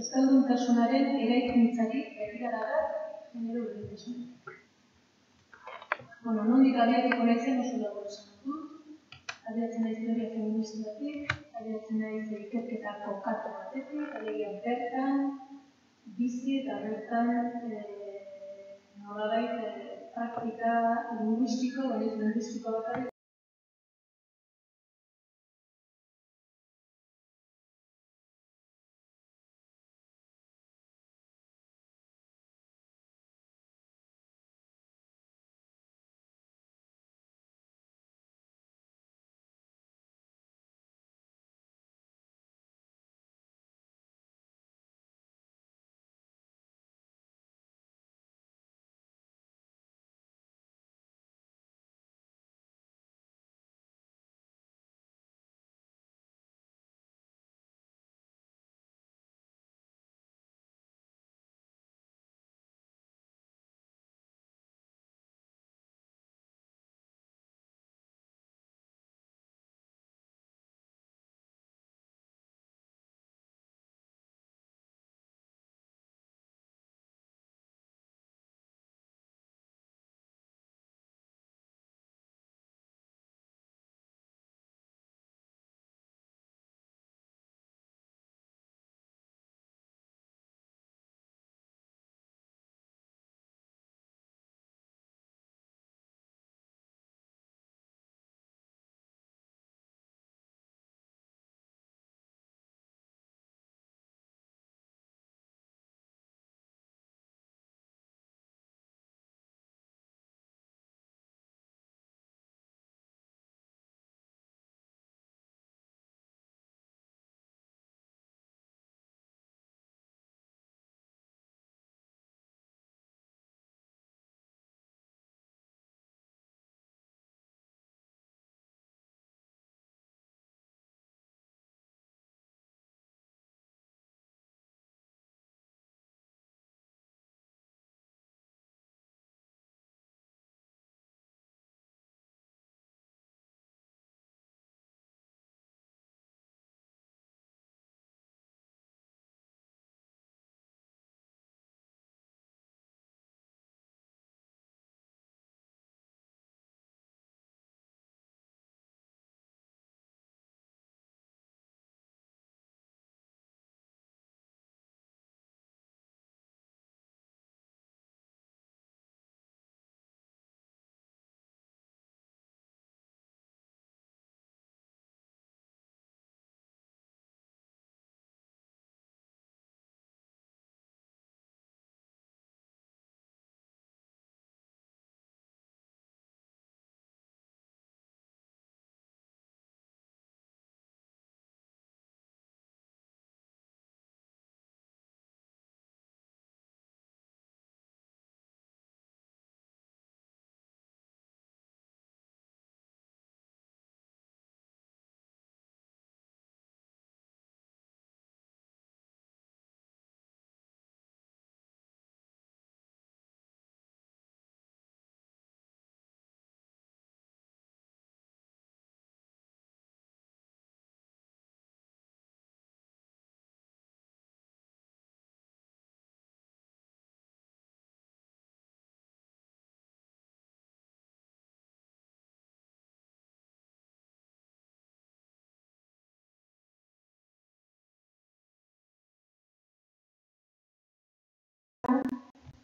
Euskalduntasunaren eraikuntzari begirada genero berdintasuna. Nondik abiatuko naizen oso labur esan dut, abiatzen naiz teoria feministatik, abiatzen naiz ikerketa kokatu batetik, alegia bertan, bizi eta bertan nolabait praktika linguistiko, baina ez linguistiko bakarrik,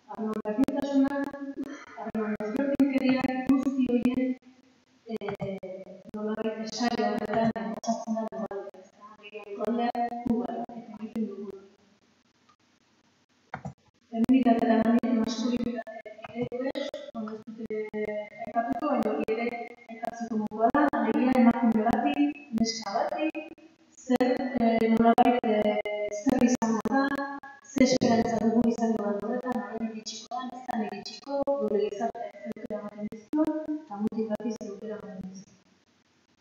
harreman berdintasuna, harreman ezberdinkeria guzti horien nolabait esari horretan osatzen da lurraldea. Lurraldea Kuba egiten dugu. Feminitate eta maskulinitate ereduez, ondo ez dute aipatuko, baina hori ere aipatzeko modukoa da, alegia emakume bati, neska bati, nolabait zer izango da, ze esperantza dugu izango da horretan, nahi iritsiko da, ez da iritsiko, gure gizartea ez dutera ematen dizko, eta mutik bati ez dutera ematen dizko.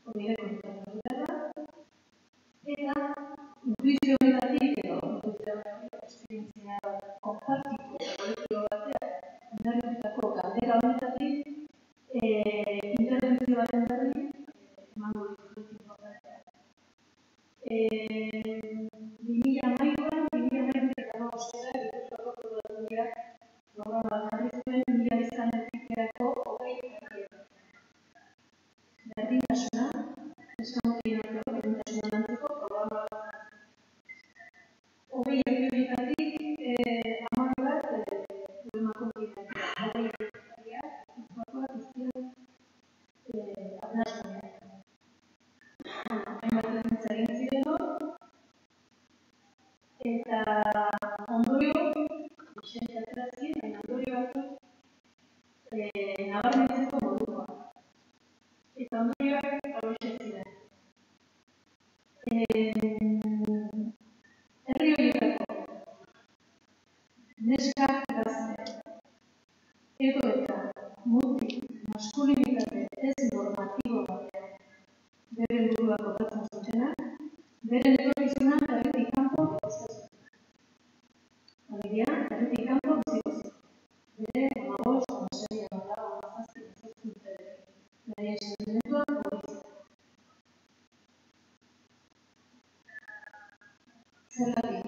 Hori ere kontutan dutera da. Eta intuizio horretatik, esperientzia konpartiko eta kolektibo batean, oinarritutako galdera honetatik, interbentzio baten berri, emango ditut importantea. 2011an, 2015 Gipuzkoako Foru Aldundiak programa bat jarri zuen 1000 biztanletik 20 berdintasuna, neska-mutilen arteko berdintasuna lantzeko programa bat. 20 horietatik 10 bat emakumeak dira, 20 Gipuzkoakoak guztiak arnasguneak. Hainbat ekintza egin ziren, eta ondorio, baina ondorio batzuk nabarmentzeko modukoa. Eta ondorioak hauxe ziren. Herri horietako neskak gazte edo eta mutil maskulinitate ez normatibo batean bere burua kokatzen zutenak, bere etorkizuna herritik kanpo uste zuten. Alegia, herritik kanpo biziko zen. Bere 15, 16, 17, 18 urterekin. Bere sentimenduak mugitzeko. Zergatik,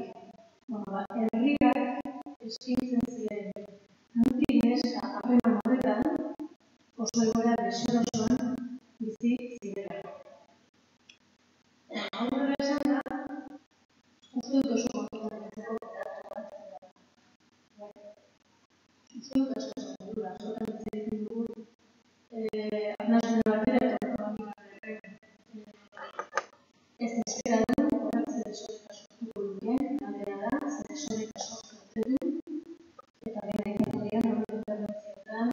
herriak eskaintzen ziren mutil neska harreman horretan oso egoera deserosoan bizi zirelako. Aurrera esan da, uste dut oso kontutan etzeko datu bat da. Uste dut oso kontutan, askotan ez egiten dugu arnasgune batera eta ekonomi batera. Ez eskera du, horrek zer esorita sortuko duen, galdera da, zer esorita sortu duen, eta bera ikatorian horretu interbentzioetan,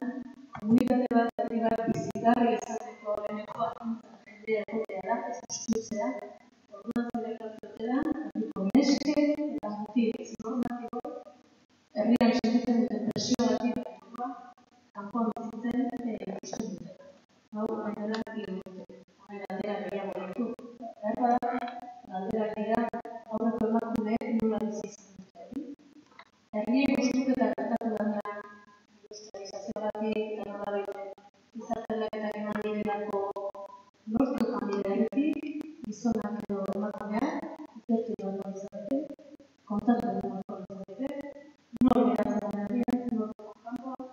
komunitate bat bizigarri izateko leheneko akuntza jendea egotea da, ez uskutzea, orduan zelekatu dutela, handiko neske eta mutil ez normatibo, herrian sentitzen duten presio batik burua, kanpoan bizitzen usten dute. Hau, galdera hiru dute. Galdera gehiago ditu. Galdera dira aurreko emakumeek nola bizi izan dute. Herrien gustuketak gertatu denean, industrializazioagatik eta nolabait gizarteraketak eman direlako nortzuk joan direlarik, gizonak edo emakumeak, ikertu joan izateke, kontatu joan izateke, nor geratzen den herrian, nor kanpoan,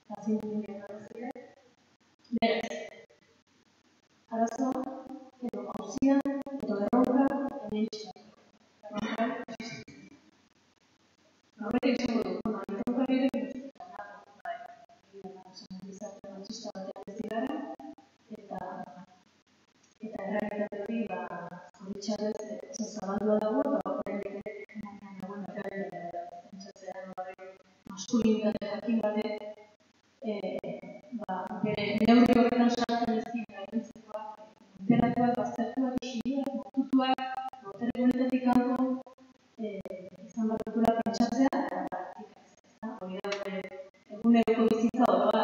eta zein geratzen dira. Beraz, arazoa edo auzia edo erronka hementxe. Erronka existitzen. Horrek izango du, erronka ere guztietan dago. Gizarte matxista batean ez digara, eta errealitate hori zoritxarrez oso zabaldua dago, eta horrein ere hegemonean dagoen errealitatea. Pentsatzean maskulinitate jakin batek bere neurri horretan sartzen ez dira gaitzekoak, enterakoak, baztertuak, isiluak, moztutuak, botere honetatik kanpo izan behar dutela pentsatzea eta praktikatzea. Hori da eguneroko bizitza oroa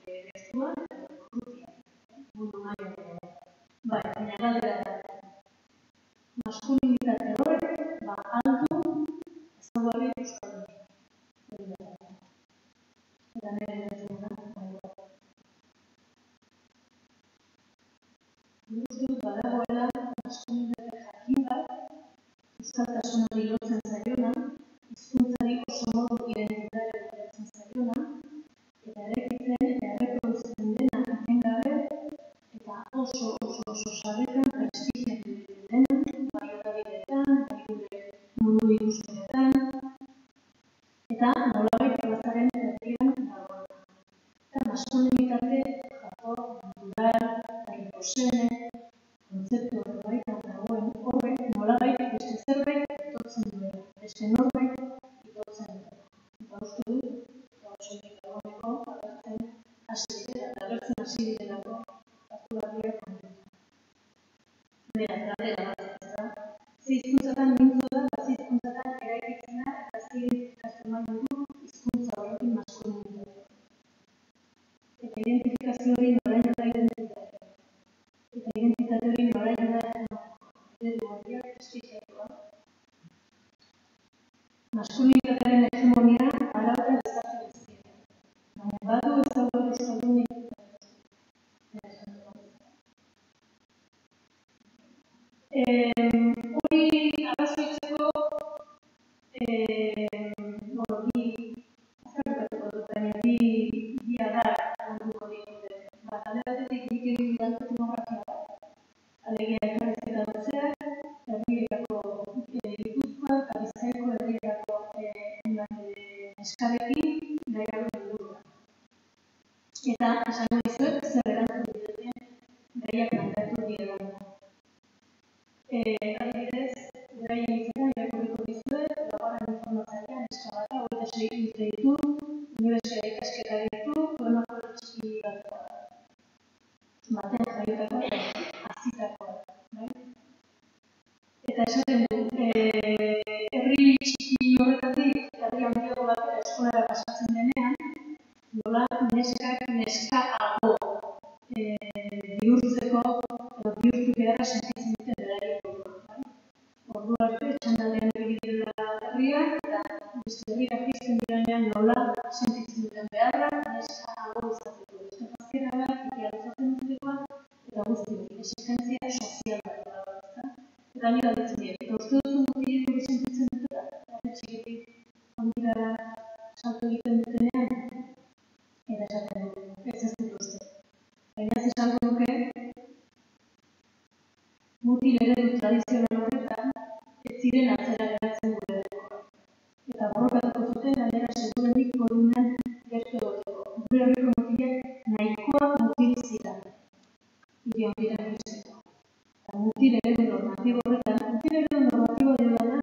gestua eta urrutia. Mundu mailan. Baina galdera da. Maskulinitate horrek aldu ezaugarri euskalduna. Eta nire erantzuna da. Uste dut badagoela maskulinitate jakin bat euskaltasunari lotzen zaiona, hizkuntzari oso modu identitario lotzen zaiona, eta eraikitzen erreproduzitzen dena etengabe eta oso sarritan prestigiatu dena, bai hedabideetan, bai gure mundu ikusketan, eta nolabait plazaren beste norbait itotzen du. Eta uste dut, osorik dagoeneko agertzen hasi direlako hartu berriak kontutan. Beraz, galdera bat ez da. Ze hizkuntzatan mintzo da, ze hizkuntzatan eraikitzen da, eta ze identifikazio ematen du hizkuntza horrekin maskulinitatea. Eta identifikazio hori noraino da identitatea. Eta identitate hori noraino da eredu horiak prestigiatua. Maskulinitatearen hegemonia arautzen dezake guztia. Baina badu ezaugarri euskaldunik hori arrazoitzeko bi adar landuko dituzte. Alde batetik Wikipediaren etnografia da. Alegia elkarrizketa batzeak, herrietako Gipuzkoa eta Bizkaiko herrietako neskarekin gaiaren helburua. Eta esango dizuet zer erantzun dioten gaiak planteatu direlako. Adibidez, beraien izena irakurriko dizuet, laugarren informatzailean neska bata, 26 urte ditu, unibertsitate ikasketa ditu, kronokolo txiki baten jaiotako hazitakoa. Eta esaten du, herri txiki horretatik, herri handiago batera eskolara pasatzen denean, nola neskaago bihurtzeko edo bihurtu beharra sentitzen dute beraiek buruan. Ordu arte txandalean egiten dela herria, eta beste herriak izten direnean nola sentitzen duten beharra neskaago izateko. Beste azkera bat, idealizatzen dutekoa, eta guzti existentzia sozial bat. Eta ni galdetzen dira, eta uste duzu mutilek hori sentitzen dutela, eta txikitik handira salto egiten dutenean, eta esaten dut, ez dut uste. Baina ez esango nuke, mutil eredu tradizional horretan, ez ziren atzera geratzen gure eredukoa. Eta borrokatuko zuten, gainera segurenik forumen gertu egoteko. Gure herriko mutilek nahikoa mutil ziren, hiri handiren kristeko. Eta mutil eredu normatibo horretan, mutil eredu normatibo dela da,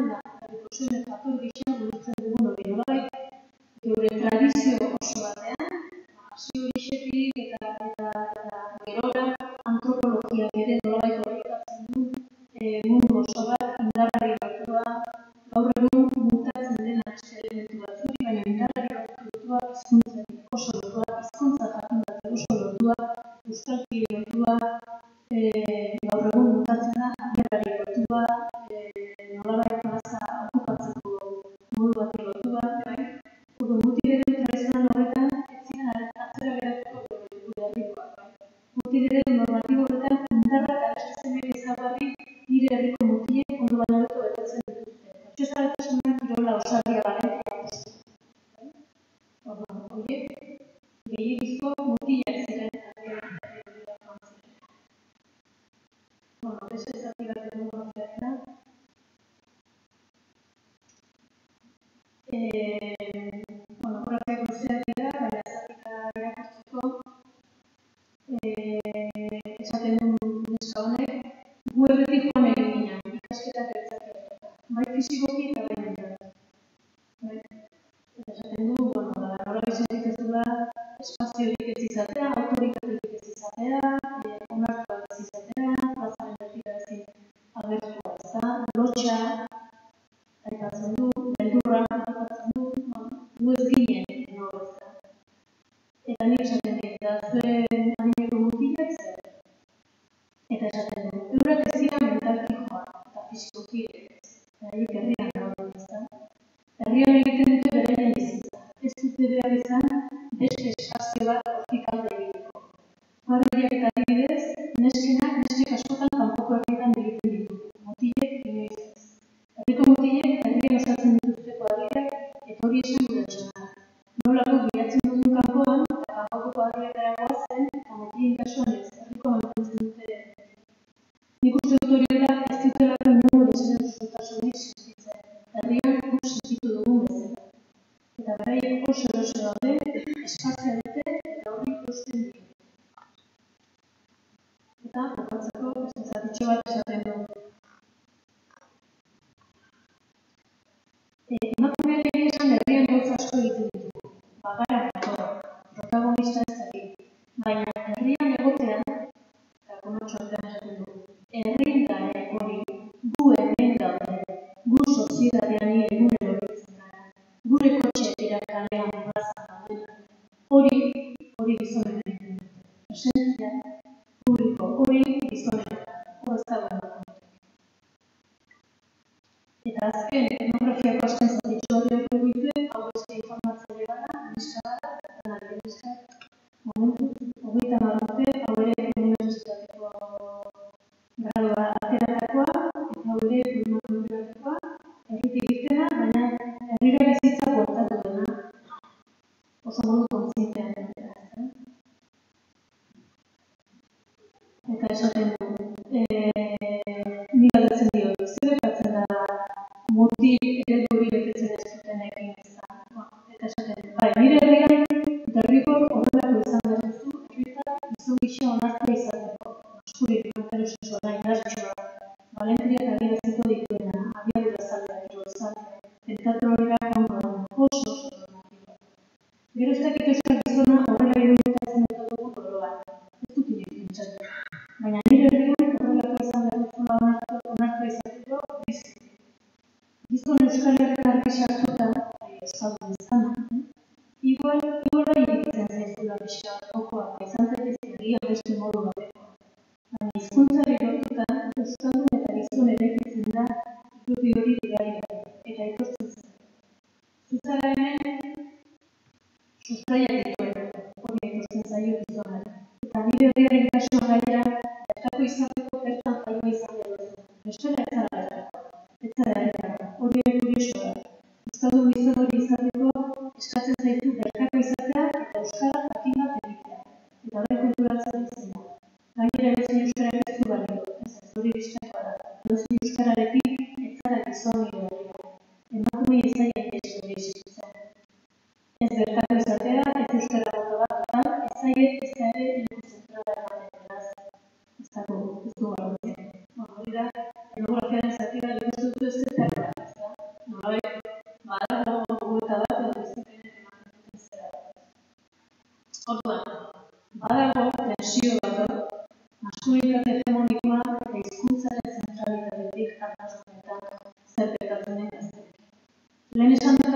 erikozen faktor gisa gurtzen dugun hori nolabait, geure tradizio oso batean, nazio gixetik eta gerora antropologiak ere nolabait horretatzen du mundu oso bat indarrari lotua, gaur egun mutatzen den beste elementu batzuri, baina indarrari lotua hizkuntzari oso lotua, hizkuntza jakin bat oso lotua, euskalki lotua, gaur egun mutatzen da agerrari lotua, nolabait plaza okupatzeko modu bati lotua, mutil eredu tradizional horretan ez ziren atzera geratuko gure herrikoak. Mutil eredu normatibo horretan indarra eta beste ezaugarri nire herriko mutilek ondo baino hobeto betetzen dituzte. Otxezabetasunak kirola osaria balentia guzti. Orduan, horiek gehiagizko mutilak ziren herriak ziren. Beste zati bat etnografiarena. Monografiak luzeak dira, baina zatika irakurtzeko esaten du neska honek, gu erretik joan egin ginen, ikasketak gertzakera. Bai fisikoki eta bai mentalki. Eta esaten du, nola bizitzetuzula espaziorik ez izatea, autoritaterik ez izatea, onartuak ez izatea, plazaren bertira ezin agertua ez da, lotxa, aipatzen du, beldurra, aipatzen du, gu ez ginen, no ez da. Eta nik esaten dit, da zuen animeko mutilak zer. Eta esaten du, eurak ez dira mentalki joan, eta fisikoki ez. Eta haiek herrian gauden ez da. Herrian egiten dute beraien bizitza. Ez dute behar izan, beste espazio bat hortik alde egiteko. Herriak eta adibidez, neskek askotan kanpoko herrietan egiten ditu. Mutilek inoiz ez. Herriko mutilek herrian osatzen dituzte kuadriak, eta hori esan gure txona. Nolako bilatzen dugun kanpoan, eta kanpoko kuadriatara goazen, eta mutilen kasuan ez, herriko mantentzen dute. Nik uste dut hori da, ez dutelako inongo desentzutasunik sentitzen. Herrian guk sentitu dugun bezala. Eta beraiek oso eroso daude, espazioa dute, eta hori eusten dute. Eta, bukatzeko, zatitxo bat esaten du. Emakumeak egin esan herrian gauza asko egiten ditugu. Bagara nator, protagonista ez ari. Baina herrian egotean, eta konotxo artean esaten dugu, herrindare hori gu hemen gaude, gu soziedadean egunero bizitzen gara, gure kotxeak dira kalean plazan daudela. Hori gizonen egiten dute. Presentzia publiko hori gizonen da, hor ez dagoen. Eta azken, etnografiako asten zatitxo hori dute, hau beste informatzaile bada, neska bada, eta nahi neska, momentu, 30 urte, hau ere unibertsitateko gradua ateratakoa, eta hau ere unibertsitatekoa, herritik irtena, baina herrira bizitza bueltatu dena, oso modu kontzientean dena. Eta esaten du, nik galdetzen dio, zer gertatzen da mutil eredu hori betetzen ez dutenekin izan. Eta esaten du, bai, nire herrian derrigor horrelako izan behar duzu, herritar gizon gisa onartua izateko, oskurik, heterosexuala, indartsua, valentia eta adieraziko dituena, abiadura zalea, kirolzalea, tentatorera kontuan, oso normatiboa. Gero ez dakit euskal gizona horrela irudikatzen dut dugu koroa, ez dut inoiz pentsatu. Baina nire herrian horrelako izan behar duzula onartua izateko, gizon euskal herrian argi sartuta, euskaldun izana, igual da irikitzen zaizula pixka jokoak, izan zaitez egia beste modu batekoa. Baina hizkuntzari lotuta, euskaldun eta gizon eraikitzen da irudi hori digari eta aitortzen zen. Zuzara hemen, sustraiak dituen, hori aitortzen zaio gizonari. Eta nire herriaren kasuan gainera, bertako izateko bertan jaioa izan dut. Bestela ez zara bertako, ez zara herritarra, hori ere kuriosoa da. Euskaldun gizon hori izateko eskatzen zaizu bertako izatea eta euskara jakin bat egitea. Eta horren konturatzen izena. Gainera edozein euskara ez du balio, ez hori bizkakoa da. Edozein euskararekin ez zara gizon idealia. Emakumei ez zaila ez hori existitzen. Ez bertako izatea, ez euskara moto bat, ez zaila ez da ere leku zentrala ematen beraz. Ez dago, ez du balontzen. Hori da, etnografiaren zatia ikustu dut ez zertara, ez da? Nolabait, badago gueta bat edo bizipenek ematen duten zera. Orduan, badago tensio bat, maskulinitate hegemonikoa eta hizkuntzaren zentralitatetik arnasunetan zer gertatzen den gazteak. Lehen esan dut,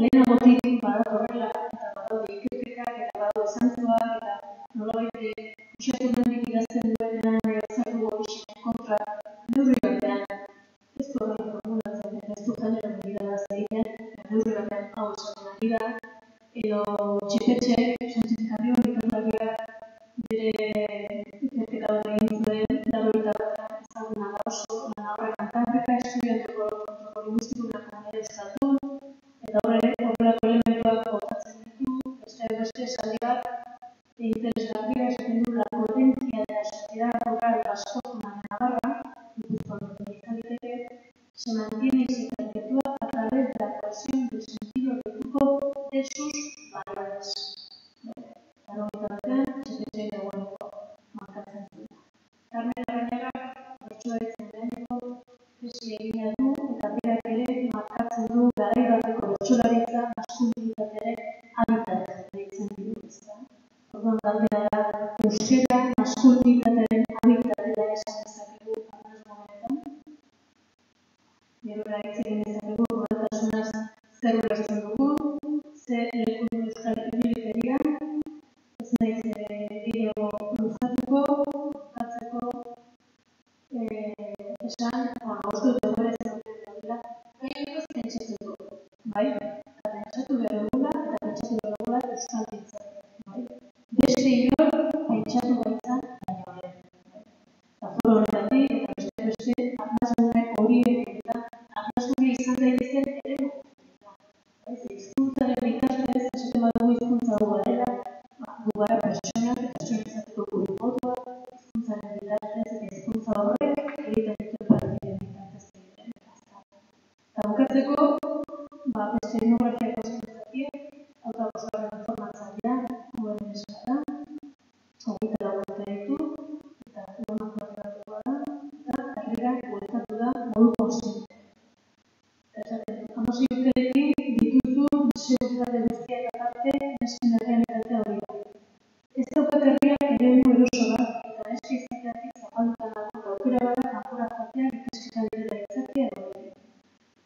lehenagotik badago horrela eta badaude ikerketak eta badaude zantzuak eta nolabait usatu mendik idazten duenean zer dugu horixen kontra neurri batean ez du horrela formulatzen eta ez du genero begirada egiten neurri batean hau esaten ari da edo Txepetxek, Sánchez Carrion ikerlaria bere ikerketa bat egin zuen laurogeita bat ezaguna da oso lan horretan Kantrika estudianteko antropolingüistikuna kanera euskaldun eta horrelako elementuak botatzen ditu, beste esaldi bat interesgarria esaten du la potencia de la sociedad rural vascona de Navarra, se mantiene y se perpetúa a través de la cohesión del sentido recíproco de sus valores. Laurogeita batean, Txepetxek dagoeneko markatzen zuen. Carmen Arrenaga, bertsua ditzen deneko, tesi egina du eta berak ere markatzen du garai bateko bertsolaritza maskulinitatearen habitat deitzen du, ezta? Orduan galdera da, euskera maskulinitatearen habitat dela esan dezakegu arnaz momentan. Gero hitz egin dezakegu, horretasunaz zer ulertzen dugu, ze leku euskal ibilbiderian, ez naiz bideo luzatuko, bukatzeko esan, uste dut egoera ezagutzen daudela, gaineko pentsatu dugu, bai? Eta pentsatu behar dugula, eta pentsatu behar dugula euskal ditzak, bai? Beste inor pentsatu baitzan baino lehen. Eta foro honetatik, eta beste arnasgunek horiek eta arnasgune izan daitezen ere hizkuntzaren bitartez, esaten badugu hizkuntza hau badela, gu gara pertsonak eta pertsonak izateko gure botua, hizkuntzaren bitartez eta hizkuntza horrek egiten dituen partiden bitartez egiten. Eta bukatzeko, beste etnografiako espezakiek, hau da bosgarren informatzailea, hauen eskara, 24 urte ditu, eta lana plazaratuko da, eta herrira bueltatu da modu kontziente. Eta esaten, 16 ziurterekin dituzu seguridade guztiak aparte nesken errealitatea hori da. Ez daukat herriak eremu eroso bat, eta neska izateatik zapalduta dago eta aukera bat kanpora joateak ikasketa direla itzakia edo hori.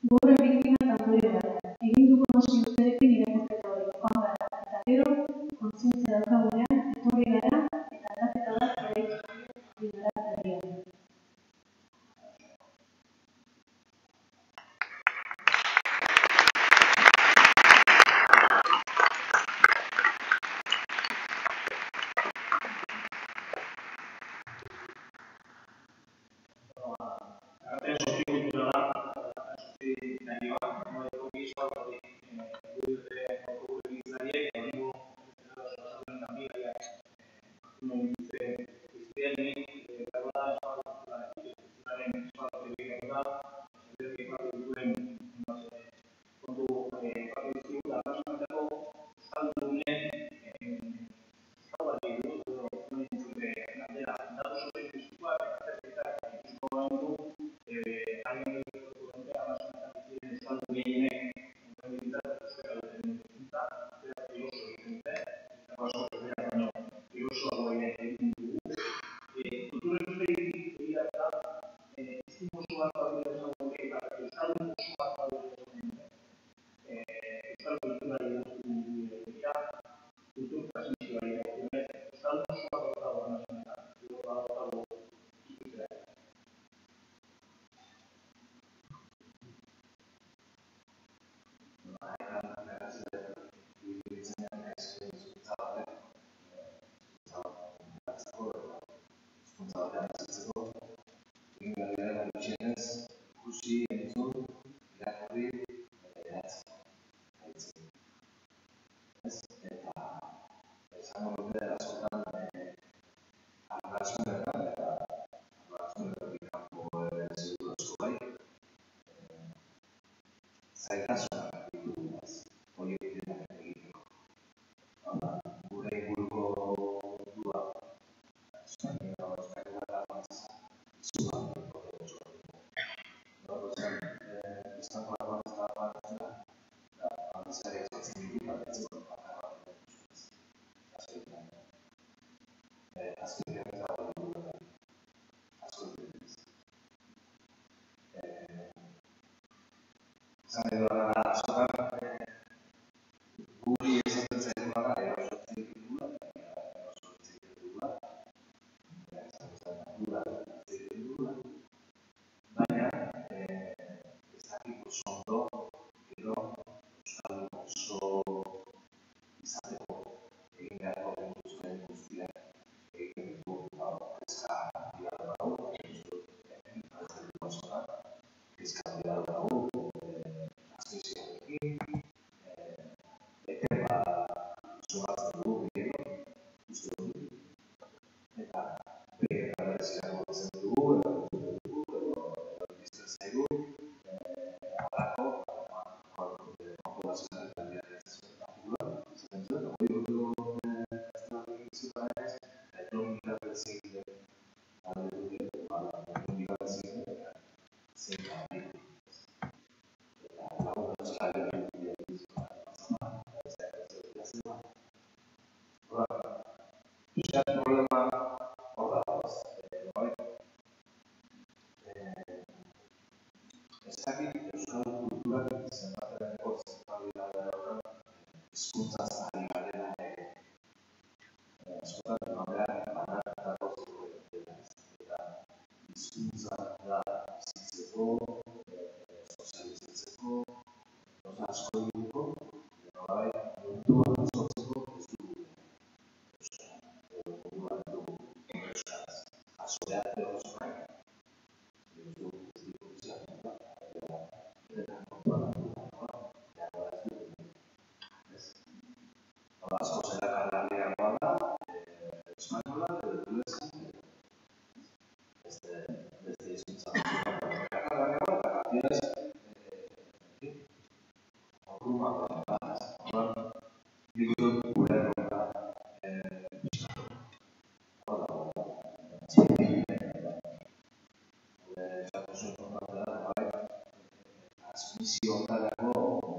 Gogorren biktima eta ondorio gara. Egin dugun oso ziurterekin irakurketa hori, joan gara, eta gero, kontzientzia daukagunean, etorri gara, eta aldaketa bat eraiki gara herrian. Transmisio horretarako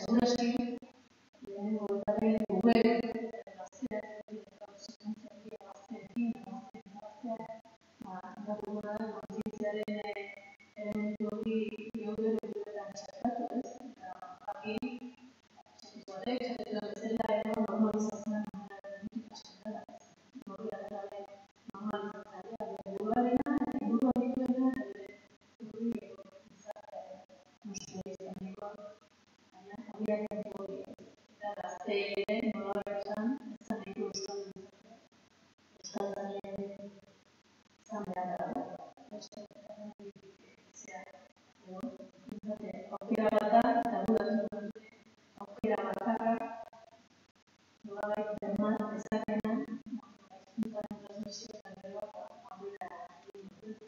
seguraski, lehenengo eta behin gure gazteak, gazteekin, da duguna kontzientziaren elementu hori geure duetan txertatu, ez? Eta hori, txertituarek, txertituaren bezala edo normalizazioan normalizatzea, buruarena, helburu adituena, hori nostro izaniko, baina horiak hori, eta gazteei ere nolabait esan, ezan ditu euskal zalien izan behar dago. Aukera bat da, eta gudatu aukera bakarra, nolabait berman ezakena, hizkuntzaren transmisio eta geroa aurrera egin dut.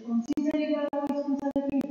Kontzientziarik badago hizkuntzarekin?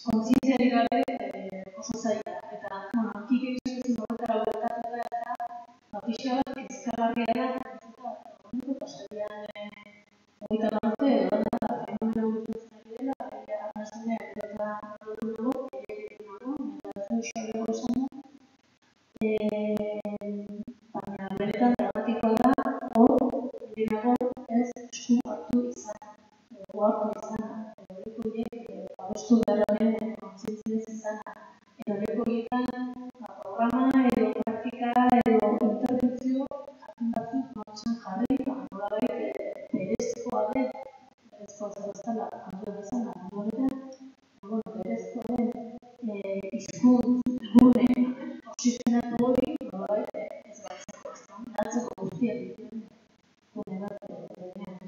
Kontzientziarik gabe oso zaila, eta kik egizun horretara bueltatuta eta pixka bat ezkargarria da, eta pasarian hogeita baina benetan dramatikoa da, hor, lehenago ez esku hartu izana, hartu izana, horiek babestu beharraren kontzientzia ez izana. Horiek horietan, programa edo praktika edo interbentzio jakin batzuk martxan jarri, nolabait berezkoa den, berezkoa zer bezala, kantu bezala, berezkoa den hizkuntz gune oxigenatu hori, nolabait ez galtzeko, galtzeko guztiak dituen gune bat denean.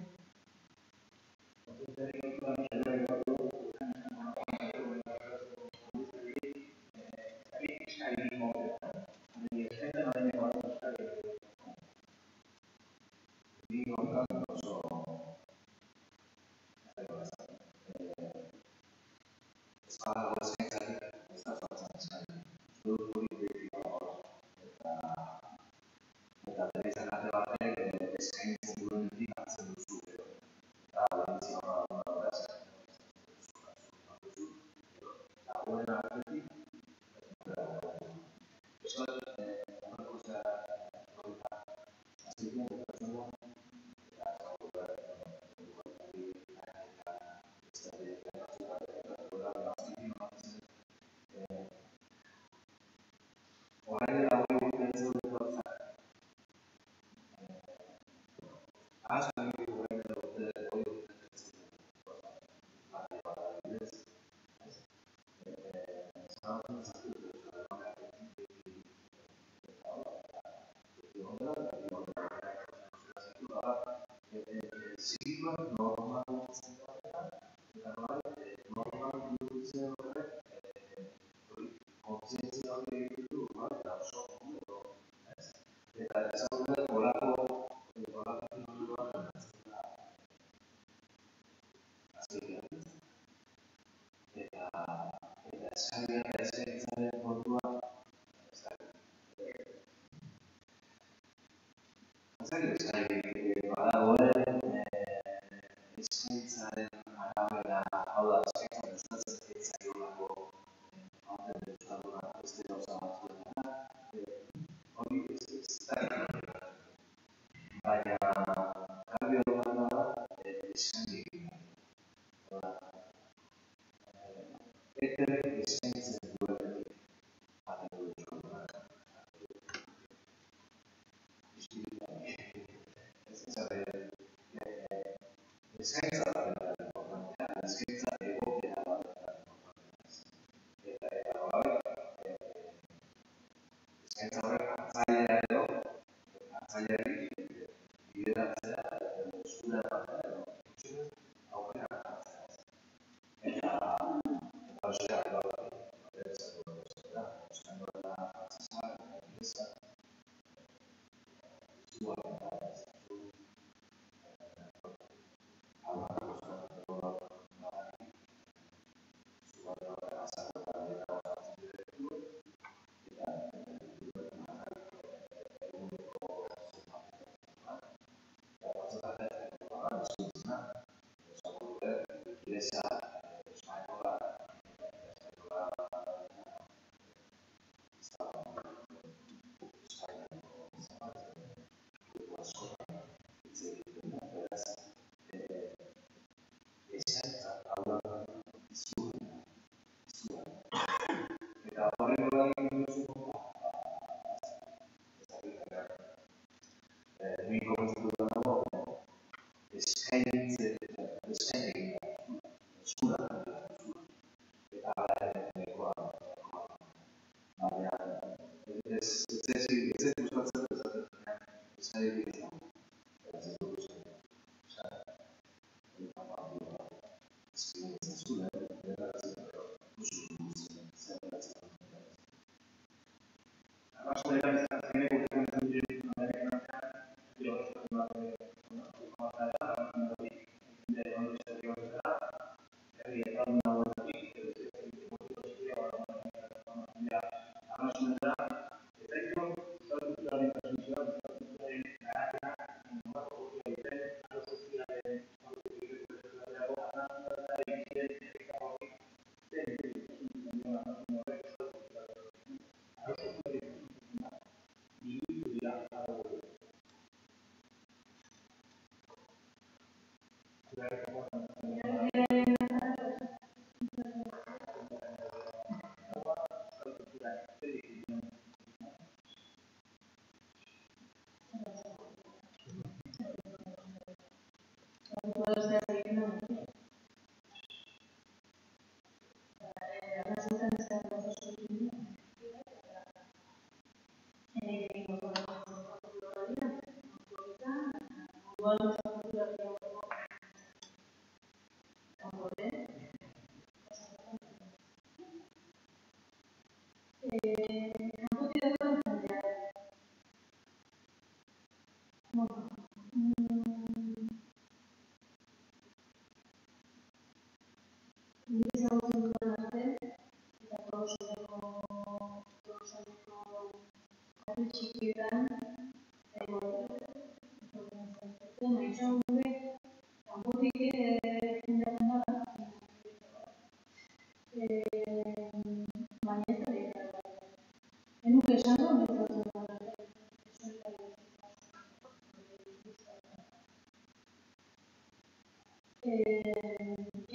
nik ezagutzen dudan arte, eta Tolosako herri txikietan, maitxo gure, kanpotik jendeatzen da, baina ez da dira. Enuke esango, nezatzen da.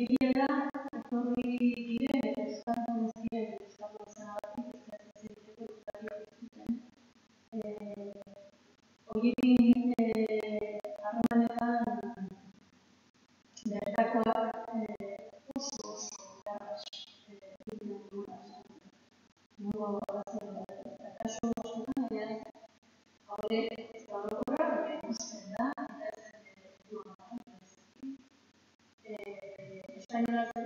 Egia da, etorri diren eta euskaltzen ez diren euskaltzen zenagatik, ez egiteko euskariak ez duten. Horiekin harremanetan bertakoak oso garras egiten dugula. Nungo gazen eta kasu askotan, haure ez da orokorra, baina ikusten da, eta ez duan Espainiara zen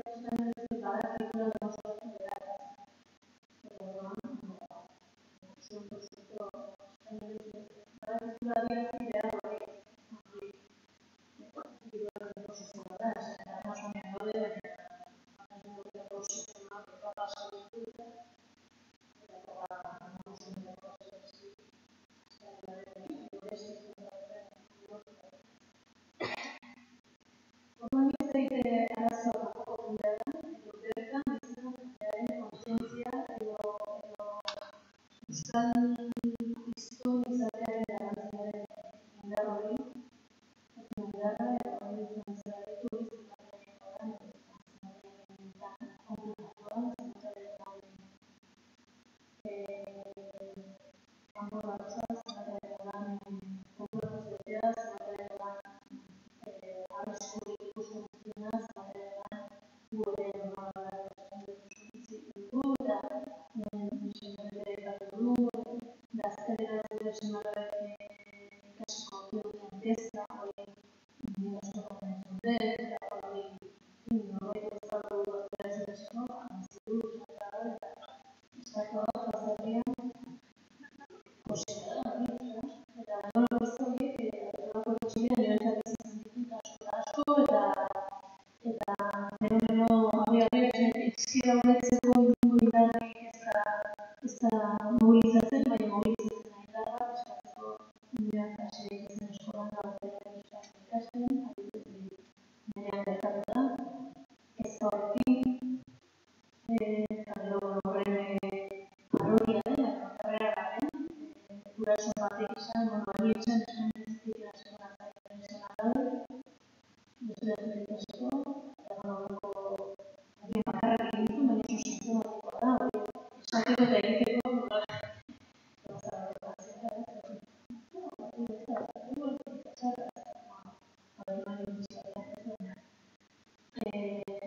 badakikula demostratu behar. Orduan, badakikula diarti behar hori. Giroaren prozesua da, eta Amazonen gaude, baina prozesua eta pasa ditu eta Amazonen prozesua Orduan ez daite arazoa kanpoko jendearen, edo bertan bizitzen jendearen kontzientzia edo euskal hiztun izatearen garrantziaren indar hori, eta indarra eta hori izan zeraritu izan komplikatuan, kanpo batza, zenbataren lan kontuatuz betea, zenbataren lan arrisku ikusten dutena, zenbataren lan gure normala dugu eta misenbere gatu du, gaztelera zure semarrak ikasiko duen kezka hori askotan entzunde, eta hori norbait ez dago gaztelera zure semarrak, anzidu, eta estatua jazarrian posita da, eta nola bizkoiek, horako txibian niretzat izan ditut asko, eta fenomeno abiabiak izkira horretzeko ingo indarrik ez da mobilizatzen, baina mobilizatzen nahi dara, eskatzeko nireak hasirik izan eskolan da batean ikasten, nirean gertatu da, ez da horrekin, eta horren arrodia dela, karrera garen, guraso batek izan, bani izan, eskaintzetik eskola zaitaren izan agabe, bezala zerikasiko, eta horreko hori bakarrak egin ditu, baina oso sintomatikoa da, esateko eta egiteko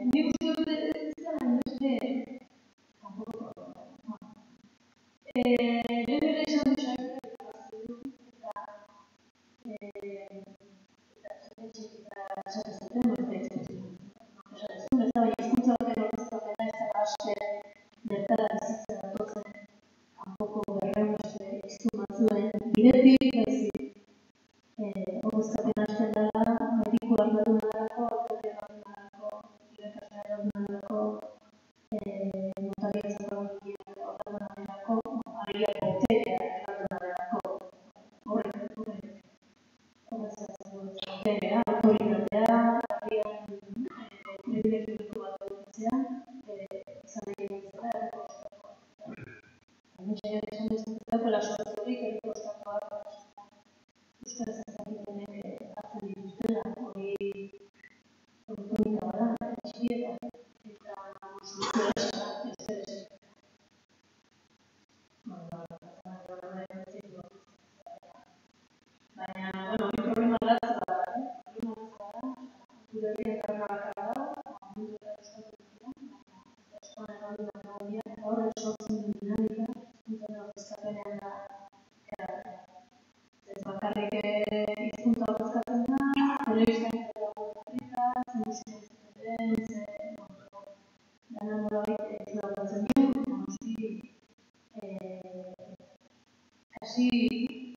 nik uste dut ez dara inbeste kanpoko lehen ere esan duzak eta esaten zuten, ez da hizkuntza baten ordezkapena ez da haste bertara bizitzen datozen kanpoko berrehunbeste hiztun batzuen bidetik, baizik ordezkapena hasten dela mediku arduratu delako, autoria arduratu irakasle arduratu notaria zagoen arduratu delako, aria boterea arduratu delako, horrek boterea, autoritatea, agian privilegio bat edukitzea, izan egin bezala errekostatuak. Administrazioak esan dezakela sortzerik errekostatuak euskara zazakitenek hartzen dituztela, hori politika bada, txikieta, eta soluzioa esan, ez ere. Baina, hori problema latza da, gure herriak karnabaka da, mundu eta euskal eskolan hori dagoia, eta horrek sortzen duen dinamika, hizkuntzaren ordezkapenean da erabakia. Ez bakarrik hizkuntza ordezkatzen da, telebistan dago herrika, musika izan den, dana nolabait ezagutzen dugu, noski kasi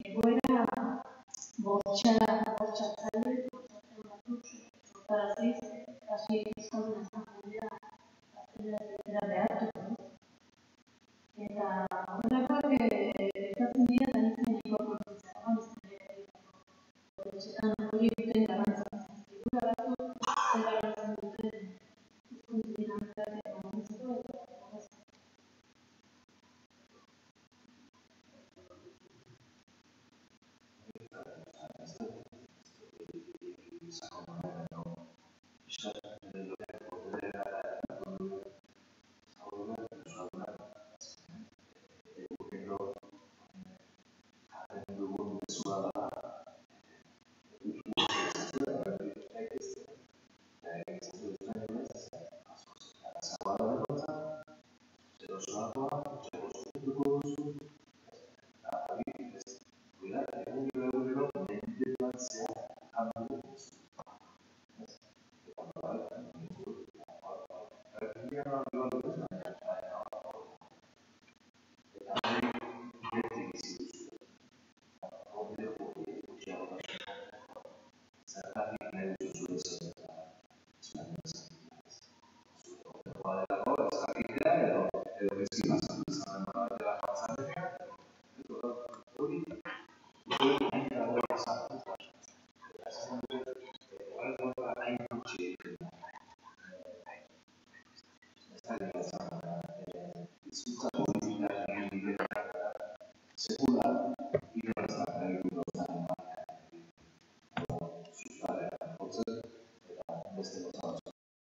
egoera bortxatzaile, bortxatzen batzuk, sortaraziz, kasi euskalduna izan jendea, Eta behartu. Eta horrelakoak eskatzen dira eta nintzen nahiko prozesatzen. Etxetan hori duten garrantzia. Figura batzuk zer garrantzen duten hizkuntza dinamikak eta laguntzeko eta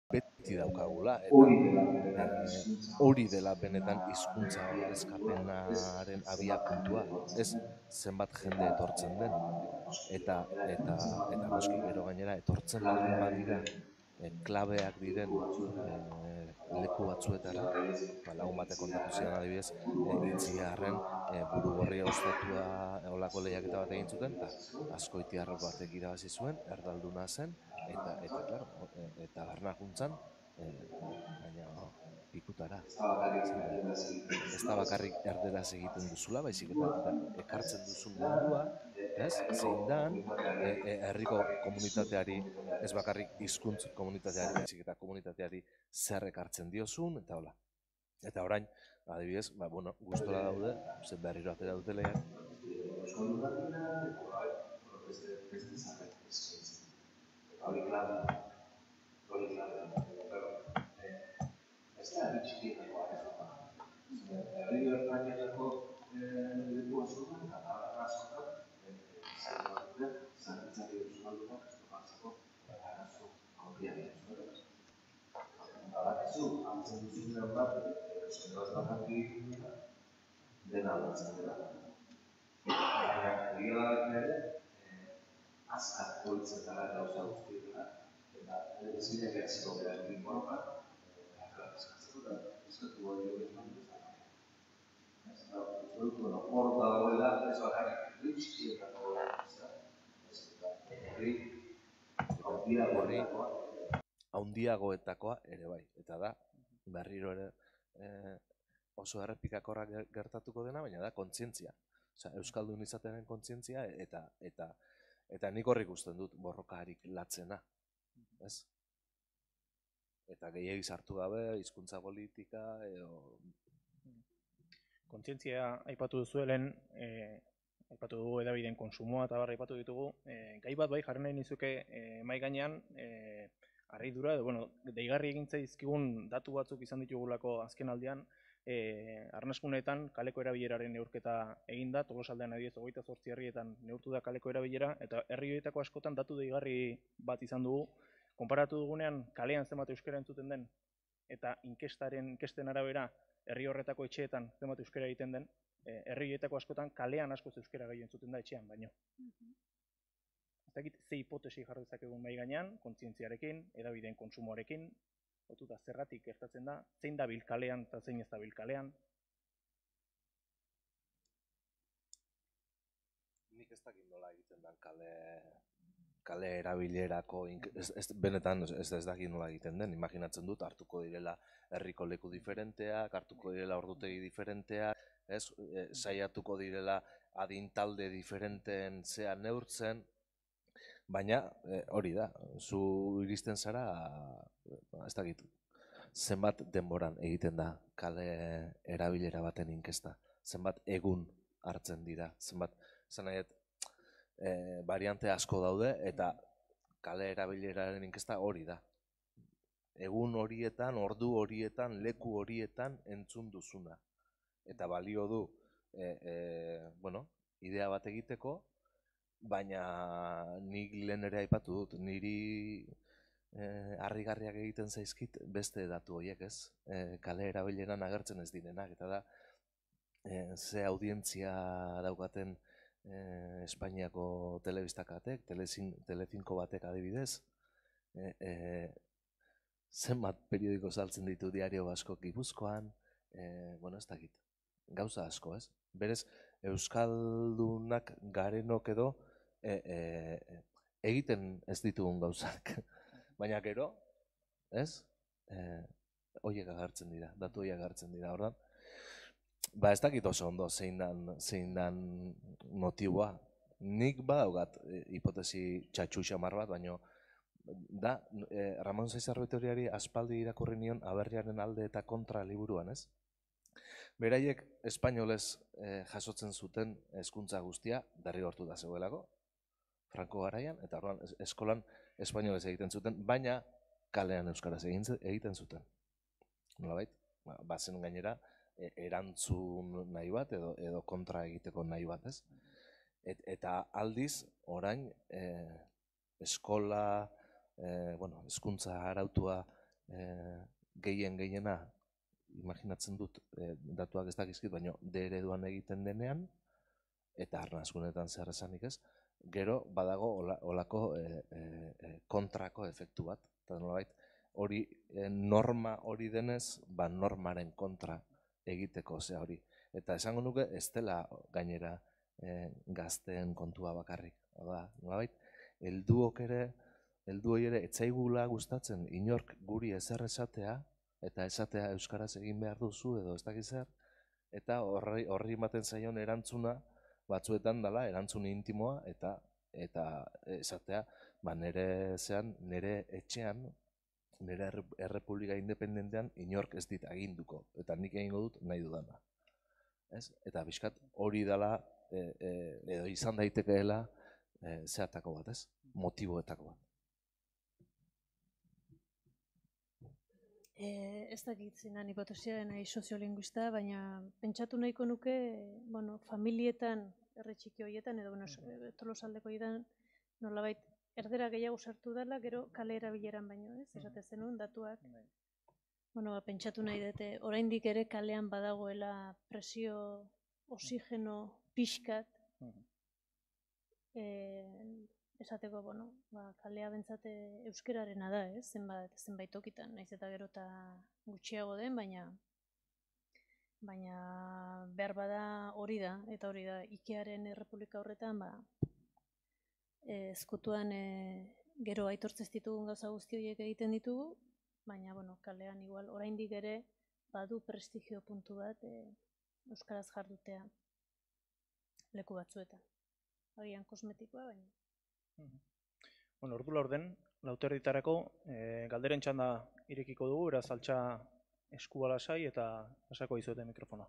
beti daukagula, eta hori dela benetan hizkuntza ordezkapenaren abiapuntua, ez zenbat jende etortzen den, eta noski gero gainera etortzen baldin badira klabeak diren leku batzuetara, lagun batek kontatu zidan adibidez, Itziarren Burugorria ostatua olako lehiaketa bat egin zuten, eta Azkoitiar batek irabazi zuen, erdalduna zen, eta claro, eta barnakuntzan, baina pikutara. Ez da bakarrik erderaz egiten duzula, baizik eta ekartzen duzun mundua, ez? Zein dan, herriko komunitateari, ez bakarrik hizkuntz komunitateari, baizik eta komunitateari zer ekartzen diozun, eta hola. Eta orain, adibidez, gustora daude, berriro atera dute lehiak. Herri haundiagoetakoa ere bai, eta da, berriro ere oso errepikakorra gertatuko dena, baina da kontzientzia. Osea, euskaldun izatearen kontzientzia eta nik hor ikusten dut borrokarik latzena, ez? Eta gehiegi sartu gabe, hizkuntza politika edo kontzientzia aipatu duzuelen, aipatu dugu hedabideen kontsumoa eta barra aipatu ditugu, gai bat bai jarri nahi nizuke mahai gainean harridura edo deigarri egin zaizkigun datu batzuk izan ditugulako azken aldian, arnaskunetan kaleko erabileraren neurketa egin da, Tolosaldean adibidez 28 herrietan neurtu da kaleko erabilera, eta herri horietako askotan datu deigarri bat izan dugu. Konparatu dugunean kalean zenbat euskara entzuten den, eta inkesten arabera herri horretako etxeetan zenbat euskara egiten den, herri horietako askotan kalean askoz euskara gehiago entzuten da etxean baino. Ez dakit ze hipotesi jarri dezakegun mahai gainean, kontzientziarekin, hedabideen kontsumoarekin, lotuta zergatik gertatzen da, zein dabil kalean eta zein ez dabil kalean. Nik ez dakit nola egiten den kale erabilerako, benetan ez dakit nola egiten den, imaginatzen dut, hartuko direla herriko leku diferenteak, hartuko direla ordutegi diferenteak, saiatuko direla adintalde diferenteen zea neurtzen, baina hori da, zu iristen zara, ez dakit, zenbat denboran egiten da kale erabilera baten inkesta? Zenbat egun hartzen dira? Zenbat, esan nahi, variante asko daude eta kale erabileraren inkesta hori da. Egun horietan, ordu horietan, leku horietan entzun duzuna. Eta balio du, bueno, idea bat egiteko, baina nik lehen ere aipatu dut, niri harrigarriak egiten zaizkit beste datu horiek, ez? Kale erabileran agertzen ez direnak, eta da, ze audientzia daukaten Espainiako telebistakatek, Telecinco batek adibidez, zenbat periodiko saltzen ditu Diario Basko Gipuzkoan, bueno, ez dakit, gauza asko, ez? Berez, Euskaldunak garenok edo egiten ez ditugun gauzak, baina gero, ez? Horiek agertzen dira, datu horiek agertzen dira, ordan. Ba, ez dakit oso ondo zein dan motiboa. Nik badaugat hipotesi txatxu xamar bat, baina da, Ramon Zaizar Betoriari aspaldi irakurri nion Aberriaren alde eta kontra liburuan, ez? Beraiek espainolez jasotzen zuten hezkuntza guztia derrigortu da zegoelako, Franco garaian, eta orduan eskolan espainolez egiten zuten, baina kalean euskaraz egiten zuten. Nolabait? Bazen gainera erantzun nahi bat edo kontra egiteko nahi bat, ez? Eta aldiz, orain, eskola, bueno, hezkuntza arautua gehiena, imaginatzen dut, datuak ez dakizkit, baina D ereduan egiten denean, eta arnazkunetan zer esanik ez, gero badago olako kontrako efektu bat. Eta nolabait, hori norma hori denez, ba normaren kontra egiteko zea hori. Eta esango nuke ez dela gainera gazteen kontua bakarrik. Nolabait, helduok ere, helduoi ere etzaigula gustatzen inork guri ezer esatea, eta esatea euskaraz egin behar duzu edo ez dakiz zer, eta horri ematen zaion erantzuna batzuetan dela erantzun intimoa eta esatea, ba nire etxean, nire errepublika independentean inork ez dit aginduko, eta nik egingo dut nahi dudana. Eta bizkat hori dela, edo izan daitekeela zehatako bat, ez? Motiboetako bat. Ez dakit zinan hipotesia nahi soziolinguista, baina pentsatu nahiko nuke, bueno, familietan, herri txiki horietan, edo Tolosaldeko horietan, nolabait, erdera gehiago sartu dela, gero kale erabileran baino, ez? Esate zenuen, datuak. Bueno, pentsatu nahi dute, oraindik ere kalean badagoela presio, oxigeno, pixkat, esateko, bueno, kalea bentsate euskerarena da, ez? Zenbait tokitan, naiz eta gero eta gutxiago den, baina behar bada hori da, eta hori da, Ikearen errepublika horretan, ezkutuan gero aitortzez ditugun gauza guzti horiek egiten ditugu, baina, bueno, kalean igual, oraindik ere badu prestigio puntu bat euskaraz jardutea leku batzuetan. Agian kosmetikoa, baina. Bueno, ordu laurden, lauterditarako galderen txanda irekiko dugu, beraz altxa eskua lasai eta pasako dizuete mikrofona.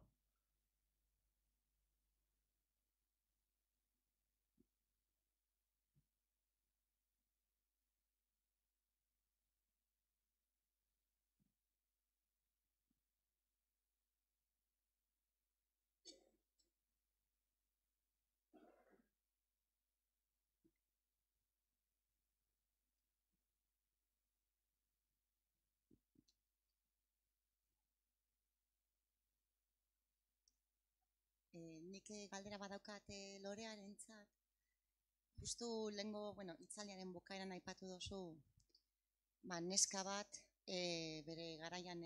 Nik galdera badaukat Lorearentzat, justu lehengo, bueno, hitzaldiaren bukaeran aipatu duzu, neska bat bere garaian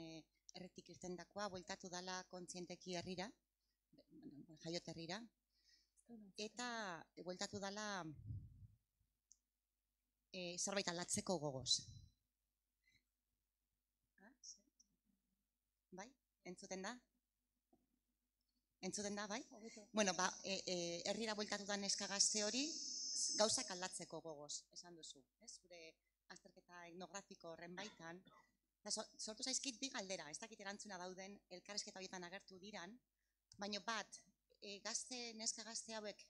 herritik irtendakoa, bueltatu dala kontzienteki herrira, jaiot herrira, eta bueltatu dala zerbait aldatzeko gogoz. Bai, entzuten da? Entzuten da, bai? Bueno, herrira bueltatu da neska gazte hori, gauzak aldatzeko gogoz, esan duzu. Zure azterketa etnografiko horren baitan, Sortu zaizkit bi galdera, ez dakit erantzuna dauden elkarrizketa horietan agertu diran, baina bat, neska gazte hauek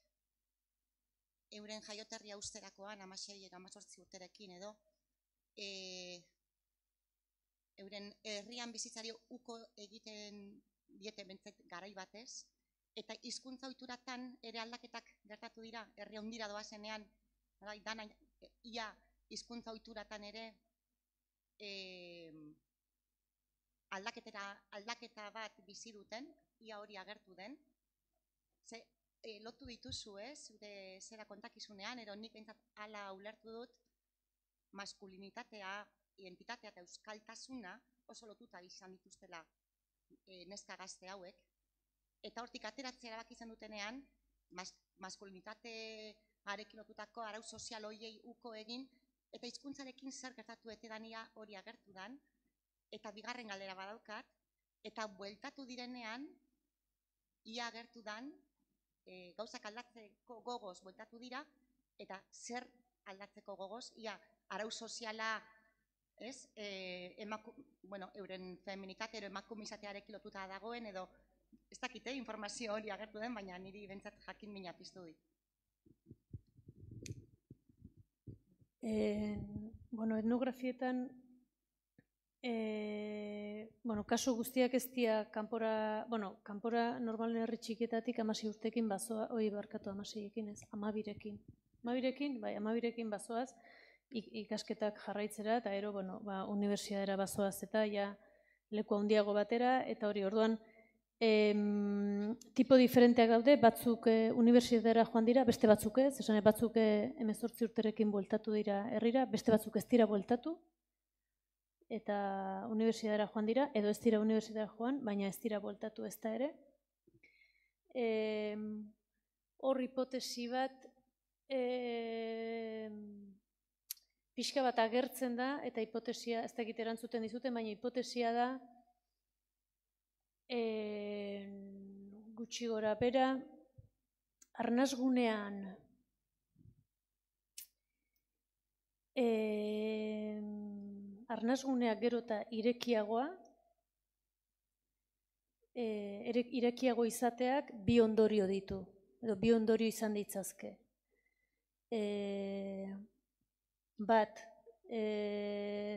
euren jaioterria usterakoan, 16 eta 18 urterekin edo, euren herrian bizitzari uko egiten diete bentzet garai batez, eta hizkuntza ohituratan ere aldaketak gertatu dira, herri handira doazenean, dana ia hizkuntza ohituratan ere aldaketa bat bizi duten, ia hori agertu den. Lotu dituzu, zure zera kontakizunean, ero nik behintzat hala ulertu dut, maskulinitatea, identitatea eta euskaltasuna oso lotuta izan dituztela neska gazte hauek, eta hortik ateratzea erabaki izan dutenean, maskulinitatearekin lotutako arau sozial hoiei uko egin, eta hizkuntzarekin zer gertatu etedania hori agertu dan, eta bigarren galdera badaukat, eta bueltatu direnean, ia agertu dan, gauzak aldatzeko gogoz bueltatu dira, eta zer aldatzeko gogoz, ia arau soziala, euren feminitate edo emakumizatearekin lotuta dagoen, edo ez dakite informazio hori agertu den, baina niri bentsat jakin mina piztu dit. Etnografietan, kasu guztiak ez dira kanpora normalen herri txikietatik 16 urtekin bazoa, 16ekin ez, 12rekin. 12rekin bazoaz, ikasketak jarraitzera, eta ero, unibertsitatera bazoaz eta ja leku handiago batera, eta hori orduan, tipo diferenteak daude, batzuk unibertsitatera joan dira, beste batzuk ez, esan batzuk 18 urterekin bueltatu dira herrira, beste batzuk ez dira bueltatu, eta unibertsitatera joan dira, edo ez dira unibertsitatera joan, baina ez dira bueltatu ez da ere. Hor hipotesi bat, pixka bat agertzen da, eta hipotesia, ez dakit erantzuten dizuten, baina hipotesia da, gutxi gora bera, arnasgunean arnasguneak gero eta irekiagoa izateak bi ondorio ditu, edo bi ondorio izan ditzazke. Bat,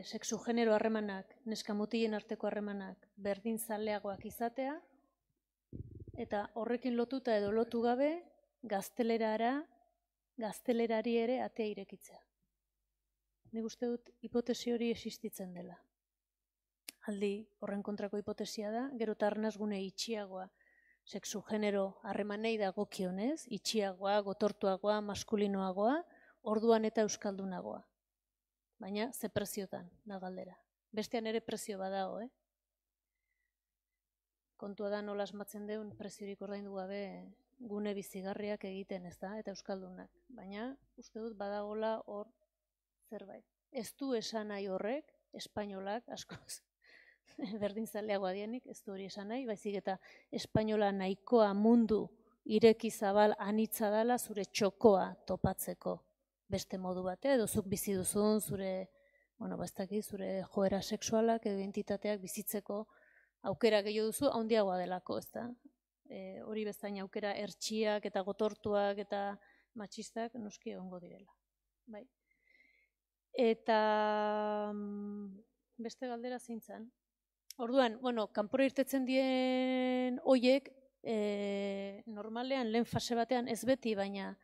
sexu-genero harremanak, neska-mutilen arteko harremanak berdinzaleagoak izatea, eta horrekin lotuta edo lotu gabe, gaztelerari ere atea irekitzea. Nik uste dut hipotesi hori existitzen dela. Aldi horren kontrako hipotesia da, gero eta arnasgune itxiagoa, sexu-genero harremanei dagokionez, itxiagoa, gotortuagoa, maskulinoagoa, orduan eta euskaldunagoa. Baina, ze preziotan, da galdera. Bestean ere prezio badago, Kontua da nola asmatzen deun preziorik ordaindu gabe gune bizigarriak egiten, ez da, eta euskaldunak. Baina, uste dut badagola hor zerbait. Ez du esan nahi horrek, espainolak, askoz, berdinzaleagoa dienik, ez du hori esan nahi, baizik eta espainola nahikoa mundu ireki zabal anitza dala zure txokoa topatzeko. Beste modu batea, edo zuk bizi duzun zure, zure joera sexualak edo identitateak bizitzeko aukera gehiago duzu, handiagoa delako, ez da? Hori bezain aukera hertsiak eta gotortuak eta matxistak noski egongo direla. Bai. Eta beste galdera zeintzan. Orduan, kanpora irtetzen dien hoiek, normalean lehen fase batean ez beti, baina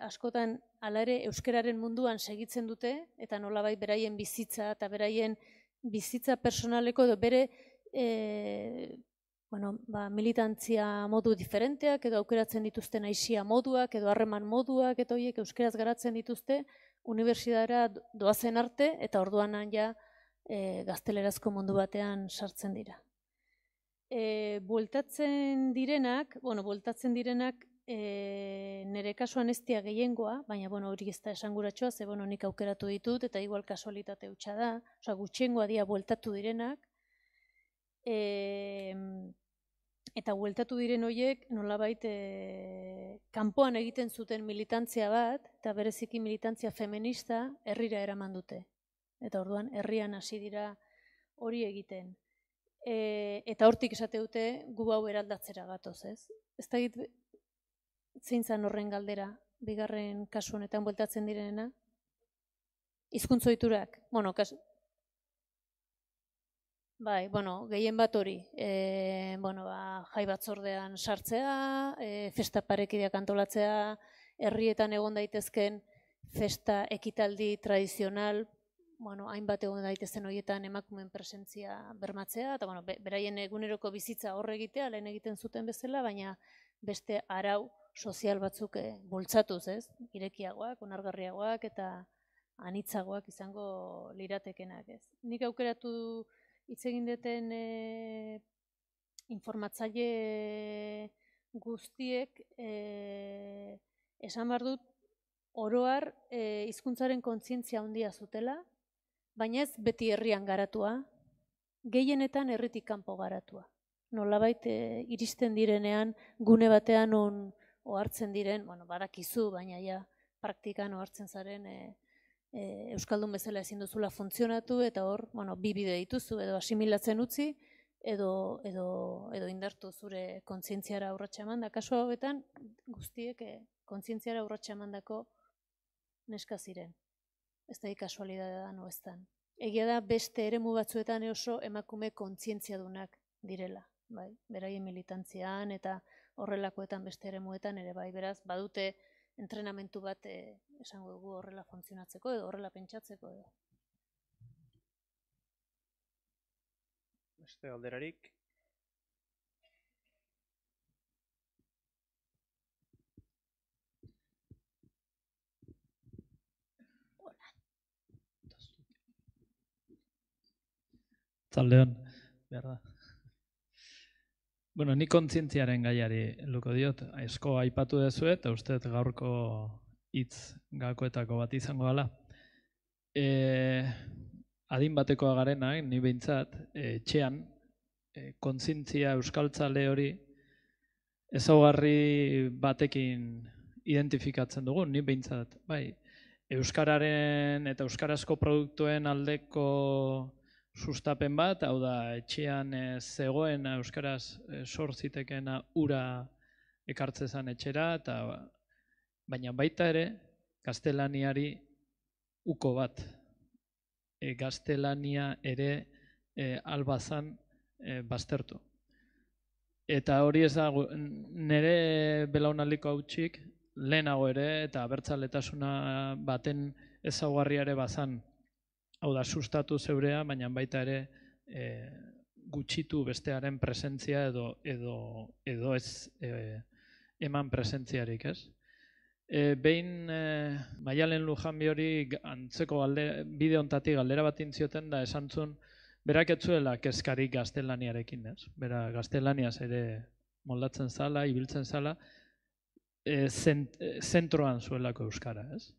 askotan hala ere euskararen munduan segitzen dute, eta nolabait beraien bizitza eta beraien bizitza personaleko edo bere militantzia modu diferenteak edo aukeratzen dituzten aisia moduak edo harreman moduak eta horiek euskaraz garatzen dituzte unibertsitatera doazen arte eta orduan ja gaztelerazko mundu batean sartzen dira. Bueltatzen direnak nire kasuan ez dira gehiengoa, baina hori ez da esanguratsua, ze nik aukeratu ditut eta igual kasualitate hutsa da, gutxiengoa dira bueltatu direnak, eta bueltatu diren horiek nolabait kanpoan egiten zuten militantzia bat, eta bereziki militantzia feminista herrira eraman dute. Eta orduan herrian hasi dira hori egiten. Eta hortik esate dute gu hau eraldatzera gatoz, ez? Ez da zein zan horren galdera, bigarren kasu honetan bueltatzen direnena? Hizkuntza ohiturak, bueno, bai, bueno, gehien bat hori, jai batzordean sartzea, festa parekideak antolatzea, herrietan egon daitezken festa ekitaldi tradizional, hainbat egon daitezen horietan emakumeen presentzia bermatzea, eta beraien eguneroko bizitza horre egitea, lehen egiten zuten bezala, baina beste arau sozial batzuk bultzatuz, ez? Irekiagoak, onargarriagoak eta anitzagoak izango liratekenak, ez? Nik aukeratu hitz egin duten informatzaile guztiek esan behar dut oroar hizkuntzaren kontzientzia handia zutela, baina ez beti herrian garatua, gehienetan herritik kanpo garatua. Nolabait iristen direnean gune batean ohartzen diren, badakizu, baina ja praktikan ohartzen zaren euskaldun bezala ezin duzula funtzionatu eta hor, bi bide dituzu edo asimilatzen utzi edo indartu zure kontzientziara urratsa eman da. Kasu hauetan guztiek kontzientziara urratsa emandako neska ziren. Ez da kasualitatea no estan. Egia da beste eremu batzuetan oso emakume kontzientziadunak direla, bai, beraien militantzian eta horrelakoetan beste eremuetan ere bai, beraz badute entrenamentu bat esango dugu horrela funtzionatzeko edo horrela pentsatzeko edo. Beste alderarik. Zaldeon, behar da. Bueno, ni kontzientziaren gaiari luko diot, aizko aipatu dezuet, eta uste gaurko hitz gakoetako bat izango gala. Adin batekoa garenak, ni behintzat, etxean, kontzientzia euskaltzale hori ezaugarri batekin identifikatzen dugu, ni behintzat, bai, euskararen eta euskarazko produktuen aldeko sustapen bat, hau da, etxean zegoen euskaraz sor zitekeena ura ekartzezan etxera, baina baita ere, gaztelaniari uko bat. Gaztelania ere albazan baztertu. Eta hori ez da, nire belaunaldiko hautsik, lehenago ere, eta abertzaletasuna baten ezaugarriare bazan, hau da, sustatu zeurea, baina baita ere gutxitu bestearen presentzia edo ez eman presentziarik, ez? Behin Maialen Lujanbi hori antzeko bide hontatik galdera bat intzioten da esan zuen, berak etzuela kezkarik gaztelaniarekin, ez? Bera gaztelaniaz ere moldatzen zala, ibiltzen zala, zentroan zuelako euskara, ez?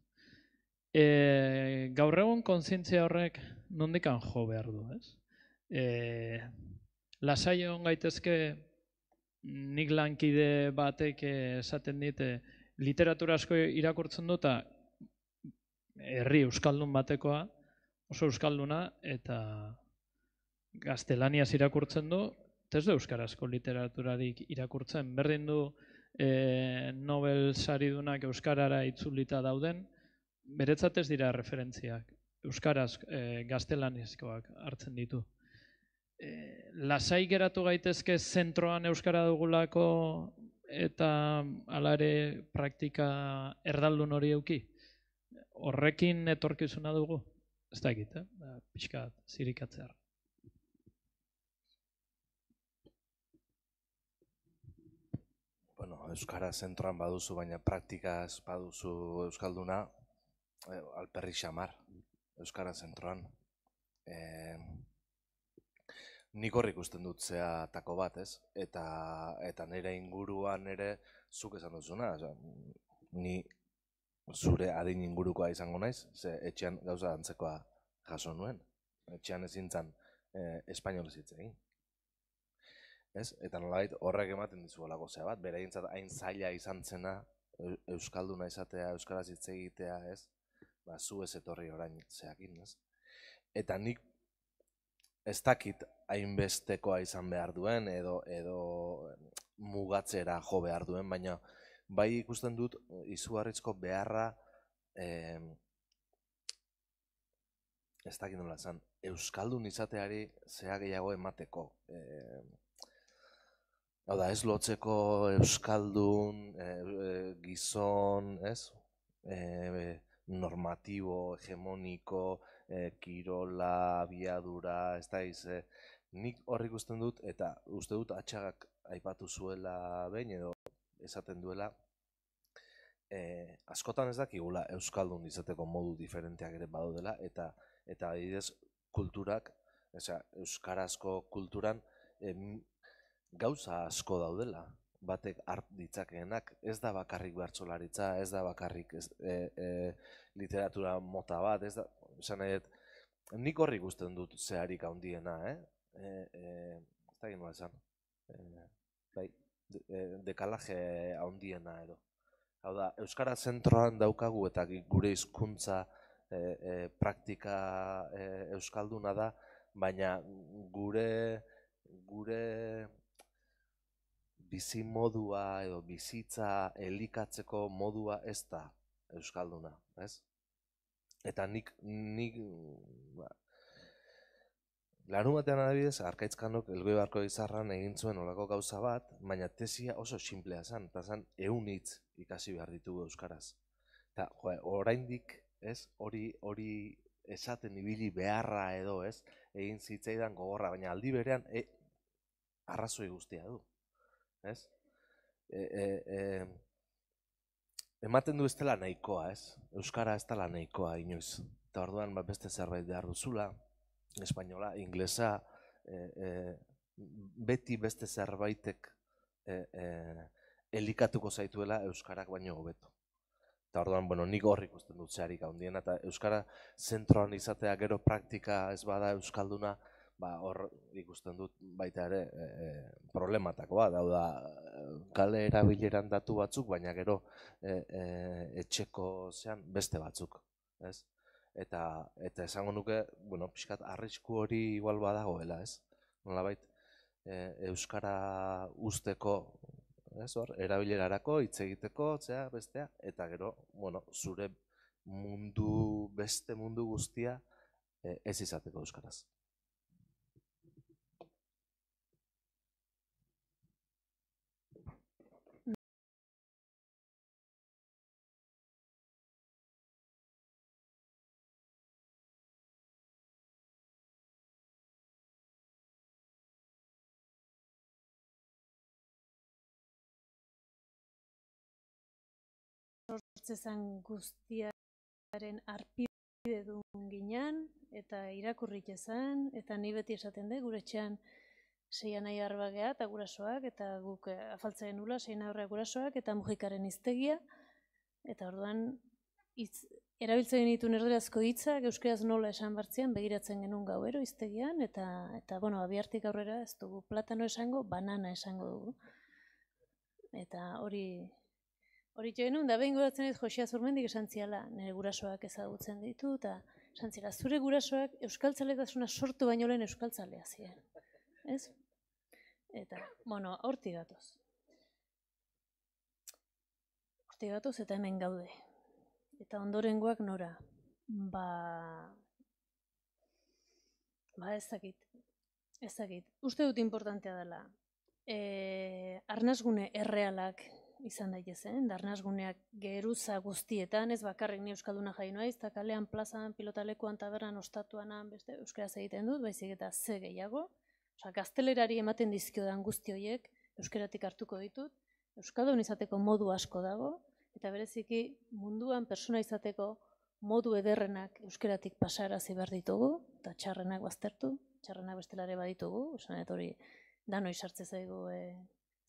Gaur egun kontzientzia horrek nondikan jo behar du, ez? Lasai egon gaitezke nik lankide batek esaten dit literatura asko irakurtzen du eta herri euskaldun batekoa, oso euskalduna eta gaztelaniaz irakurtzen du, eta ez du euskarazko literaturarik irakurtzen. Berdin du Nobel saridunak euskarara itzulita dauden, beretzat ez dira referentziak, euskaraz gaztelanizkoak hartzen ditu. Lasai geratu gaitezke zentroan euskara dugulako eta hala ere praktika erdaldun hori euki. Horrekin etorkizuna dugu, ez da egit, pixka zirikatzear. Bueno, euskara zentroan baduzu, baina praktikaz baduzu euskalduna, alperrik xamar, euskara zentroan. Nik hor ikusten dut zeatako bat, ez? Eta nire inguruan ere zuk esan duzuna, ni zure adin ingurukoa izango naiz, ze etxean gauza antzekoa jaso nuen. Etxean ezin zan espainolez hitz egin. Ez? Eta nolabait horrek ematen dizu olako zea bat, beraientzat hain zaila izan zena euskalduna izatea, euskaraz hitz egitea, ez? Zu ez etorri orain zeakin, ez? Eta nik ez dakit hainbestekoa izan behar duen edo mugatzera jo behar duen, baina bai ikusten dut izugarrizko beharra ez dakit nola esan, euskaldun izateari zea gehiago emateko. Hau da, ez lotzeko euskaldun, gizon, ez? Normatibo, hegemoniko, kirola, abiadura, ez da iz, nik horri ikusten dut, eta uste dut Atxagak aipatu zuela behin edo esaten duela, askotan ez dakigula euskaldun izateko modu diferenteak ere badaudela, eta adibidez kulturak, euskarazko kulturan gauza asko daudela, batek hart ditzakeenak, ez da bakarrik bertsolaritza, ez da bakarrik literatura mota bat, ez da, esan nahi, nik horri ikusten dut zeharik handiena, ez da ginoa esan, bai, dekalaje handiena edo. Hau da, euskara zentroan daukagu eta gure hizkuntza praktika euskalduna da, baina gure bizi modua edo bizitza elikatzeko modua ez da euskalduna, ez? Eta nik larun batean adibidez, Arkaitzkanok Elgoibarko izarran egin zuen olako gauza bat, baina tesia oso sinplea zen, eta zen 100 hitz ikasi behar ditugu euskaraz. Eta oraindik, ez, hori esaten ibili beharra edo, ez, egin zitzaidan gogorra, baina aldi berean arrazoi guztia du, ez? Ematen du ez dela nahikoa, ez? Euskara ez dela nahikoa inoiz. Eta orduan beste zerbait behar duzula, espainola, inglesa, beti beste zerbaitek elikatuko zaituela euskarak baino hobeto. Eta orduan, nik horri ikusten dut zeharik handiena, eta euskara zentroan izatea gero praktika ez bada euskalduna, hor ikusten dut baita ere problematako bat, hau da, kale erabileran datu batzuk, baina gero etxeko zean beste batzuk, ez? Eta esango nuke, pixkat arrisku hori igual badagoela, ez? Nolabait, euskara usteko, ez hor, erabilerarako, hitz egiteko, zea, bestea, eta gero, zure beste mundu guztia ez izateko euskaraz. Sortzezan guztiaren arpide duen ginean, eta irakurrik ezan, eta ni beti esaten dut, gure etxean 6 anai arbagea eta gurasoak, eta guk afaltzen nula 6 aurre gurasoak, eta mujikaren hiztegia, eta orduan erabiltzen genituen erderazko hitzak, euskaraz nola esan bartzean, begiratzen genuen gauero hiztegian, eta abiartik aurrera ez dugu platano esango, banana esango dugu. Eta hori genuen, da behin goratzen ez Josia Zurmendik esan ziala, nire gurasoak ezagutzen ditu, eta esan ziala, zure gurasoak euskaltzaletasuna sortu baino lehen euskaltzalea ziren. Ez? Eta, hortik gatoz. Hortik gatoz eta hemen gaude. Eta ondorengoak nora. Ez dakit. Uste dut importantea dela. Arnasgune errealak izan daitezen, arnasguneak geruza guztietan, ez bakarrik ni euskalduna jai naiz, eta kalean, plazan, pilotalekuan, tabernan, ostatuan, beste euskaraz egiten dut, baizik eta ze gehiago. Gaztelerari ematen dizkiodan guzti horiek, euskaratik hartuko ditut, euskaldun izateko modu asko dago, eta bereziki munduan persona izateko modu ederrenak euskaratik pasarazi behar ditugu, eta txarrenak baztertu, txarrenak bestelare baditugu, esan hori danoi sartze zaigu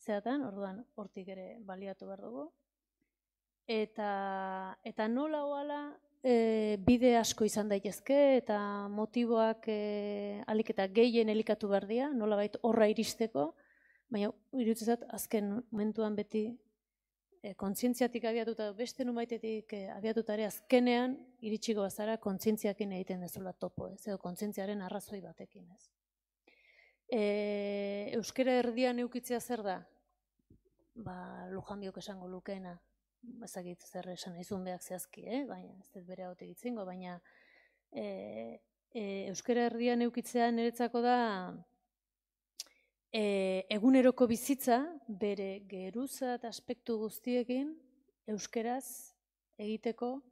zeatan, orduan hortik ere baliatu behar dugu. Eta nola oala bide asko izan daitezke eta motiboak alik eta gehien elikatu behar dira, nola bait horra iristeko, baina irutzezat azken momentuan beti kontzientziatik abiatuta, beste numaitetik abiatutare azkenean iritsiko bazara kontzientziakin egiten dezula topo, edo kontzientziaren arrazoi batekin ez. Euskara erdian eukitzea zer da? Lujanbiok esango lukeena. Ezagit zer esan izun behak zehazki, baina ez dut bere hautik itzingo, baina euskara erdian eukitzea niretzako da eguneroko bizitza bere geruza eta aspektu guztiekin euskeraz egiteko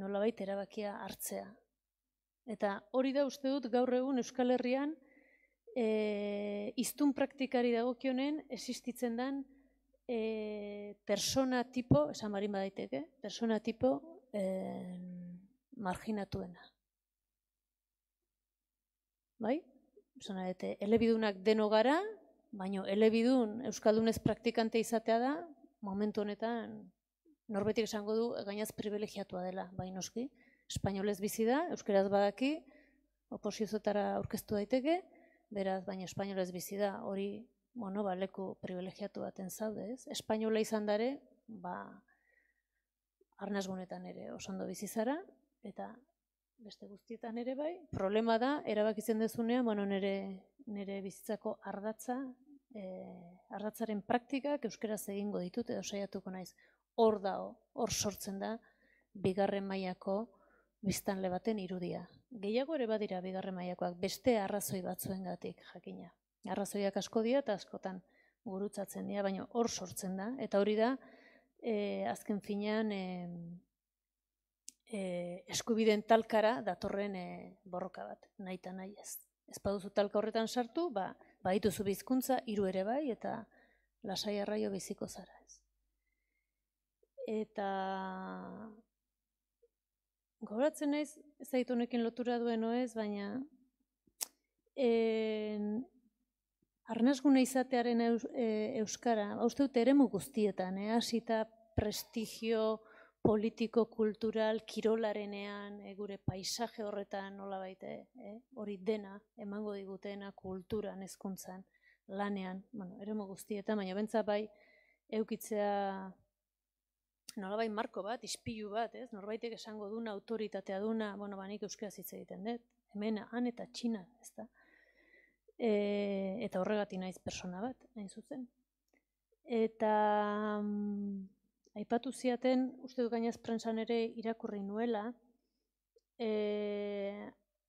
nolabait erabakia hartzea. Eta hori da uste dut gaur egun Euskal Herrian hiztun praktikari dagokionen existitzen den persona tipo, esan barin badaiteke, persona tipo marginatuena. Bai? Zona, elebidunak deno gara, baina elebidun euskaldunez praktikante izatea da, momentu honetan norbetik esango du gainaz privilegiatua dela, bai noski. Espainolez bizi da, euskeraz badaki, oposiziotara aurkeztu daiteke, beraz, baina espainolez bizi da, hori leku privilegiatu baten zaude, ez? Espainola izan dare, arnasgunetan ere osondo bizi zara, eta beste guztietan ere bai. Problema da, erabakitzen dezunean, nire bizitzako ardatzaren praktikak euskeraz egingo ditut, edo saiatuko naiz. Hor sortzen da, bigarren mailako biztanle baten irudia. Gehiago ere badira bigarren mailakoak, beste arrazoi batzuengatik jakina. Arrazoiak asko dira eta askotan gurutzatzen dira, baina hor sortzen da, eta hori da, azken finean, eskubideen talkara datorren borroka bat, nahi eta nahi ez. Ez baduzu talka horretan sartu, badituzu bizkuntza, hiru ere bai, eta lasai arraio biziko zara ez. Eta gogoratzen naiz, ez zait honekin lotura duen oez, baina arnasgune izatearen euskara, uste dut eremu guztietan, hasita prestigio politiko, kultural, kirolarenean, gure paisaje horretan nolabait, hori dena, emango digutena, kulturan, hezkuntzan, lanean, eremu guztietan, baina bentsa bai, eukitzea nolabait marko bat, ispilu bat, norbaitek esango duna, autoritatea duna, nik euskaraz hitz egiten dut, hemen, han eta Txinan, ez da. Eta horregatik naiz persona bat, nahi zuzen. Eta aipatu ziaten, uste dut gainaz prentsan ere irakurri nuela,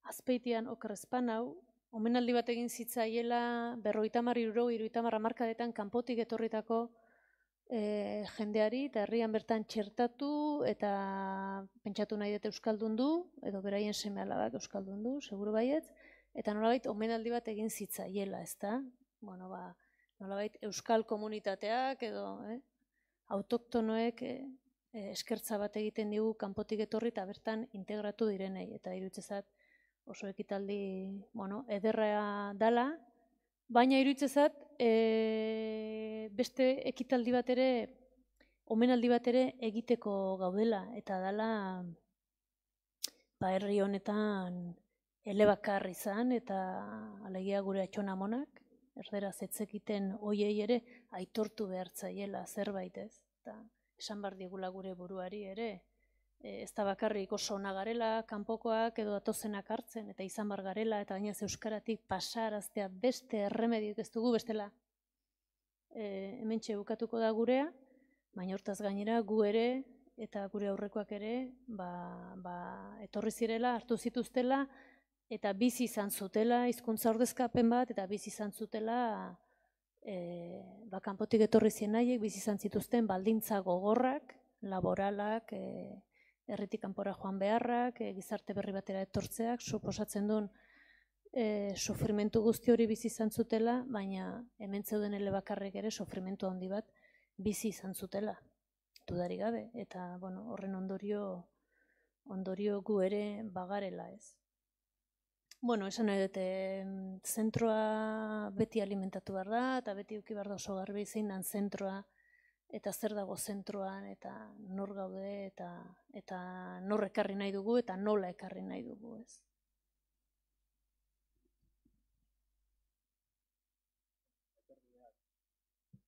Azpeitian okerrezpan hau, omenaldi bat egin zitzaiela 50-60 hamarkadetan kanpotik etorritako jendeari, eta herrian bertan txertatu, eta pentsatu nahi dut euskaldun du, edo beraien seme-alabak euskaldun du, seguru baietz, eta nolabait omenaldi bat egin zitzaiela, ez da? Nolabait euskal komunitateak, edo autoktonoek eskertza bat egiten digu kanpotik etorri eta bertan integratu direnei, eta iruditzezat oso ekitaldi ederra dala, baina iruditzezat beste ekitaldi bat ere, omenaldi bat ere egiteko gaudela, eta dala herri honetan elebakar izan, eta alegia gure atxonamonak, erderaz etzekiten hoiei ere aitortu behartzaiela zerbait ez, eta esan behar digula gure buruari ere, ez da bakarrik oso ona garela, kanpokoak edo datozenak hartzen, eta izan behar garela, eta gainaz euskaratik pasaraztea beste erremediok ez dugu bestela. Hementxe bukatuko da gurea, baina hortaz gainera gu ere, eta gure aurrekoak ere, etorri zirela, hartu zituztela, eta bizi izan zutela, hizkuntza ordezkapen bat, eta bizi izan zutela, kanpotik etorri zien nahiek, bizi izan zituzten baldintza gogorrak, laboralak, herritik kanpora joan beharrak, gizarte berri batera etortzeak, suposatzen duen sufrimentu guzti hori bizi izan zutela, baina hemen zeuden elebakarrek ere sufrimentu handi bat bizi izan zutela, dudarik gabe, eta horren ondorio gu ere bagarela ez. Esan nahi dute, zentroa beti alimentatu behar da, eta beti eduki behar da oso garbi zein dan zentroa, eta zer dago zentroan, eta nor gaude, eta nor ekarri nahi dugu, eta nola ekarri nahi dugu, ez.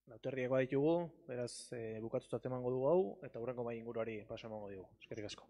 Lauterriak baditugu, beraz bukatutzat emango dugu hau, eta hurrengo bai inguruari paso emango dugu. Eskerrik asko.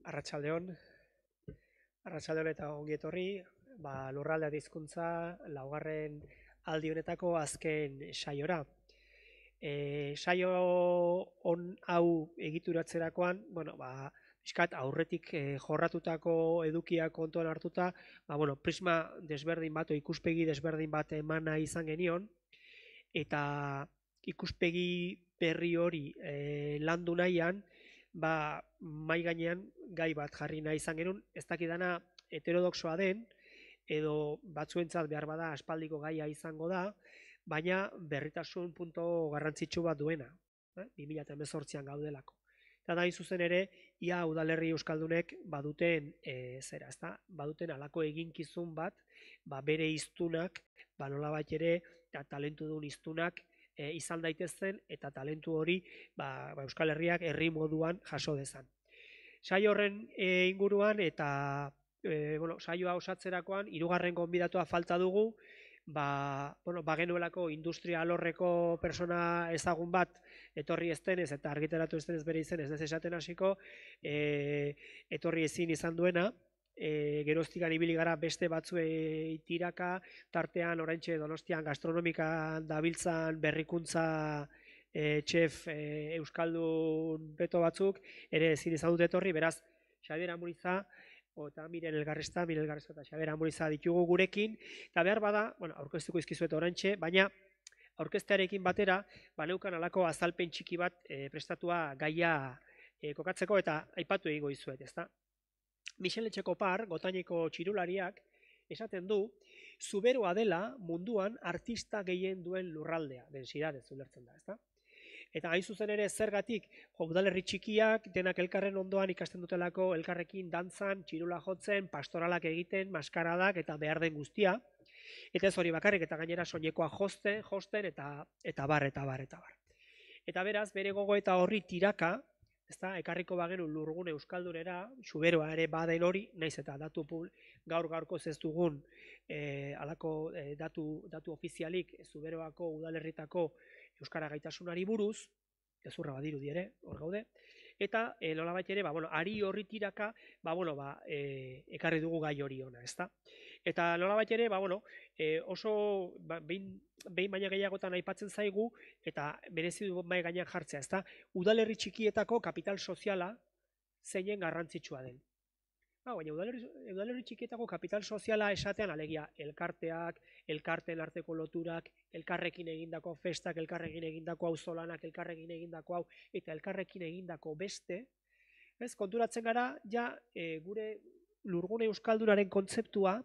Arratsaldeon eta ongi etorri, lurraldea eta hizkuntza laugarren aldi honetako azken saiora. Saio hau egituratzerakoan, pixkat aurretik jorratutako edukiak kontuan hartuta, prisma desberdin bat, ikuspegi desberdin bat eman nahi izan genion, eta ikuspegi berri hori landu nahian, mai gainean gai bat jarri nahi izan genuen, ez dakidana heterodoxoa den, edo batzuentzat behar bada aspaldiko gaia izango da, baina berritasun punto garrantzitsu bat duena, 2018an gaudelako. Eta da, zuzen ere, ia udalerri euskaldunek baduten baduten halako eginkizun bat, bere hiztunak, nolabait ere, talentudun hiztunak izan daitezen, eta talentu hori Euskal Herriak herri moduan jaso dezan. Saio horren inguruan eta saioa osatzerakoan, hirugarren gonbidatua falta dugu, bagenuelako industria alorreko persona ezagun bat etorri ez denez eta argitaratu ez denez bere izen ez esaten hasiko, etorri ezin izan duena, geroztikan ibili gara beste batzuei tiraka, tartean oraintxe Donostian gastronomikan dabiltzan berrikuntza chef euskaldun beto batzuk, ere ezin izan dut etorri, beraz, Xabier Amuriza, eta Miren Elgarrezta eta Xabier Amuriza ditugu gurekin, eta behar bada, aurkeztuko izkizuet oraintxe, baina aurkeztearekin batera, neukan alako azalpen txiki bat prestatua gaia kokatzeko eta aipatu egingo dizuet, ezta? Michel Etxekopar, Gotaineko txirulariak, esaten du, Zuberoa dela munduan artista gehien duen lurraldea, densidadez ulertzen da, ezta? Eta hain zuzen ere zergatik, udalerri txikiak, denak elkarren ondoan ikasten dutelako elkarrekin dantzan, txirula jotzen, pastoralak egiten, maskaradak eta behar den guztia. Eta ez hori bakarrik, eta gainera soinekoa josten, eta bar. Eta beraz, bere gogo eta horri tiraka, ekarriko bagenu lurgune euskaldunera, Zuberoa ere baden hori, naiz eta gaur-gaurkoz ez dugun halako datu ofizialik Zuberoako udalerritako euskara gaitasunari buruz, gezurra badirudi ere, hor gaude, eta nolabait ere, ari horri tiraka, ekarri dugu gai hori ona, ezta? Eta nolabait ere, oso behin baina gehiagotan aipatzen zaigu, eta merezi du mai gainean jartzea, ezta? Udalerri txikietako kapital soziala zeinen garrantzitsua den. Baina udalerri txikietako kapital soziala esatean alegia elkarteak, elkarteen arteko loturak, elkarrekin egindako festak, elkarrekin egindako auzolanak, elkarrekin egindako hau, eta elkarrekin egindako beste, konturatzen gara, gure lurgune euskaldunaren kontzeptua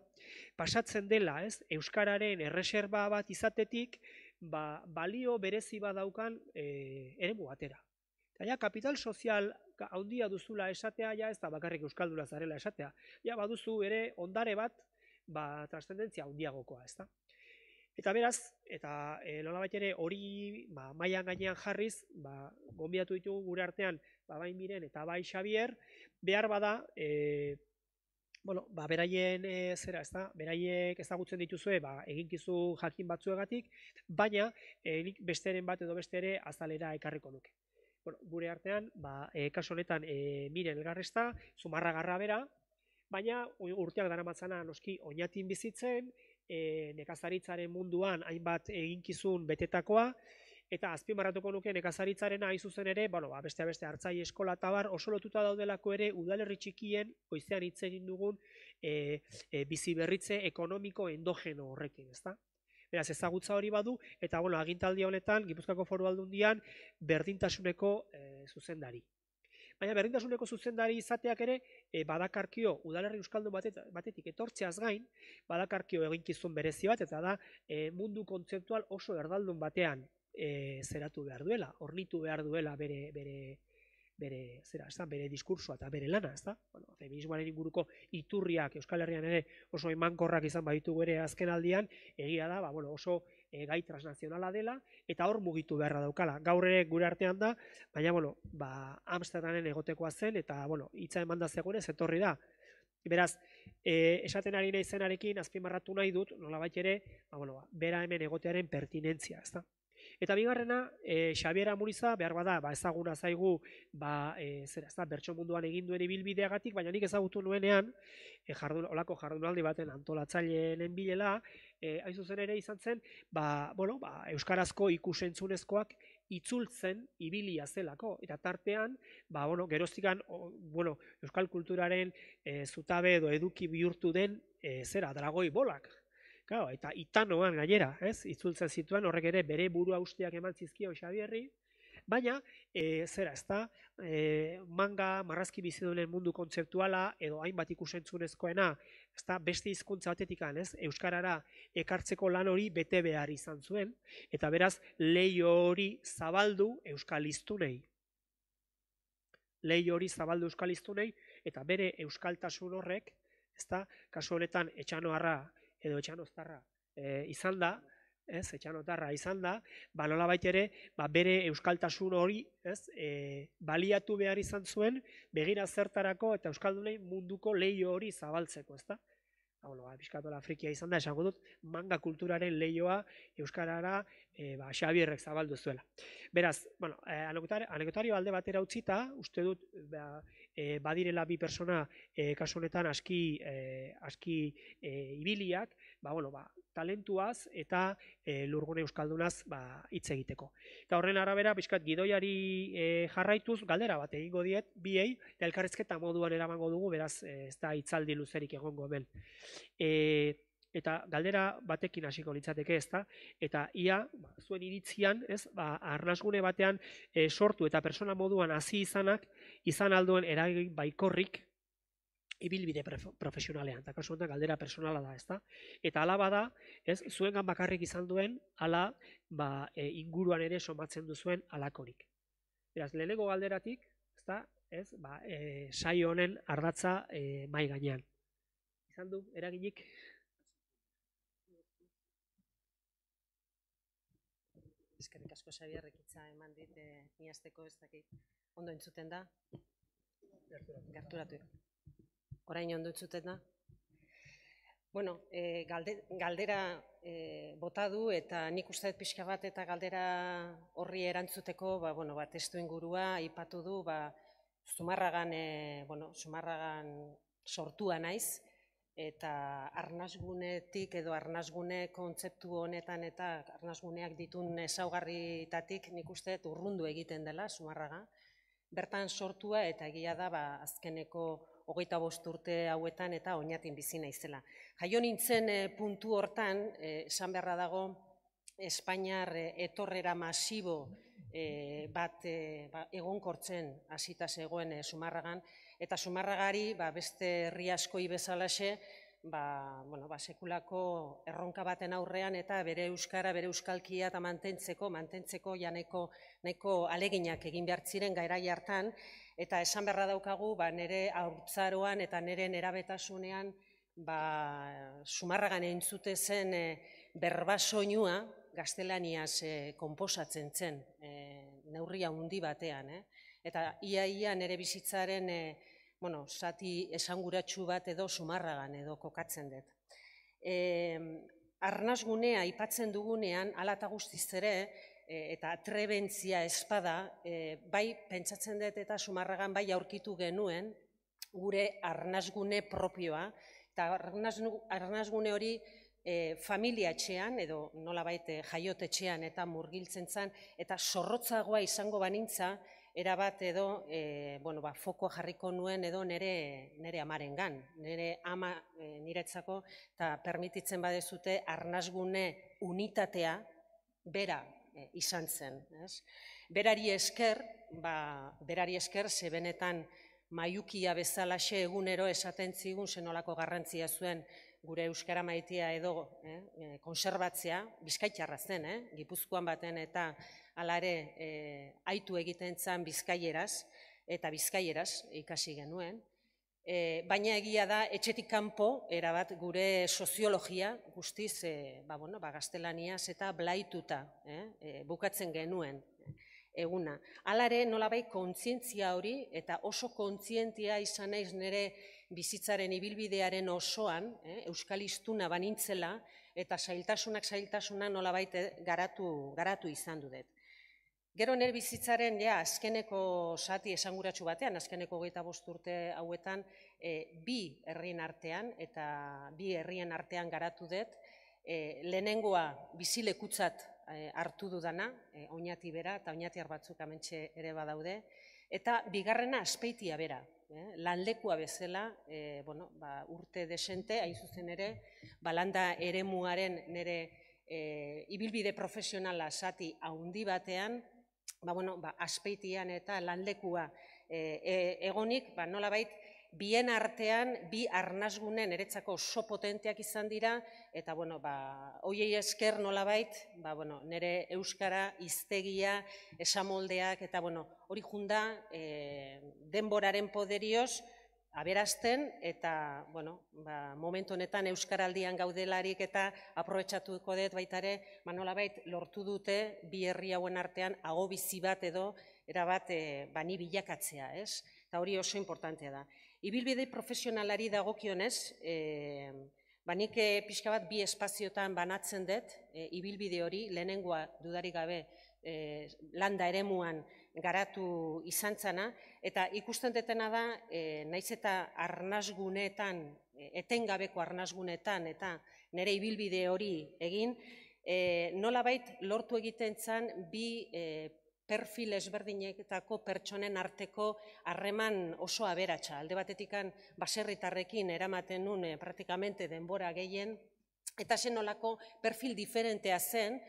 pasatzen dela, euskararen erreserba bat izatetik, balio berezi badaukan eremu batera. Eta kapital sozial handia duzula esatea, ez da bakarrik euskalduna zarela esatea, baduzu ere ondare bat, transcendentzia handiagokoa, ez da. Eta beraz, eta nolabait ere hori mailan gainean jarriz, gonbidatu ditugu gure artean, bai Miren eta bai Xabier, behar bada, beraien beraiek ezagutzen dituzue eginkizun jakin batzuegatik, baina nik besteren bat edo beste ere azalera ekarriko nuke. Gure artean, kasu honetan Miren Elgarrezta, Zumarragarra bera, baina urteak daramatzana noski Oñatin bizitzen, nekazaritzaren munduan hainbat eginkizun betetakoa, eta azpimarratuko nuke nekazaritzarena hain zuzen ere, beste hartzai eskola eta bar, oso lotuta daudelako ere udalerri txikien, goizean hitz egin dugun biziberritze ekonomiko endogeno horrekin, ezta? Beraz, ezagutza hori badu, eta agintaldi honetan, Gipuzkoako Foru Aldundian, berdintasuneko zuzendari. Baina berdintasuneko zuzendari izateak ere, badakarkio udalerri euskaldun batetik etortzeaz gain, badakarkio eginkizun berezi bat, eta da mundu kontzeptual oso erdaldun batean zeratu behar duela, hornitu behar duela bere bere diskursoa eta bere lana, ezta? Bueno, feminismoaren inguruko iturriak Euskal Herrian ere oso emankorrak izan baditugu ere azken aldian, egia da, oso gai transnazionala dela, eta hor mugitu beharra daukala. Gaur ere gure artean da, baina, Amsterdamen egotekoa zen, eta, hitza emanda zegoenez etorri da. Beraz, esaten ari nahi zenarekin, azpimarratu nahi dut, nolabait ere, bera hemen egotearen pertinentzia, ezta? Eta bigarrena, Xabier Amuriza, behar bada, ezaguna zaigu, bertso munduan egin duen ibilbideagatik, baina nik ezagutu nuenean, olako jardunaldi baten antolatzaileen bilela, hain zuzen ere izan zen, euskarazko ikusentzunezkoak itzultzen ibilia zelako, eta tartean, geroztikan, euskal kulturaren zutabe edo eduki bihurtu den, dragoi bolak. Eta Itanoan gainera, itzultzen zituen, horrek ere bere burua usteak eman zizkio Xabierri, baina, manga, marrazki bizidunen mundu kontzeptuala, edo hainbat ikusentzunezkoena, beste hizkuntza batetikan, euskarara ekartzeko lan hori bete behar izan zuen, eta beraz, leiho hori zabaldu euskaliztunei. Leiho hori zabaldu euskaliztunei, eta bere euskaltasun horrek, kasu honetan etxanoarra edo etxanoztarra izan da, etxanotarra izan da, nolabait ere, bere euskaltasun hori baliatu behar izan zuen, begira zertarako eta euskaldunei munduko leiho hori zabaltzeko, ezta? Piskatola frikia izan da, esango dut, manga kulturaren leihoa euskarara Xabierrek zabaldu zuela. Beraz, anekdotario alde batera utzita, uste dut, badirela bi persona kasu honetan aski ibiliak, talentuaz eta lurgune euskaldunaz hitz egiteko. Eta horren arabera, pixkat gidoiari jarraituz, galdera bat egingo diet, biei, eta elkarrizketa moduan eramango dugu, beraz, ez da hitzaldi luzerik egongo hemen. Eta galdera batekin hasiko litzateke, ezta? Eta ia, zuen iritzian, arnasgune batean sortu eta persona moduan hasi izanak, izan alduen eragin baikorrik ibilbide profesionalean. Eta kasu honetan galdera personala da, ezta? Eta hala bada, zuengan bakarrik izan duen, hala inguruan ere somatzen duzuen halakorik. Beraz, lehenengo galderatik, ezta? Saio honen ardatza mahai gainean. Izan du, eraginik? Eskerrik asko Xabierrek hitza eman dit, ni hasteko ez dakit. Ondo entzuten da? Gerturatu. Orain ondo entzuten da? Bueno, galdera bota du eta nik uste dut pixka bat eta galdera horri erantzuteko, testu ingurua aipatu du, Zumarragan sortua naiz, eta arnasgunetik edo arnasgune kontzeptu honetan eta arnasguneak ditun ezaugarritatik nik uste urrundu egiten dela Zumarraga. Bertan sortua eta egia da azkeneko 25 urte hauetan eta oinatin bizi naizela. Jaio nintzen puntu hortan, esan beharra dago, Espainiar etorrera masibo bat egonkortzen hasita zegoen Zumarragan, eta Zumarragari beste herri askoi bezalaxe sekulako erronka baten aurrean eta bere euskara, bere euskalkia eta mantentzeko nahiko aleginak egin behar ziren garai hartan, eta esan beharra daukagu nire haurtzaroan eta nire nerabetasunean Zumarragan entzute zen berba soinua gaztelaniaz konposatzen zen, neurria handi batean. Eta ia nire bizitzaren zati esanguratsu bat edo Zumarragan edo kokatzen dut. Arnasgunea aipatzen dugunean, hala eta guztiz ere, eta trebentzia espada, bai pentsatzen dut eta Zumarragan bai aurkitu genuen gure arnasgune propioa, eta arnasgune hori familiatxean edo nolabait jaiotetxean eta murgiltzen zen, eta zorrotzagoa izango banintza, erabat edo fokoa jarriko nuen edo nire amarengan. Nire ama niretzako eta permititzen badezute arnasgune unitatea bera izan zen. Berari esker, ze benetan maiukia bezalaxe egunero esaten zigun zenolako garrantzia zuen gure euskara maitea edo konserbatzea, bizkaitarra zen, Gipuzkoan baten eta hala ere aitu egiten zen bizkaieraz, eta bizkaieraz ikasi genuen. Baina egia da, etxetik kanpo, erabat gure soziologia guztiz gaztelaniaz eta blaituta bukatzen genuen eguna. Hala ere, nolabait kontzientzia hori, eta oso kontzientia izan naiz nire bizitzaren ibilbidearen osoan, euskal hiztuna banintzela, eta zailtasuna nolabait garatu izan dut. Gero nire bizitzaren azkeneko zati esanguratsu batean, azkeneko 25 urte hauetan, bi herrien artean garatu dut, lehenengoa bizilekutzat hartu dudana, Oñati bera, eta oñatiar batzuk hementxe ere badaude, eta bigarrena Azpeitia bera, lanlekua bezala, urte desente, hain zuzen ere, landa eremuaren nire ibilbide profesionala zati haundi batean, Azpeitian eta lanlekua egonik, nolabait, bien artean, bi arnasgunen niretzako oso potenteak izan dira, eta hoiei esker nolabait, nire euskara, hiztegia, esamoldeak, eta hori junda denboraren poderioz, aberazten, eta momentu honetan euskaraldian gaudelarik eta aprobetxatuko dut baita ere, nolabait lortu dute bi herri hauen artean ago bizi bat edo erabat ni bilakatzea, ez? Eta hori oso importantea da. Ibilbide profesionalari dagokionez, nik pixka bat bi espaziotan banatzen dut, ibilbide hori, lehenengoa dudarik gabe landa eremuan garatu izan zana, eta ikusten detena da, naiz eta arnasguneetan, etengabeko arnasguneetan, eta nire ibilbide hori egin, nolabait lortu egiten zan bi perfil ezberdinetako pertsonen arteko harreman oso aberatsa. Alde batetikan baserritarrekin eramaten nun praktikamente denbora gehien, eta zen nolako perfil diferentea zen,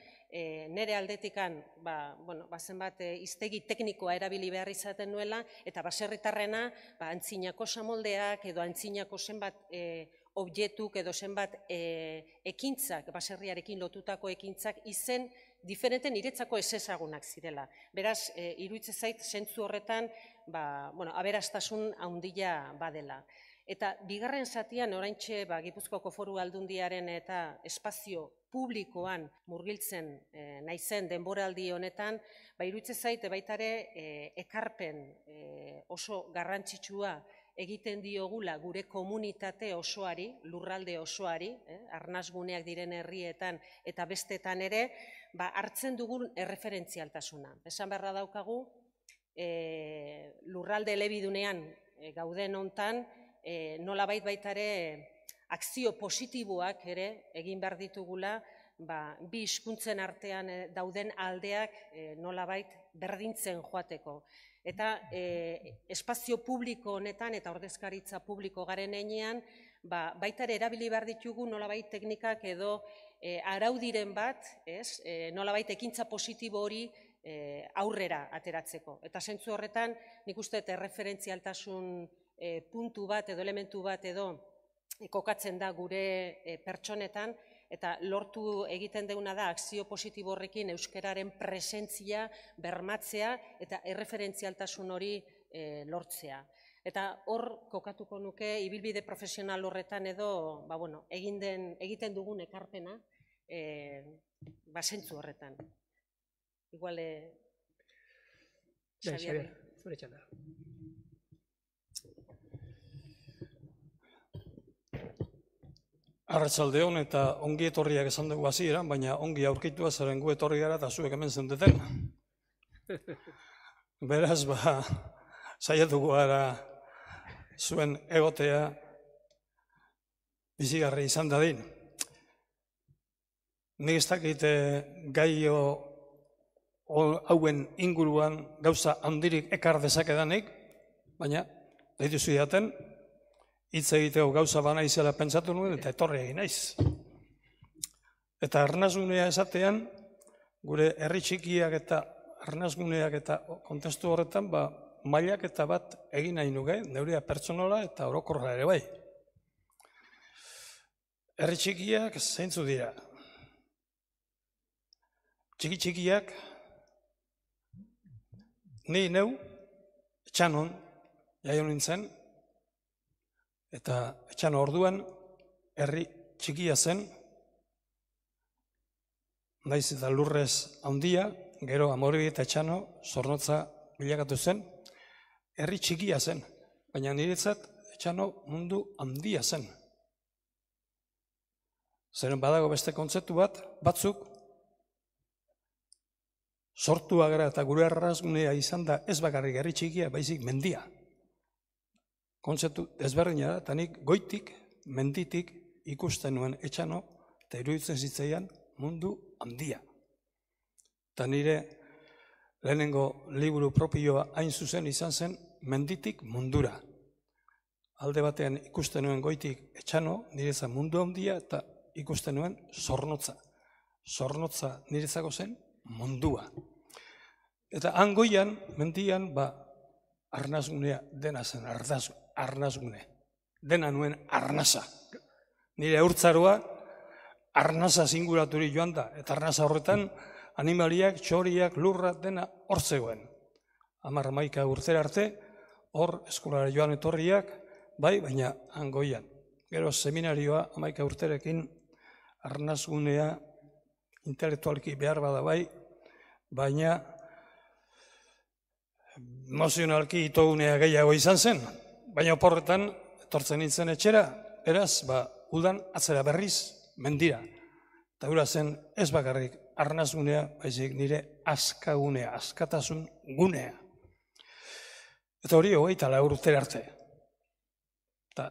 nire aldetikan zenbat hiztegi teknikoa erabili behar izaten nuela, eta baserritarrena antzinako samoldeak edo antzinako zenbat objektuk edo zenbat ekintzak, baserriarekin lotutako ekintzak izen diferente niretzako ezezagunak zirela. Beraz, iruditzen zait, zentzu horretan, aberastasun handia badela. Eta bigarren zatian, oraintxe Gipuzkoako Foru Aldundiaren eta espazio publikoan murgiltzen naizen denboraldi honetan, iruditzen zait, baita ere ekarpen oso garrantzitsua egiten diogula gure komunitate osoari, lurralde osoari, arnasguneak diren herrietan eta bestetan ere, hartzen dugun erreferentzialtasuna. Esan beharra daukagu, lurralde elebidunean gauden hontan, nolabait baita ere akzio positiboak ere egin behar ditugula, bi hizkuntzen artean dauden aldeak nolabait berdintzen joateko. Eta espazio publiko honetan eta ordezkaritza publiko garen heinean, baita ere erabili behar ditugu nolabait teknikak edo araudiren bat, nolabait ekintza positibo hori aurrera ateratzeko. Eta zentzu horretan, nik uste erreferentzialtasun puntu bat edo elementu bat edo kokatzen da gure pertsonetan, eta lortu egiten deuna da akzio positibo horrekin euskararen presentzia bermatzea eta erreferentzialtasun hori lortzea. Eta hor kokatuko nuke ibilbide profesional horretan edo egiten dugun ekarpena zentzu horretan. Igual, Xabier, zure txanda. Arratsaldeon eta ongi etorriak esan dugu hasieran, baina ongi aurkitua zaren gu etorri gara eta zuek hemen zendeten. Beraz, saiatuko gara zuen egotea bizigarri izan dadin. Nik ez dakit gaio hauen inguruan gauza handirik ekar dezakedanik, baina dituzu jaten, hitz egiteko gauza bana izela pentsatu nuen eta etorri egin naiz. Eta arnasgunea esatean, gure herri txikiak eta arnasguneak eta kontestu horretan, mailak eta bat egin nahi nuke, neurea pertsonola eta orokorra ere bai. Herri txikiak zeintzu dira. Txikiak, ni neu, Etxanon, jaio nintzen, eta Etxano orduan, herri txikia zen, naiz eta lurrez handia, gero Amorbi eta Etxano Zornotza bilakatu zen, herri txikia zen, baina niretzat Etxano mundu handia zen. Zeren badago beste kontzeptu bat, batzuk, sortua gara eta gure arrazgunea izan da ez bakarrik herri txikia, baizik mendia. Kontzeptu ezberdina da, eta nik goitik, menditik ikusten nuen Etxano, eta iruditzen zitzaian mundu handia. Eta nire lehenengo liburu propioa hain zuzen izan zen menditik mundura. Alde batean ikusten nuen goitik Etxano, niretzat mundu handia, eta ikusten nuen Zornotza. Zornotza niretzako zen mundua. Eta hangoian, mendian, arnazgunea dena zen, arnazgune. Dena nuen arnaza. Nire urtzaroa arnaza singuraturi joan da, eta arnaza horretan animaliak, txoriak, lurra, dena hor zegoen. 10-11 urtera arte, hor eskolara joan etorriak, baina hangoian. Gero seminarioa 11 urterekin arnazgunea intelektualki behar bada baina emozionalki itogunea gehiago izan zen. Baina oporretan, etortzen nintzen etxera, beraz, udan atzera berriz mendira. Eta gura zen ez bakarrik arnazgunea, baizik nire askagunea, askatasun gunea. Eta hori 24 urtera arte. Eta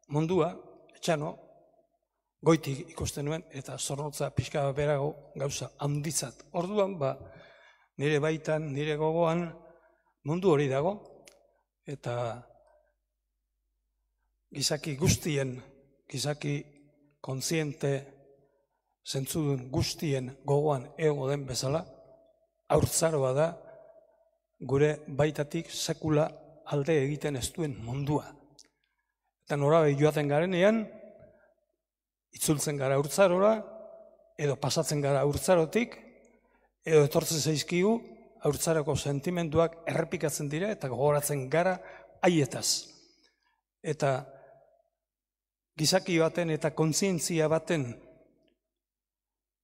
mundua, Etxano, goitik ikusten nuen, eta Zornotza pixka berago gauza handitzat. Orduan, nire baitan, nire gogoan, mundu hori dago, eta gizaki guztien, gizaki kontziente, zentzudun guztien gogoan egongo den bezala, haurtzaroa da, gure baitatik sekula alde egiten ez duen mundua. Eta norabe joaten garenean, itzultzen gara haurtzarora, edo pasatzen gara haurtzarotik, edo etortzen zaizkigu, haurtzaroko sentimenduak errepikatzen dira, eta gogoratzen gara haietaz. Eta gizaki baten eta kontzientzia baten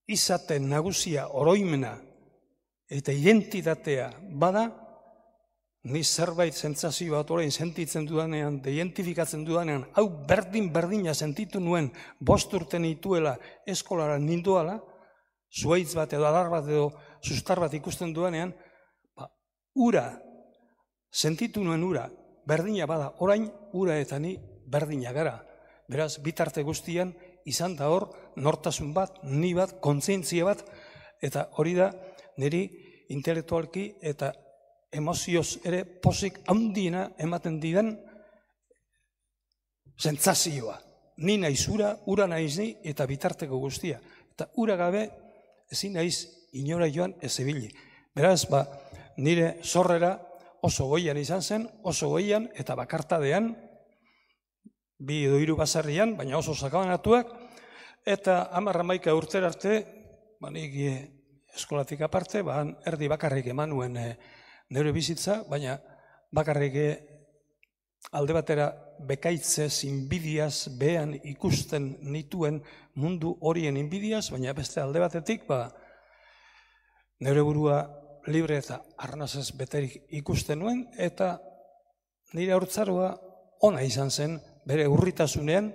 izaten nagusia oroimena eta identitatea bada, ni zerbait sentsazio bat orain sentitzen dudanean, identifikatzen dudanean, hau berdina sentitu nuen 5 urte nituela eskolara ninduala, zuhaitz bat edo adar bat edo sustar bat ikusten dudanean, ura, sentitu nuen ura, berdina bada, orain ura eta ni berdina gara. Beraz, bitarte guztian izan da hor, nortasun bat, ni bat, kontzientzia bat, eta hori da niri intelektualki eta emozioz ere pozik handiena ematen didan sentsazioa. Ni naiz ura naiz ni eta bitarteko guztia. Eta ura gabe ezin naiz inora joan ez ibili. Beraz, nire sorrera oso goian izan zen, oso goian eta bakartadean, 2 edo 3 basarrian, baina oso sakabanatuak, eta 10-11 urtera arte, nik eskolatik aparte, erdi bakarrik eman nuen neure bizitza, baina bakarrik alde batera bekaitzez, inbidiaz, behan ikusten nituen mundu horien inbidiaz, baina beste alde batetik, neure burua libre eta arnazez beterik ikusten nuen, eta nire haurtzaroa ona izan zen bere urritasunean,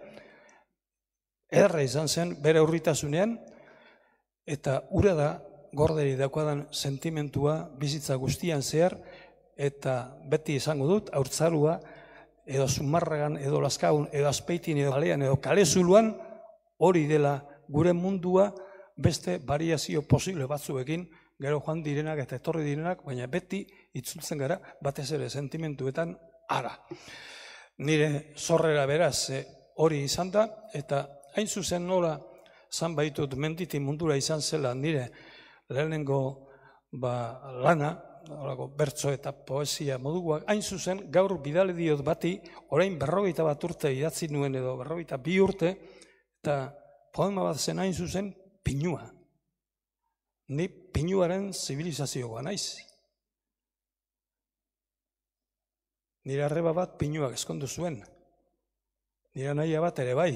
ederra izan zen bere urritasunean, eta ura da gorderi daukadan sentimentua bizitza guztian zehar, eta beti izango dut, haurtzarua, edo Zumarragan, edo Lazkaun, edo Azpeitin, edo Balean, edo Kalezuluan, hori dela gure mundua beste variazio posible batzuekin, gero joan direnak eta etorri direnak, baina beti itzultzen gara batez ere sentimentuetan ara. Nire zorrera beraz hori izan da, eta hain zuzen nola zan baitut menditi mundura izan zela nire lehenengo lana, bertso eta poesia moduak, hain zuzen gaur bidale diot bati, orain 51 urte idatzi nuen edo 52 urte, eta poema bat zen hain zuzen pinua. Ni pinuaren zibilizazioa naiz. nire arreba bat pinuak eskondu zuen. Nire naia bat ere bai.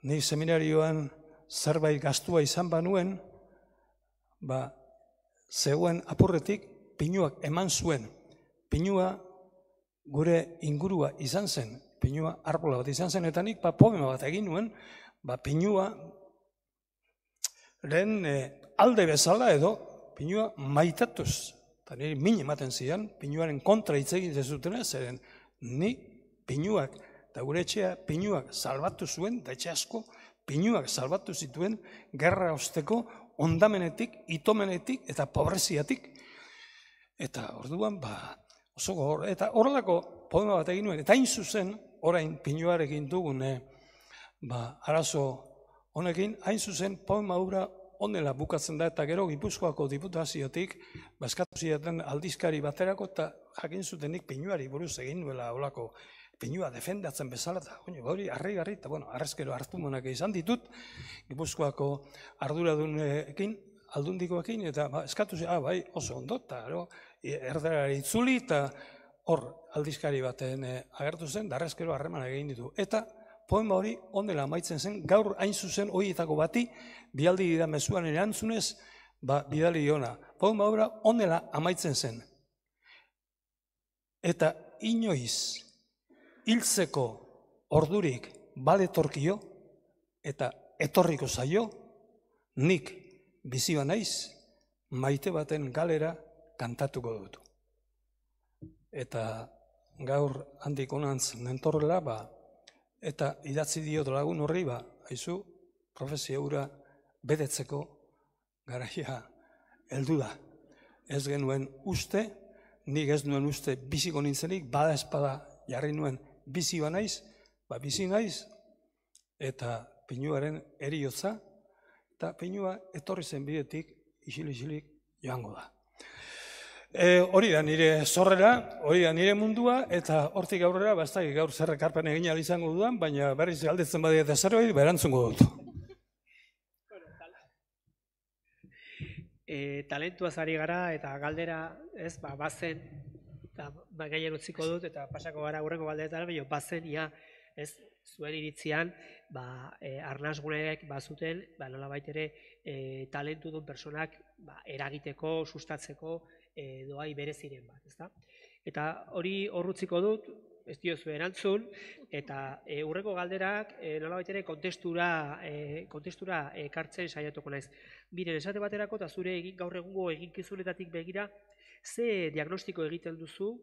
Ni seminarioan zerbait gastua izan banuen, zegoen apurretik pinuak eman zuen. Pinua gure ingurua izan zen, pinua arbola bat izan zen, eta nik poema bat egin nuen, pinua lehen alde bezala edo pinua maitatuz. Eta niri min ematen zidan, pinuaren kontra hitz egin zezutena, zeren ni pinuak, eta gure etxea pinuak salbatu zuen, eta etxe asko pinuak salbatu zituen gerra osteko ondamenetik, itomenetik eta pobreziatik. Eta orduan, oso gogor, eta horrelako poema bat egin nuen, eta hain zuzen, orain pinuarekin dugun arazo honekin, hain zuzen poema hura honela bukatzen da, eta gero Gipuzkoako diputaziotik eskatu zidaten aldizkari baterako, eta jakin zutenik pinuari buruz egin nuela holako pinua defendatzen bezala, eta hori harrigarri, eta arrezkero hartu monak izan ditut, Gipuzkoako arduradunekin, aldundikoekin, eta eskatu zidaten, bai, oso ondo, eta erderari itzuli, eta hor aldizkari baten agertu zen, da arrezkero harreman egin ditu. Eta poema hori ondela amaitzen zen, gaur hain zuzen horietako bati, bialdi dira mezuan erantzunez, bidali ona. Poema hori ondela amaitzen zen. Eta inoiz, hiltzeko ordurik baletorkio, eta etorriko zaio, nik bizi banaiz, maite baten galera kantatuko dut. Eta gaur handik onantz nentorrela, eta idatzi diot lagun horri, haizu, profesio hura betetzeko garaia heldu da. Ez genuen uste, nik ez nuen uste biziko nintzenik, bada espada jarri nuen bizi banaiz, bizi naiz, eta pinuaren eriotza, eta pinua etorri zen bidetik isilik joango da. Hori da nire zorrera, hori da nire mundua, eta hortik aurrera, ez da gaur zer ekarpen egin ahal izango dudan, baina berriz galdetzen badiete zerbait, erantzungo dut. Talentuaz ari gara, eta galdera, bazen, eta gainen utziko dut, eta pasako gara hurrengo galderetara, baina bazen, zuen iritzian, arnasguneek bazuten, nolabait ere, talentu duen personak eragiteko, sustatzeko, doai bereziren bat, ezta? Eta hori horrutziko dut, ez diozu erantzun, eta hurrengo galderak nolabait ere kontestura ekartzen saiatuko naiz. Biren, esate baterako, eta zure gaur egungo eginkizunetatik begira, ze diagnostiko egiten duzu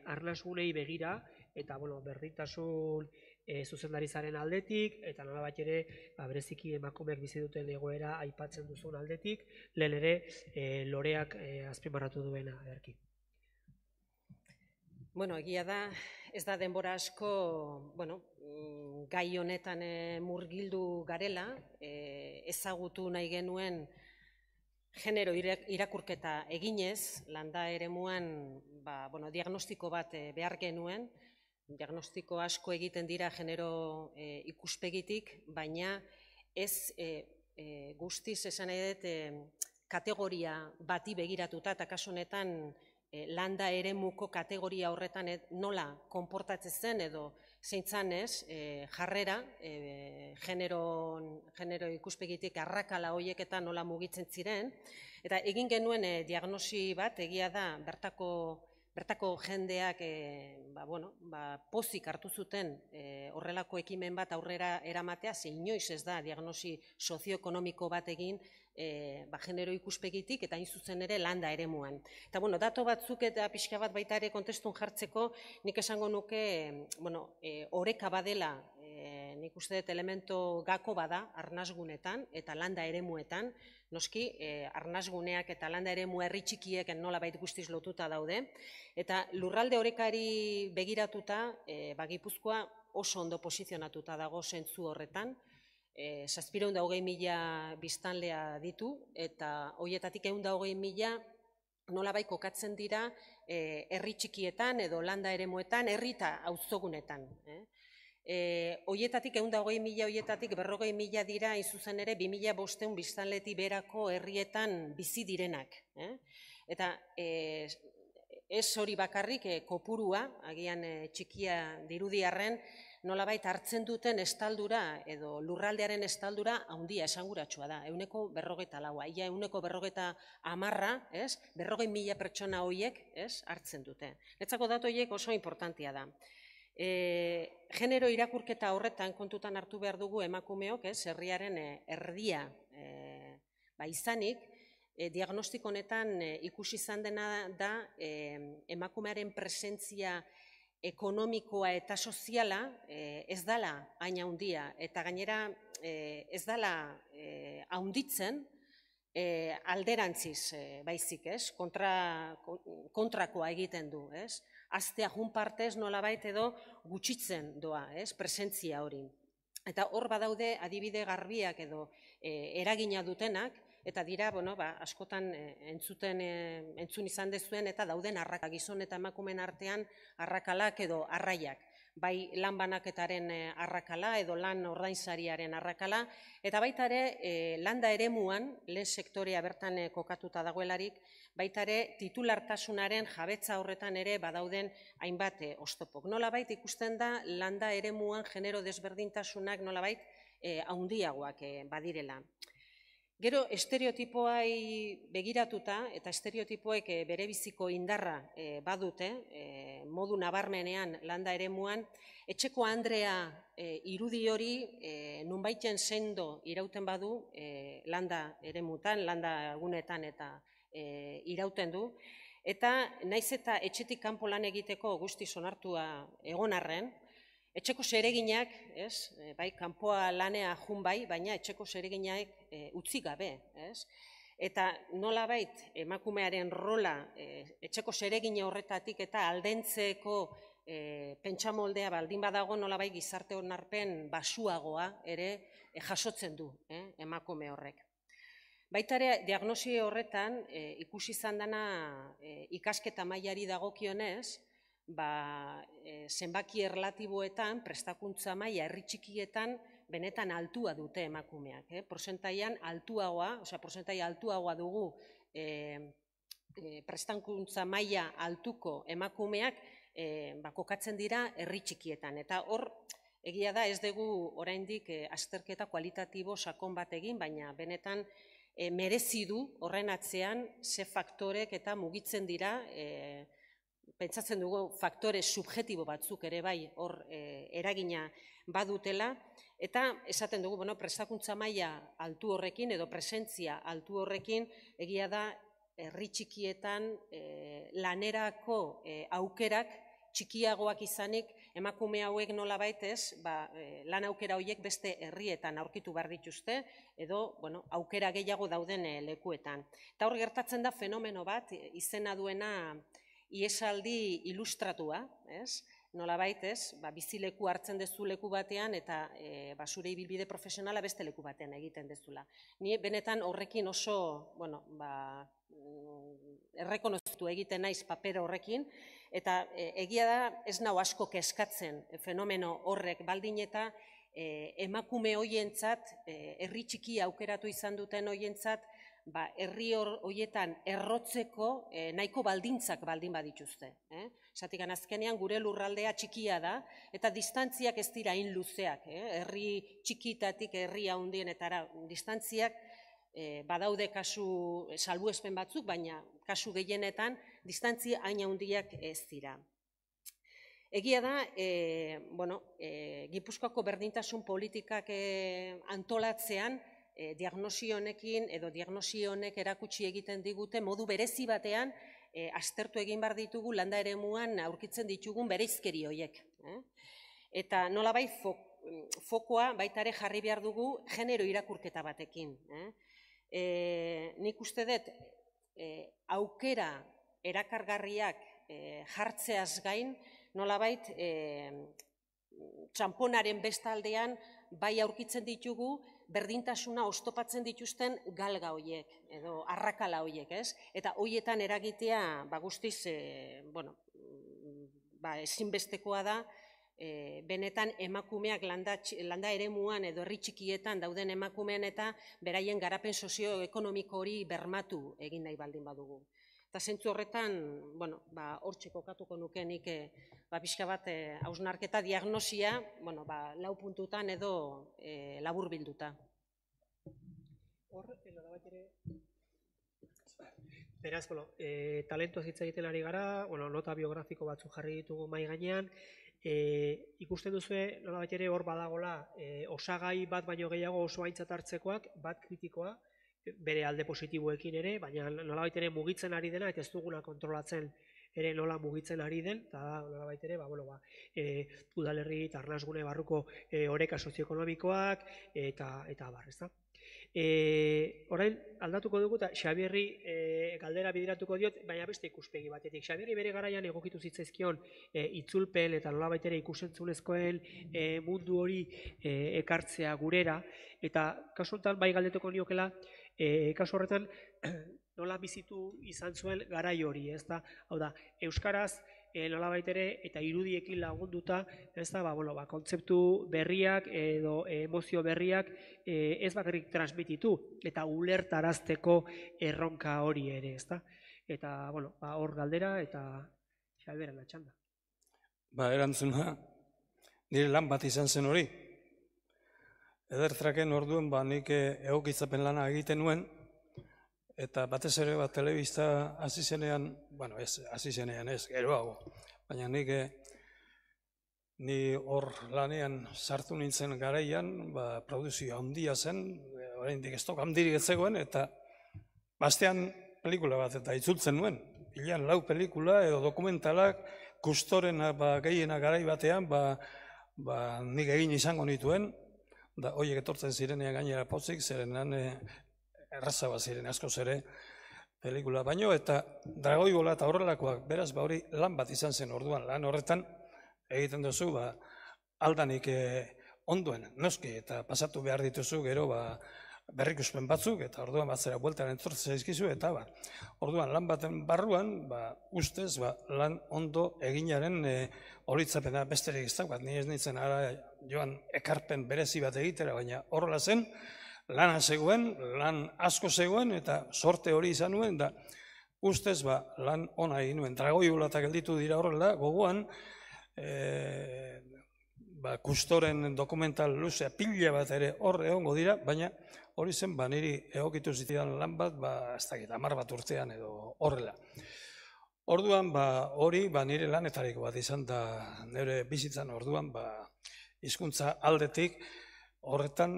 arnasgunei begira, eta berdintasun zuzendarizaren aldetik, eta nolabait ere bereziki emakumeak bizi duten egoera aipatzen duzun aldetik, lehen ere Loreak azpimarratu duena erki. Egia da, ez da denbora asko, gai honetan murgildu garela, ezagutu nahi genuen genero irakurketa eginez, landa eremuan diagnostiko bat behar genuen, diagnostiko asko egiten dira genero ikuspegitik, baina ez guztiz esan nahi dut kategoria bati begiratuta, eta kasu honetan landa eremuko kategoria horretan nola konportatzen zen edo zeintzan jarrera genero ikuspegitik arrakala hoieketan nola mugitzen ziren, eta egin genuen diagnosi bat, egia da bertako jendeak pozik hartu zuten horrelako ekimen bat aurrera eramatea, ze inoiz ez da diagnosi sozioekonomiko bat egin genero ikuspegitik eta hain zuzen ere landa eremuan. Eta dato batzuk eta pixka bat baita ere kontestun jartzeko, nik esango nuke oreka badela, nik uste dut elemento gako bada arnasgunetan eta landa eremuetan, noski arnasguneak eta landa eremu herri txikiek nolabait guztiz lotuta daude, eta lurralde orekari begiratuta, Gipuzkoa oso ondo posizionatuta dago zentzu horretan, 720.000 biztanlea ditu, eta horietatik 120.000 nolabait kokatzen dira herri txikietan edo landa eremuetan, herri eta auzogunetan. Horietatik 120.000 horietatik 40.000 dira zuzen ere 2.500 biztanleti berako herrietan bizi direnak. Eta ez hori bakarrik kopurua, agian txikia dirudiarren, nolabait hartzen duten estaldura edo lurraldearen estaldura handia esanguratsua da, 154, ia 150, 40.000 pertsona horiek hartzen dute. Netzako datu horiek oso importantia da. Genero irakurketa horretan kontutan hartu behar dugu emakumeok, herriaren erdia izanik, diagnostiko honetan ikusi izan dena da emakumearen presentzia ekonomikoa eta soziala ez dela hain handia eta gainera ez dela handitzen alderantziz baizik, kontrakoa egiten du, aztea jun partez nolabait edo gutxitzen doa, presentzia hori. Eta hor badaude adibide garbiak edo eragina dutenak, eta dira, askotan entzun izan dezuen eta dauden arraka, gizon eta emakumeen artean arrakalak edo arraiak. Bai lan banaketaren arrakala edo lan ordainsariaren arrakala, eta baita ere landa eremuan, lehen sektorea bertan kokatuta dagoelarik, baita ere titulartasunaren jabetza horretan ere badauden hainbat oztopok. Nolabait ikusten da landa eremuan genero desberdintasunak nolabait handiagoak badirela. Gero, estereotipoai begiratuta, eta estereotipoek berebiziko indarra badute, modu nabarmenean landa eremuan, etxeko andrea irudi hori nunbaiten sendo irauten badu landa eremutan, landa egunetan eta irauten du, eta naiz eta etxetik kanpo lan egiteko guztiz onartua egon arren, etxeko zereginak, bai, kanpoa lanea jun bai, baina etxeko zereginak utzi gabe, eta nolabait emakumearen rola etxeko zeregine horretatik eta aldentzeko pentsamoldea baldin badago nolabait gizarte onarpen basuagoa ere jasotzen du emakume horrek. Baita ere, diagnosi horretan ikusi izan dena ikasketa mailari dagokionez, zenbaki erlatiboetan, prestakuntza maila herri txikietan benetan altua dute emakumeak. Portzentaian altuagoa, portzentai altuagoa dugu prestakuntza maila altuko emakumeak kokatzen dira herri txikietan. Eta hor, egia da ez dugu oraindik azterketa kualitatibo sakon bat egin, baina benetan merezi du horren atzean ze faktorek eta mugitzen dira, pentsatzen dugu faktore subjektibo batzuk ere bai hor eragina badutela, eta esaten dugu, prestakuntza maila altu horrekin edo presentzia altu horrekin egia da herri txikietan lanerako aukerak txikiagoak izanik emakume hauek nolabait lan aukera horiek beste herrietan aurkitu behar dituzte edo aukera gehiago dauden lekuetan. Eta hor gertatzen da fenomeno bat izena duena iesaldi ilustratua, nolabait bizileku hartzen dezu leku batean eta zure ibilbide profesionala beste leku batean egiten dezula. Ni benetan horrekin oso errekonozitu egiten naiz paper horrekin, eta egia da ez nau asko kezkatzen fenomeno horrek baldin eta emakume hoientzat, herri txiki aukeratu izan duten hoientzat, herri horietan errotzeko nahiko baldintzak baldin badituzte. Zatik azkenean gure lurraldea txikia da, eta distantziak ez dira hain luzeak. Herri txikitatik herri handienetara distantziak badaude kasu salbuespen batzuk, baina kasu gehienetan distantzia hain handiak ez dira. Egia da, Gipuzkoako berdintasun politikak antolatzean, diagnosi honekin edo diagnosi honek erakutsi egiten digute modu berezi batean aztertu egin behar ditugu landa eremuan aurkitzen ditugun bereizkeri horiek. Eta nolabait fokoa baita ere jarri behar dugu genero irakurketa batekin. Nik uste dut aukera erakargarriak jartzeaz gain nolabait txamponaren bestaldean bai aurkitzen ditugu berdintasuna oztopatzen dituzten galga horiek, edo arrakala horiek, eta horietan eragitea guztiz ezinbestekoa da, benetan emakumeak landa eremuan edo herri txikietan dauden emakumeen eta beraien garapen sozioekonomiko hori bermatu egin nahi baldin badugu. Eta zentzu horretan, bueno, hortxe kokatuko nuke nik pixka bat hausnarketa diagnosia, bueno, 4 puntutan edo labur bilduta. Beraz, talentoaz hitz egiten ari gara, nota biografiko batzuk jarri ditugu mahai gainean, ikusten duzue nolabait ere hor badagola osagai bat baino gehiago oso aintzat hartzekoak, bat kritikoa, bere alde positiboekin ere, baina nolabait ere mugitzen ari dena, eta ez duguna kontrolatzen ere nola mugitzen ari den, eta nolabait ere, udalerri eta arnasgune barruko oreka sozioekonomikoak, eta abar, ezta? Orain aldatuko dugu eta Xabierri galdera bideratuko diot, baina beste ikuspegi batetik. Xabierri bere garaian egokitu zitzaizkion itzulpen eta nolabait ere ikusentzunezkoen mundu hori ekartzea gurera, eta kasu honetan bai galdetuko niokela, kasu horretan nola bizitu izan zuen garai hori, ezta? Hau da, euskaraz nolabait ere eta irudiekin lagunduta, ezta, kontzeptu berriak edo emozio berriak ez bakarrik transmititu eta ulertarazteko erronka hori ere, ezta? Eta, hor galdera eta Xabieran atxanda. Erantzuna, nire lan bat izan zen hori. Edertraken orduen nik egokitzapen lana egiten nuen, eta batez ere telebista hasi zenean, hasi zenean ez, geroago, baina ni hor lanean sartu nintzen garaian, produzio handia zen, oraindik estok handirik ez zegoen, eta bastean pelikula bat eta itzultzen nuen. Hilean 4 pelikula edo dokumentalak, kustorena gehiena garai batean, nik egin izango nituen, da horiek etortzen zirenean gainera pozik, zirenean erraza bat ziren askoz ere pelikula baino, eta Dragoibola eta horrelakoak, beraz, hori lan bat izan zen orduan, lan horretan egiten duzu, aldanik onduen, noski, eta pasatu behar dituzu gero berrikuspen batzuk, eta orduan batzera bueltan entzortzen zaizkizu, eta orduan lan baten barruan, ustez, lan ondo eginaren horitzapena besterik ez dagoat, ni ez nintzen ara joan ekarpen berezi bat egitera, baina horrela zen, lana zegoen, lan asko zegoen, eta sorte hori izan nuen, da ustez lan ona egin nuen. Dragoibola eta gelditu dira horrela, gogoan, kustoren dokumental luzea pila bat ere hor egongo dira, baina hori zen, niri egokitu zitidan lan bat, ez dakit, 10 bat urtean edo horrela. Orduan, hori nire lanetariko bat izan da nire bizitzan orduan, hizkuntza aldetik, horretan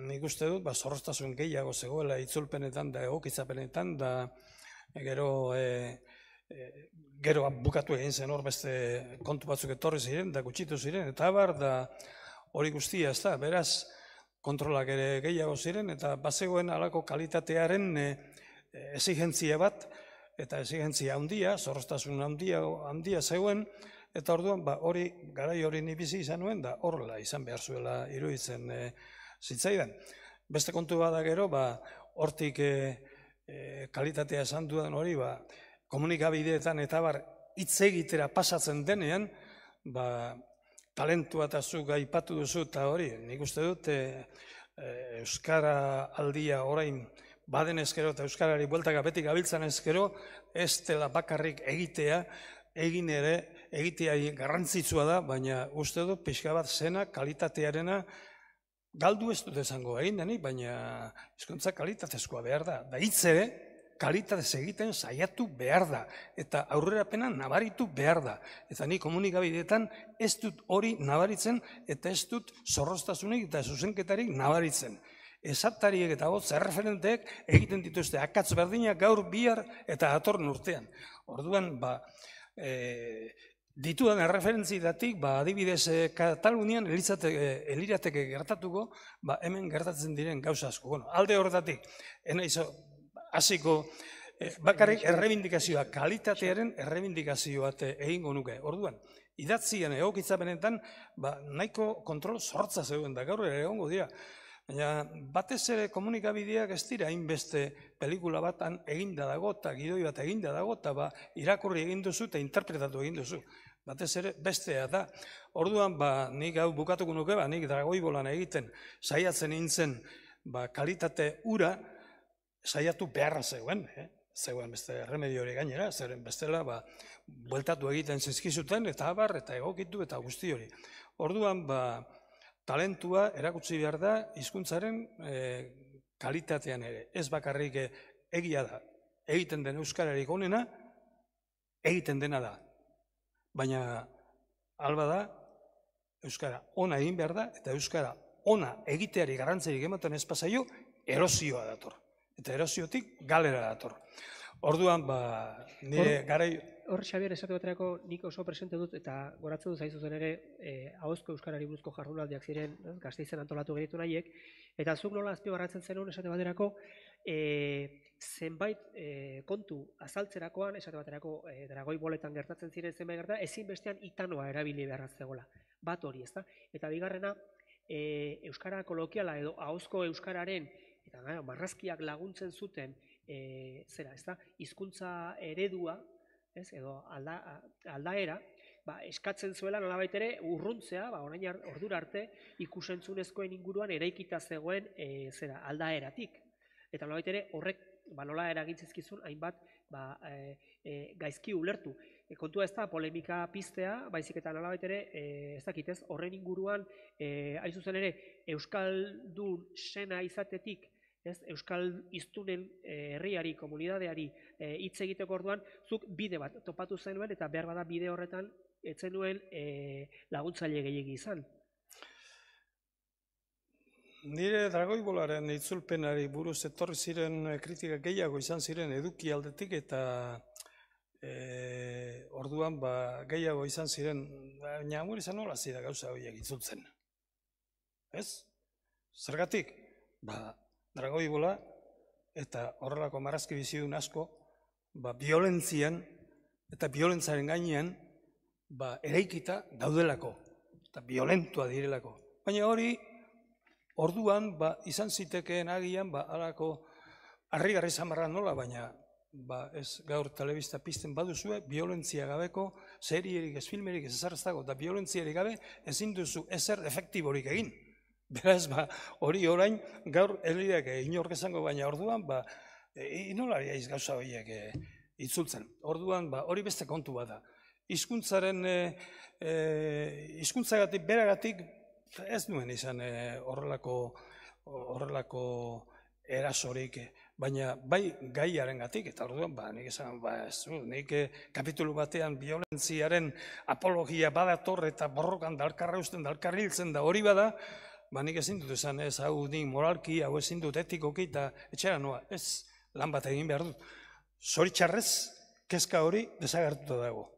nik uste dut, zorroztasun gehiago zegoela itzulpenetan da egokitzapenetan, da gero bukatu egin zen hor beste kontu batzuk etorri ziren, da gutxitu ziren, eta da hori guztia, ez da, beraz, kontrolak ere gehiago ziren, eta bazegoen alako kalitatearen exigentzia bat, eta exigentzia handia, zorroztasun handia zegoen, eta orduan, garai hori ni bizi izan nuen, da horrela izan behar zuela iruditzen zitzaidan. Beste kontu bada gero, hortik kalitatea esan dudan hori, komunikabideetan eta hitz egitera pasatzen denean, talentua eta zuk aipatu duzu eta hori, nik uste dut Euskara aldia orain baden ezkero eta Euskarari bueltaka beti gabiltzan ezkero, ez dela bakarrik egitea, egin ere, egitea garrantzitsua da, baina uste dut pixka bat zena, kalitatearena, galdu ez dut esango egin denik, baina hizkuntza kalitatezkoa behar da. Da hitz ere, kalitatez egiten saiatu behar da, eta aurrerapena nabaritu behar da. Eta ni komunikabideetan ez dut hori nabaritzen, eta ez dut zorroztasunik eta zuzenketarik nabaritzen. Esatariek eta erreferenteek egiten dituzte akatz berdinak gaur bihar eta datorren urtean. Orduan, ditudan erreferentzietatik, adibidez Katalunian elirateke gertatuko, hemen gertatzen diren gauza asko. Alde horretatik, hasiko bakarrik errebindikazioa, kalitatearen errebindikazioa egingo nuke. Orduan, idatzian egokitzapenetan, nahiko kontrol zortza zeuden da gaur ere egongo dira. Baina batez ere komunikabideak ez dira hainbeste pelikula batan eginda dago eta gidoi bat eginda dago eta irakurri egin duzu eta interpretatu egin duzu. Batez ere bestea da. Orduan nik hau bukatuko nuke, nik Dragoibolan egiten saiatzen nintzen kalitate ura saiatu beharra zegoen. zegoen beste remedio hori gainera, zeren bestela bueltatu egiten zizkizuten, eta abar, eta egokitu, eta guzti hori. Orduan, talentua erakutsi behar da hizkuntzaren kalitatean ere. Ez bakarrik egia da, egiten den euskararik onena, egiten dena da. Baina, alba da, euskara ona egin behar da, eta euskara ona egiteari garrantzirik ematen ez pasaio, erosioa dator. Eta erosiotik galera dator. Orduan, nire garai... Hor, Xabier, esate baterako nik oso presente dut, eta goratzen dut zaizu zen ere, ahozko euskarari buruzko jardunaldiak ziren, Gasteizen antolatu genitu nahiek, eta zuk nola azpimarratzen zenuen esate baterako, zenbait kontu azaltzerakoan, esate baterako dragoi boletan gertatzen ziren zenbait gerta, ezinbestean itanoa erabili beharra zegoela. Bat hori, ezta? Eta bigarrena, euskara kolokiala edo ahozko euskararen eta marrazkiak laguntzen zuten hizkuntza eredua, edo aldaera, eskatzen zuela nolabait ere urruntzea, orain ordura arte ikusentzunezkoen inguruan eraikita zegoen aldaeratik. Eta nolabait ere horrek nola eragintzizkizun hainbat gaizki ulertu. Kontua ez da polemika piztea, baizik eta nolabait ere, ez dakit ez, horren inguruan, hain zuzen ere, euskaldun sena izatetik, euskal hiztunen herriari, komunidadeari hitz egiteko orduan, zuk bide bat topatu zenuen, eta behar bada bide horretan, etzen nuen laguntzaile gehiegi izan. Nire dragoibolaren itzulpenari buruz etorri ziren kritika gehiago izan ziren eduki aldetik, eta orduan gehiago izan ziren, baina amur izan nola zira gauza horiek itzultzen. Ez? Zergatik? Dragoibola eta horrelako marrazki bizidun asko, biolentzian eta biolentzaren gainean eraikita daudelako, eta violentua direlako. Baina hori, orduan izan zitekeen agian, alako harrigarri zamarra nola, baina ez gaur telebista pizten baduzue, violentzia gabeko, serierik ez filmerik ez ezarreztago, eta violentziarik gabe ezin duzu ezer efektiborik egin. Beraz, hori orain, gaur elideak inork esango, baina orduan, inolaria iz gauza horiek itzultzen. Orduan, hori beste kontu bada. Hizkuntzagatik, beragatik, ez nuen izan horrelako erasorik, baina bai gaiaren gatik, eta orduan, nik esan, nik kapitulu batean violentziaren apologia badator eta borrokan dalkarra usten, dalkarra hiltzen da hori bada, nik ezin dut esan ez, hau nik moralki, hau ezin dut etikoki, eta etxera noa, ez lan bat egin behar dut. Zoritxarrez, kezka hori desagertuta dago.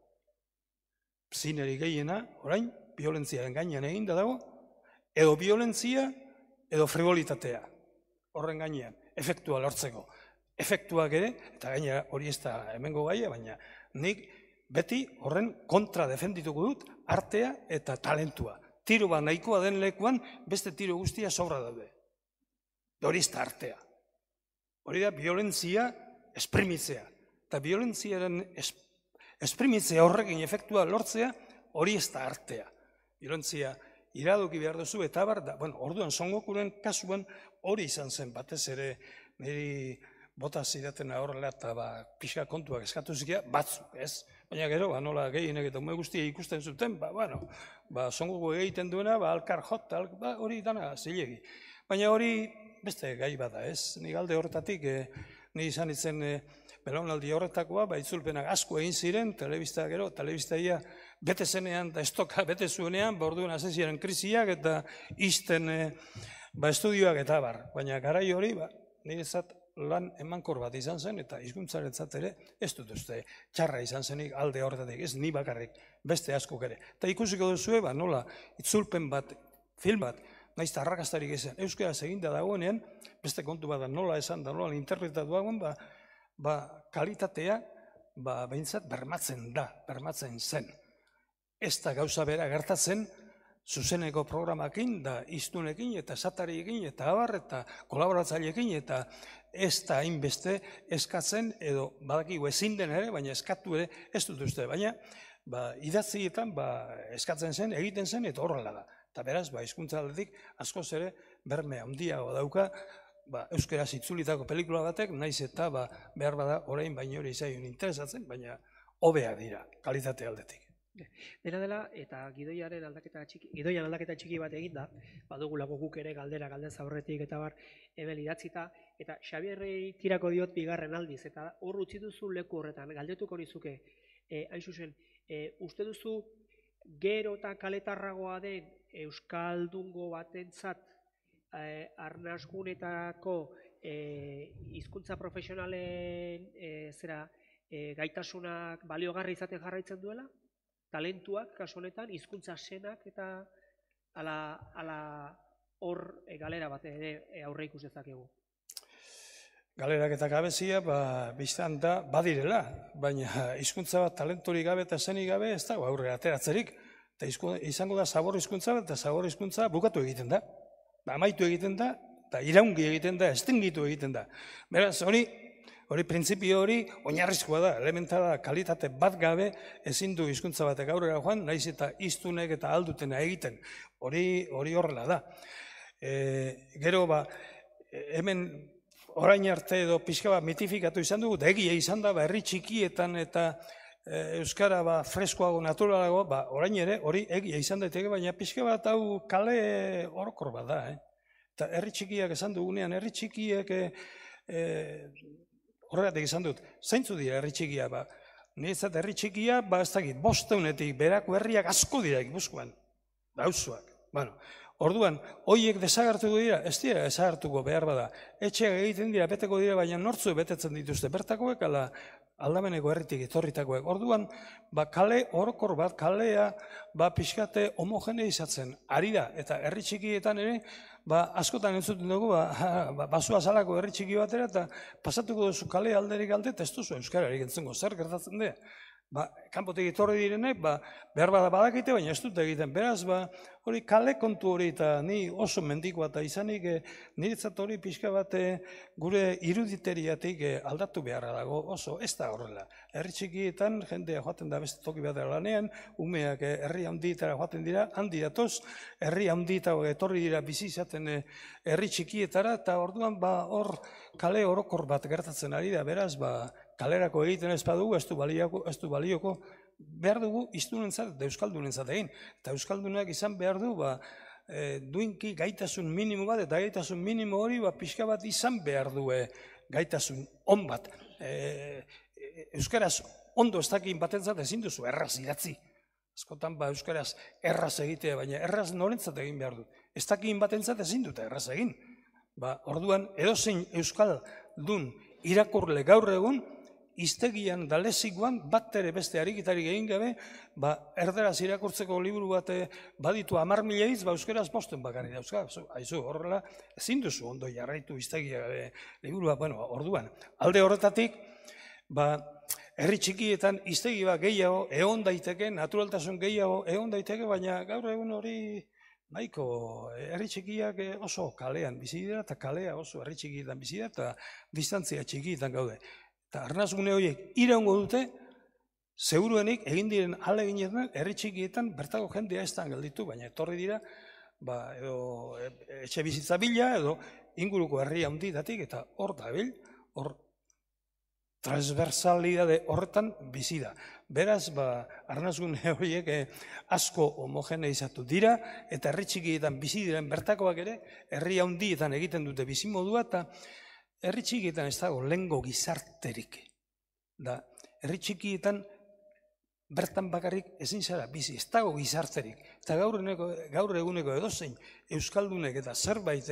Zineri gehiena, orain, violentziaren gainean egin da dago, edo violentzia, edo frivolitatea. Horren gainean, efektua lortzeko. Efektuak ere, eta gainera hori ez da hemengo gaia, baina nik beti horren kontra defendituko dut artea eta talentua. Tiro nahikoa den lekuan, beste tiro guztia sobra daude. Hori ez da artea. Hori da violentzia esprimitzea. Eta violentziaren esprimitzea horrekin efektua lortzea, hori ez da artea. Violentzia iradoki behar duzu, eta orduan Son Gokuren kasuan hori izan zen batez ere niri bota zidatena horrela eta pixka kontuak eskatu zikia, batzuk, ez? Baina gero, nola gehienek eta ume guztia ikusten zuten, Son Goku egiten duena, alkar jot, hori dana zilegi. Baina hori beste gai bada, ez? Nik alde horretatik, ni izan itzen belaunaldi horretakoa, itzulpenak asko egin ziren, telebista gero, telebistaia bete zenean, eta estoka bete zuenean, orduan aseziaren krisiak eta izten estudioak eta baina garai hori, niretzat lan emankor bat izan zen, eta hizkuntzarentzat ere, ez dut uste txarra izan zenik alde horretatik, ez ni bakarrik, beste askok ere. Eta ikusiko duzue, nola itzulpen bat, film bat, naiz arrakastarik izan, euskaraz eginda dagoenean, beste kontu bat nola esan da, nola interpretatu dagoen, kalitatea, behintzat bermatzen zen. Ez da gauza bera gertatzen, zuzeneko programakin, da iztunekin, eta esatariekin, eta abar, eta kolaboratzailekin, eta ez da hainbeste eskatzen, edo badakigu ezin den ere, baina eskatu ere ez dut uste, baina idatzietan eskatzen zen, egiten zen, eta horrela da. Eta beraz, hizkuntza aldetik, askoz ere, berme handiago dauka, euskaraz itzulitako pelikula batek, naiz eta behar bada orain baino hori izaion interesatzen, baina hobea dira, kalitate aldetik. Dena dela, eta gidoian aldaketa txiki bat eginda, badugulako guk ere galdez aurretik eta bar, hemen idatzita, eta Xabierrei tirako diot bigarren aldiz, eta hor utzi duzu leku horretan, galdetuko nizuke, hain zuzen, uste duzu gero eta kaletarragoa den euskaldungo batentzat arnasgunetako hizkuntza profesionalen gaitasunak baliogarri izaten jarraitzen duela? Talentuak, kasu honetan, hizkuntza senak eta ala hor galera bat ere aurre ikus dezakegu. Galerak eta gabezia, biztan da, badirela, baina hizkuntza bat talenturik gabe eta zenik gabe ez dago aurrera ateratzerik. Eta izango da zabor hizkuntza bat, eta zabor hizkuntza bukatu egiten da. Amaitu egiten da, eta iraungi egiten da, estingitu egiten da. Beraz, hori printzipio hori oinarrizkoa da, elementala kalitate bat gabe ezin du hizkuntza batek aurrera joan, naiz eta hiztunek eta aldutena egiten. Hori horrela da. Gero, hemen orain arte edo pixka bat mitifikatu izan dugu, da egia izan da, herri txikietan eta euskara freskoago, naturalago, orain ere hori egia izan daiteke, baina pixka bat hau kale orokor bat da. Eta herri txikiak esan dugunean, herri txikiek horregatik izan dut, zeintzu dira herri txikia, niretzat herri txikia, ez dakit, 500-etik berako herriak asko dira Gipuzkoan, auzoak. Orduan, horiek desagertuko dira, ez dira desagertuko behar bada. Etxeak egiten dira, beteko dira, baina nortzu betetzen dituzte bertakoek, ala aldameneko herritik etorritakoek. Orduan, kale orokor bat, kalea, pixkate homogeneizatzen ari da, eta herri txikietan ere, askotan entzuten dugu, basua salako herri txiki batera, eta pasatuko duzu kale alderik alde, eta ez duzu euskararik entzengo, zer gertatzen dira. Kanpotik etorri direnek, behar bada badakite, baina ez dut egiten. Beraz, hori kale kontu hori eta ni oso mendikoa eta izanik niretzat hori pixka bat gure iruditeriatik aldatu beharra dago oso, ez da horrela. Herri txikietan jendea joaten da beste toki batera lanean, umeak herri handietara joaten dira, handi datoz, herri handietara etorri dira bizi izaten herri txikietara, eta orduan hor kale orokor bat gertatzen ari da, beraz, kalerako egiten ez badugu, ez du balioko, behar dugu hiztunentzat eta euskaldunentzat egin. Eta euskaldunak izan behar du, duinki gaitasun minimo bat, eta gaitasun minimo hori pixka bat izan behar du gaitasun on bat. Euskaraz ondo ez dakin batentzat ezin duzu erraz idatzi. Askotan euskaraz erraz egitea, baina erraz norentzat egin behar du. Ez dakin batentzat ezin dute erraz egin. Orduan, edozein euskaldun irakurle gaur egun, hiztegian da lexikoan bat ere beste ariketarik egin gabe, erderaz irakurtzeko liburu bat baditu 10.000 hitz, euskaraz 5 bakarrik dauzka. Aizu, horrela, ezin duzu ondo jarraitu hiztegia liburua, orduan. Alde horretatik, herri txikietan hiztegi bat gehiago egon daiteke, naturaltasun gehiago egon daiteke, baina gaur egun hori nahiko herri txikiak oso kalean bizi dira, eta kalea oso herri txikietan bizi dira, eta distantzia txikietan gaude. Eta arnazgune horiek iraungo dute, seguruenik egin diren ahaleginetan herri txikietan bertako jendea ez da gelditu, baina etorri dira, edo etxe bizitza bila, edo inguruko herri handietatik, eta hor dabil, hor transversalidade horretan bizi da. Beraz, arnazgune horiek asko homogeneizatu dira, eta herri txikietan bizi diren bertakoak ere, herri handietan egiten dute bizi modua, eta herri txikietan ez dago lehengo gizarterik. Herri txikietan bertan bakarrik ezin zara bizi, ez dago gizarterik. Eta gaur eguneko edozein euskaldunek eta zerbait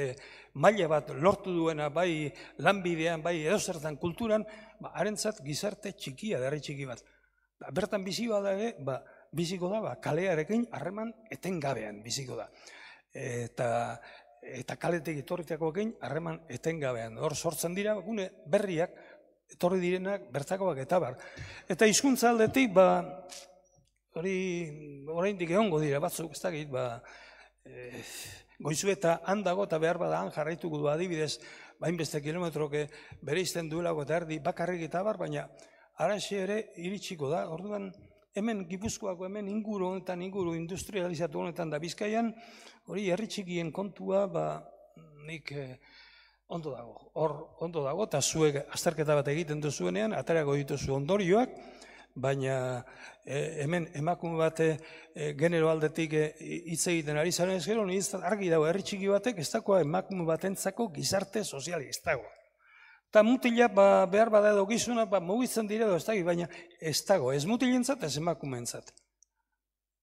maila bat lortu duena, bai lanbidean, bai edozertan kulturan, harentzat gizarte txikia da herri txiki bat. Bertan bizi bada ere, biziko da, kalearekin harreman etengabean biziko da. Eta kaletik etorritakoekin harreman etengabean. Hor sortzen dira, gune berriak, etorri direnak, bertakoak eta bar. Eta hizkuntza aldetik, hori oraindik egongo dira batzuk, ez dakit, Goizu eta handago eta behar bada han jarraituko du adibidez, hainbeste kilometroke bere izten duelako eta erdi bakarrik eta bar, baina araxe ere iritsiko da. Orduan, hemen Gipuzkoako, hemen inguru honetan, inguru industrializatu honetan da Bizkaian, hori herri txikien kontua, nik ondo dago, hor ondo dago, eta zuek azterketa bat egiten duzuenean, aterako dituzu ondorioak, baina hemen emakume bate genero aldetik hitz egiten ari zaren ez gero, argi dago, herri txiki batek ez dagoa emakume batentzako gizarte soziali ez dago. Eta mutila behar bada edo gizuna mugitzen dire edo ez dago, baina ez dago, ez mutilentzat ez emakumeentzat.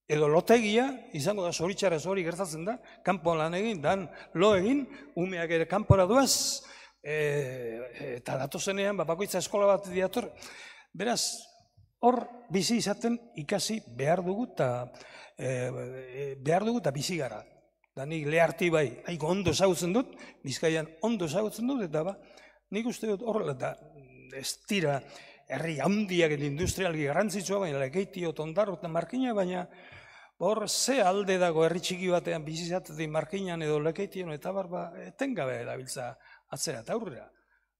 Edo lotegia, izango da zoritxarrez hori gertatzen da, kanpoan lan egin, dan lo egin, umeak ere kanpora duaz, eta datozenean bakoitza eskola bat diator. Beraz, hor bizi izaten ikasi behar dugu eta bizi gara. Da nik leharti bai, nahiko ondo ezagutzen dut, Bizkaian ondo ezagutzen dut, eta nik uste dut horrela, eta ez dira herri handiak eta industrialki garrantzitsua, baina Lekeitio, Ondarro eta Markina, baina hor ze alde dago herri txiki batean bizi izatetik Markinan edo Lekeition eta etengabe dabiltza atzera eta aurrera.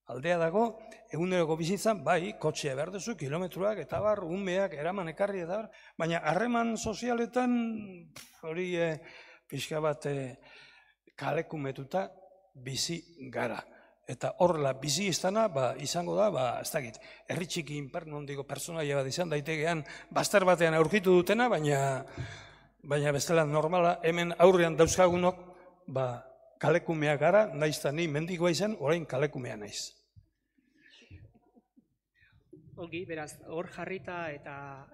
Aldea dago, eguneroko bizitzan, bai, kotxea behar duzu, kilometruak, eta umeak, eraman ekarri, eta baina harreman sozialetan, hori pixka bat kalekumetuta bizi gara. Eta horrela bizi iztana, izango da, ez dakit, herri txiki inpernondiko personaia bat izan daitegean, bazter batean aurkitu dutena, baina bestela normala, hemen aurrean dauzkagunok, kalekumeak gara, naiz eta ni mendikoa izan, orain kalekumea naiz. Ongi, beraz, hor jarrita eta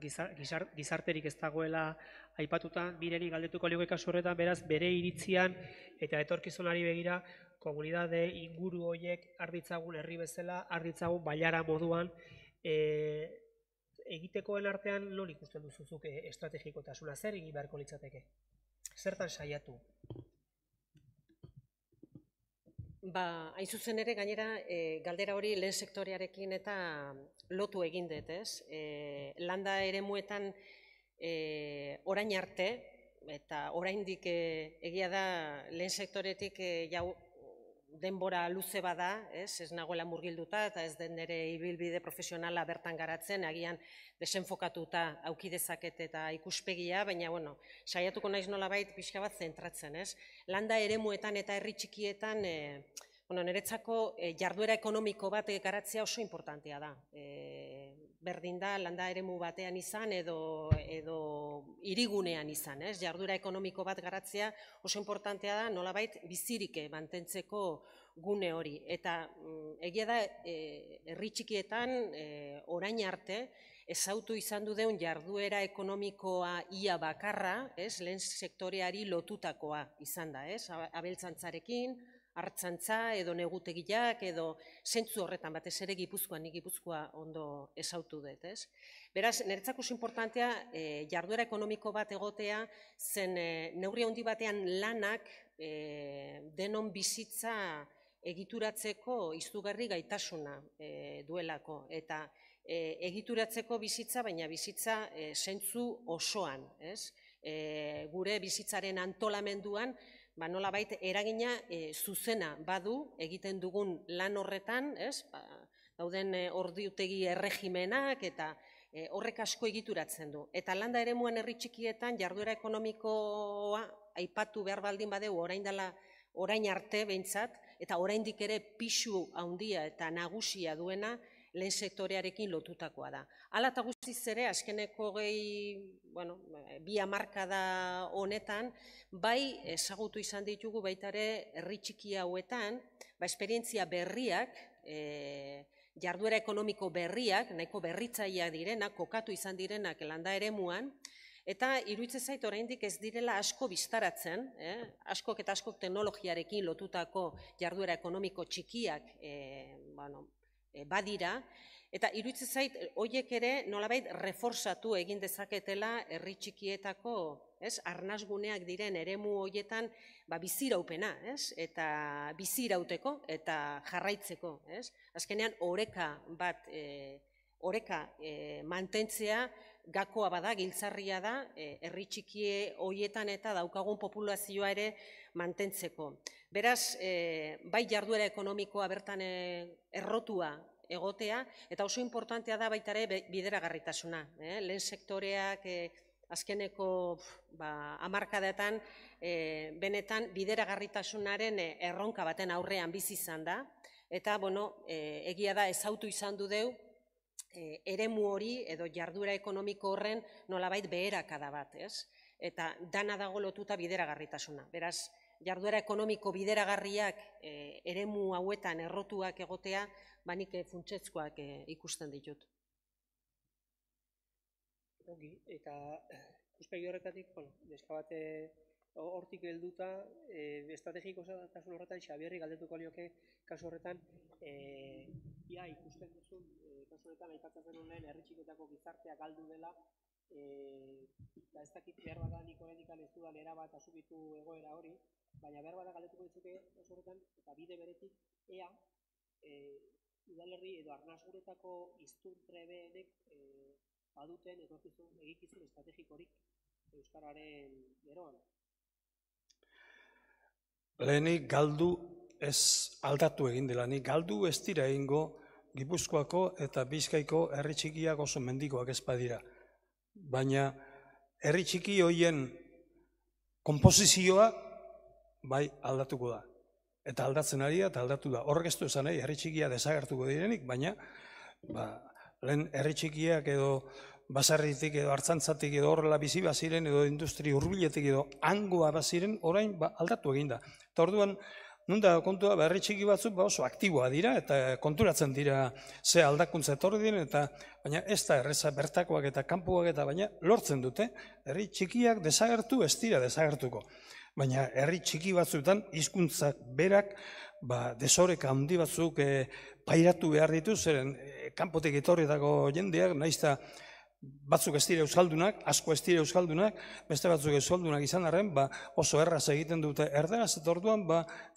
gizarterik ez dagoela aipatuta, Mireni galdetuko ligo kasu horretan, beraz, bere iritzian eta etorkizunari begira, komunidade inguru horiek arditzagun herri bezala, arditzagun bailara moduan, egitekoen artean non ikusten duzuzuk estrategikotasuna, zer egin beharko litzateke? Zertan saiatu? Hain zuzen ere, gainera, galdera hori lehen sektorearekin eta lotu egin dut, ez? Landa eremuetan orain arte, eta oraindik egia da lehen sektoretik jau denbora luze bada, ez nagoela murgilduta eta ez den nire ibilbide profesionala bertan garatzen, agian desenfokatuta auki dezaket eta ikuspegia, baina, saiatuko naiz nolabait pixka bat zentratzen, ez? Landa eremuetan eta herri txikietan, niretzako jarduera ekonomiko bat garatzea oso importantea da. Berdin da, landa eremu batean izan edo hirigunean izan, ez? Jarduera ekonomiko bat garatzea oso importantea da, nolabait bizirik mantentzeko gune hori. Eta egia da, herri txikietan orain arte, ezautu izan duen jarduera ekonomikoa ia bakarra, lehen sektoreari lotutakoa izan da, abeltzantzarekin, hartzantza edo negutegiak edo zentzu horretan batez ere Gipuzkoan, nik Gipuzkoa ondo ezautu dut, ez? Beraz, niretzako oso importantea jarduera ekonomiko bat egotea, zen neurri handi batean lanak denon bizitza egituratzeko izugarri gaitasuna duelako, eta egituratzeko bizitza, baina bizitza zentzu osoan, ez? Gure bizitzaren antolamenduan, nolabait eragina zuzena badu egiten dugun lan horretan, dauden ordiutegi erregimenak eta horrek asko egituratzen du. Eta landa eremuan herri txikietan jarduera ekonomikoa aipatu behar baldin badeu orain arte behintzat, eta oraindik ere pisu handia eta nagusia duena lehen sektorearekin lotutakoa da. Hala eta guztiz ere, azkeneko bi hamarkada honetan, bai ezagutu izan ditugu baita ere herri txiki hauetan, esperientzia berriak, jarduera ekonomiko berriak, nahiko berritzaileak direnak, kokatu izan direnak landa eremuan, eta iruditzen zait oraindik ez direla asko biztaratzen, askok eta askok teknologiarekin lotutako jarduera ekonomiko txikiak badira, eta iruditzen zait horiek ere nolabait reforzatu egin dezaketela herri txikietako arnasguneak diren eremu horietan biziraupena, eta bizirauteko eta jarraitzeko. Azkenean oreka bat, oreka mantentzea gakoa bada, giltzarria da, herri txikie horietan eta daukagun populazioa ere mantentzeko. Beraz, bai jarduera ekonomikoa bertan errotua egotea, eta oso importantea da baita ere bideragarritasuna. Lehen sektoreak azkeneko hamarkadetan benetan bideragarritasunaren erronka baten aurrean bizi izan da, eta egia da ezautu izan du deu eremu hori edo jarduera ekonomiko horren nolabait beherakada bat, ez? Eta dana dago lotuta bideragarritasuna. Beraz, jarduera ekonomiko bideragarriak eremu hauetan errotuak egotea, nik funtsezkoak ikusten ditut. Ongi, eta ikuspegi horretatik, neska bat hortik helduta, estrategiko tasun horretan, Xabierri galdetuko nioke kasu horretan, ia ikusten duzun, kasu horretan, aipatzen zenun lehen, herri txiketako gizartea galdu dela, eta ez dakit behar bada nik horrendikan ez dudan erabat asumitu egoera hori, baina behar bada galdetuko ditzuke kasu horretan, eta bide beretik, ea, udalerri edo arnasguretako hiztun trebeenek baduten egikizun estrategikorik euskararen geroan. Lehenik galdu ez aldatu egin dela, nik galdu ez dira egingo Gipuzkoako eta Bizkaiko herri txikiak oso mendikoak ez badira. Baina herri txiki horien konposizioa bai aldatuko da. Eta aldatzen ari da eta aldatu da. Horrek ez du esan nahi, herri txikia desagertuko direnik, baina lehen herri txikiak edo basarritik edo hartzantzatik edo horrela bizi baziren edo industri hurbiletik edo hangoa baziren orain aldatu egin da. Eta orduan, nunda kontua, herri txiki batzuk oso aktiboa dira eta konturatzen dira ze aldakuntza etorri diren, baina ez da erreza bertakoak eta kanpoak eta baina lortzen dute, herri txikiak desagertu ez dira desagertuko. Baina herri txiki batzuetan hizkuntzak berak desoreka handi batzuk pairatu behar ditu, zeren kanpotik etorritako jendeak, naizta batzuk ez dira euskaldunak, asko ez dira euskaldunak, beste batzuk euskaldunak izan arren, oso erraz egiten dute erderaz, eta orduan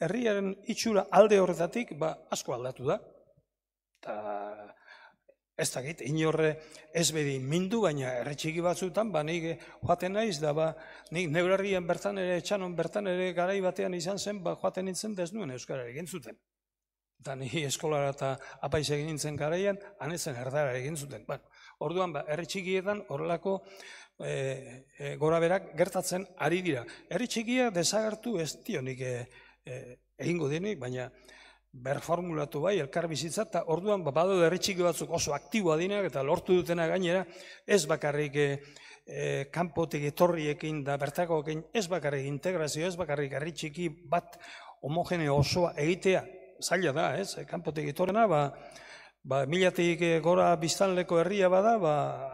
herriaren itxura alde horretatik asko aldatu da. Eta ez dakit, inorre ez bedi mindu, baina herri txiki batzuetan, nik joaten naiz, nik neurarrien bertan ere, etxanon bertan ere garai batean izan zen, joaten nintzen desnuen euskara egin zuten. Eta ni eskolara eta apaiz egin nintzen garaian, hanetzen erdara egin zuten. Orduan, herri txikietan horrelako gora berak gertatzen ari dira. Herri txikia desagertu ez dionik egingo dienik, baina berformulatu bai, elkar bizitza, eta orduan badu herri txiki batzuk oso aktiboa dinak eta lortu dutena gainera, ez bakarrik kanpotik etorriekin da bertakoekin, ez bakarrik integrazio, ez bakarrik herri txiki bat homogeneo osoa egitea, zaila da, ez? Kanpotik etorrena, milatik gora biztanleko herria bada,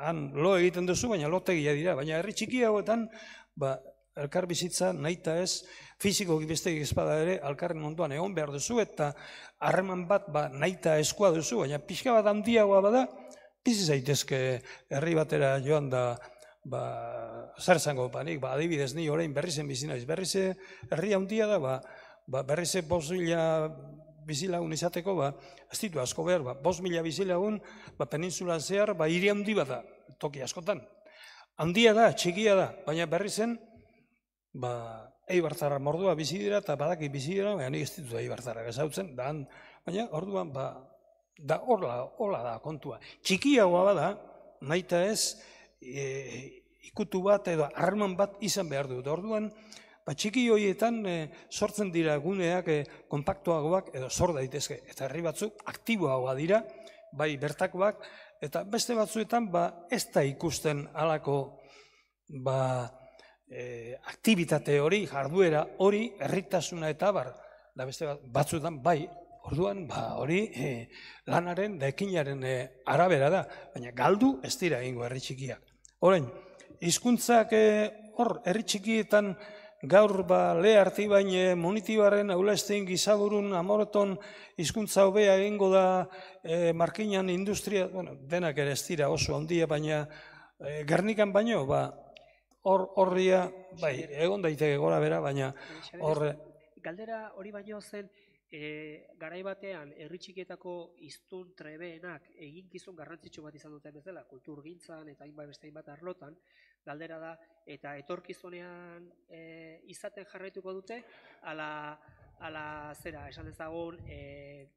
han lo egiten duzu, baina lotegia dira, baina herri txiki hauetan, elkar bizitza nahita ez, fizikoki bestegik ezpada ere, elkarren ondoan egon behar duzu, eta harreman bat nahita eskua duzu, baina pixka bat handiagoa bada, bizi zaitezke herri batera joan da, zer zango, nik, adibidez, ni orain berrizen bizi naiz, berrize herri handia da, berrize 5.000 bizilagun izateko, ez ditu asko behar, 5.000 bizilagun, peninsulan zehar, hiri handi bat da, toki askotan. Handia da, txikia da, baina berrizen, Eibartarra mordua bizi dira eta badaki bizi dira, baina nik ez ditut Eibartarrak ezautzen, baina orduan horla da kontua. Txikiagoa bada, nahita ez, ikutu bat edo harreman bat izan behar dut. Orduan, txiki horietan sortzen dira guneak konpaktuagoak edo sor daitezke. Eta herri batzuk aktiboagoa dira, bai bertakoak, eta beste batzuetan ez da ikusten halako aktibitate hori, jarduera hori, herritasuna eta da beste batzuetan bai, orduan hori lanaren da ekinaren arabera da, baina galdu ez dira egingo herri txikiak. Orain, hizkuntzak hor herri txikietan gaur le Artibain Munitibarren Aulestin Gizaburun Amoreton hizkuntza hobea egingo da Markinan industria, denak ere ez dira oso handia, baina Gernikan baino, horria, egon daiteke gora bera, baina horre... Galdera hori baino zen, garai batean herri txikietako hiztun trebeenak eginkizun garrantzitsu bat izan duten bezala, kulturgintzan eta beste hainbat arlotan, galdera da, eta etorkizunean izaten jarraituko dute, ala zera, esan dezagun,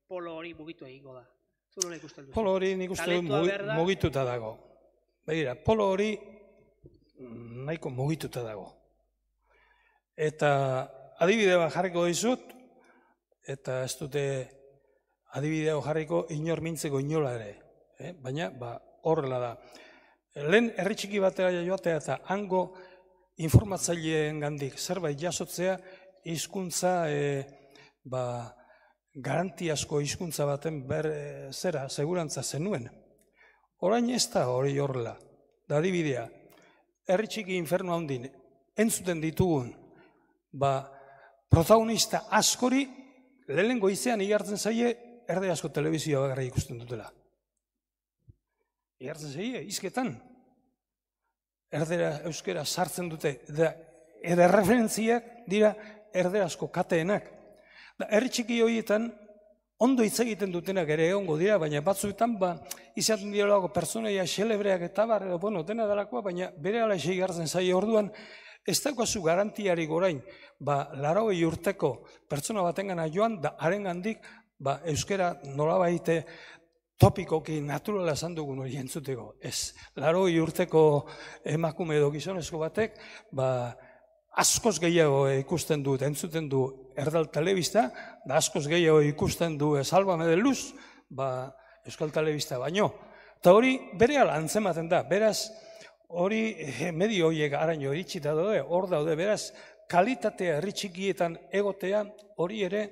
polo hori mugitu egingo da. Zu nola ikusten duzu? Polo hori nik uste dut mugituta dago. Begira, polo hori nahiko mugituta dago. Eta adibide bat jarriko dizut, eta ez dute adibidea jarriko inor mintzeko inola ere, baina horrela da. Lehen herri txiki batera joatea eta hango informatzaileen gandik zerbait jasotzea hizkuntza garantiazko hizkuntza baten zera segurantza zenuen. Orain ez da hori horrela, da adibidea, herri txiki infernu handin entzuten ditugun protagonista askori lehen goizean igartzen zaie erderazko telebizioa bakarrik ikusten dutela. Igartzen zaie, hizketan. Erdera euskera sartzen dute. Eta referentziak dira erderazko kateenak. Herri txiki horietan ondo hitz egiten dutenak ere egongo dira, baina batzuetan izaten direlako pertsonaia xelebreak eta dena dalakoa, baina bere alaxe igartzen zaie orduan, ez daukazu garantiarik orain, 80 urteko pertsona batengana joan, da haren gandik, euskera nolabait topikoki naturala esan dugun hori entzuteko. Ez, 80 urteko emakume edo gizonezko batek, askoz gehiago ikusten du, entzuten du erdal telebista, da askoz gehiago ikusten du Sálvame de Luz, euskal telebista baino. Eta hori bere ala antzematen da, beraz, hori medio horiek araño iritsita daude, hor daude, beraz, kalitatea herri txikietan egotea hori ere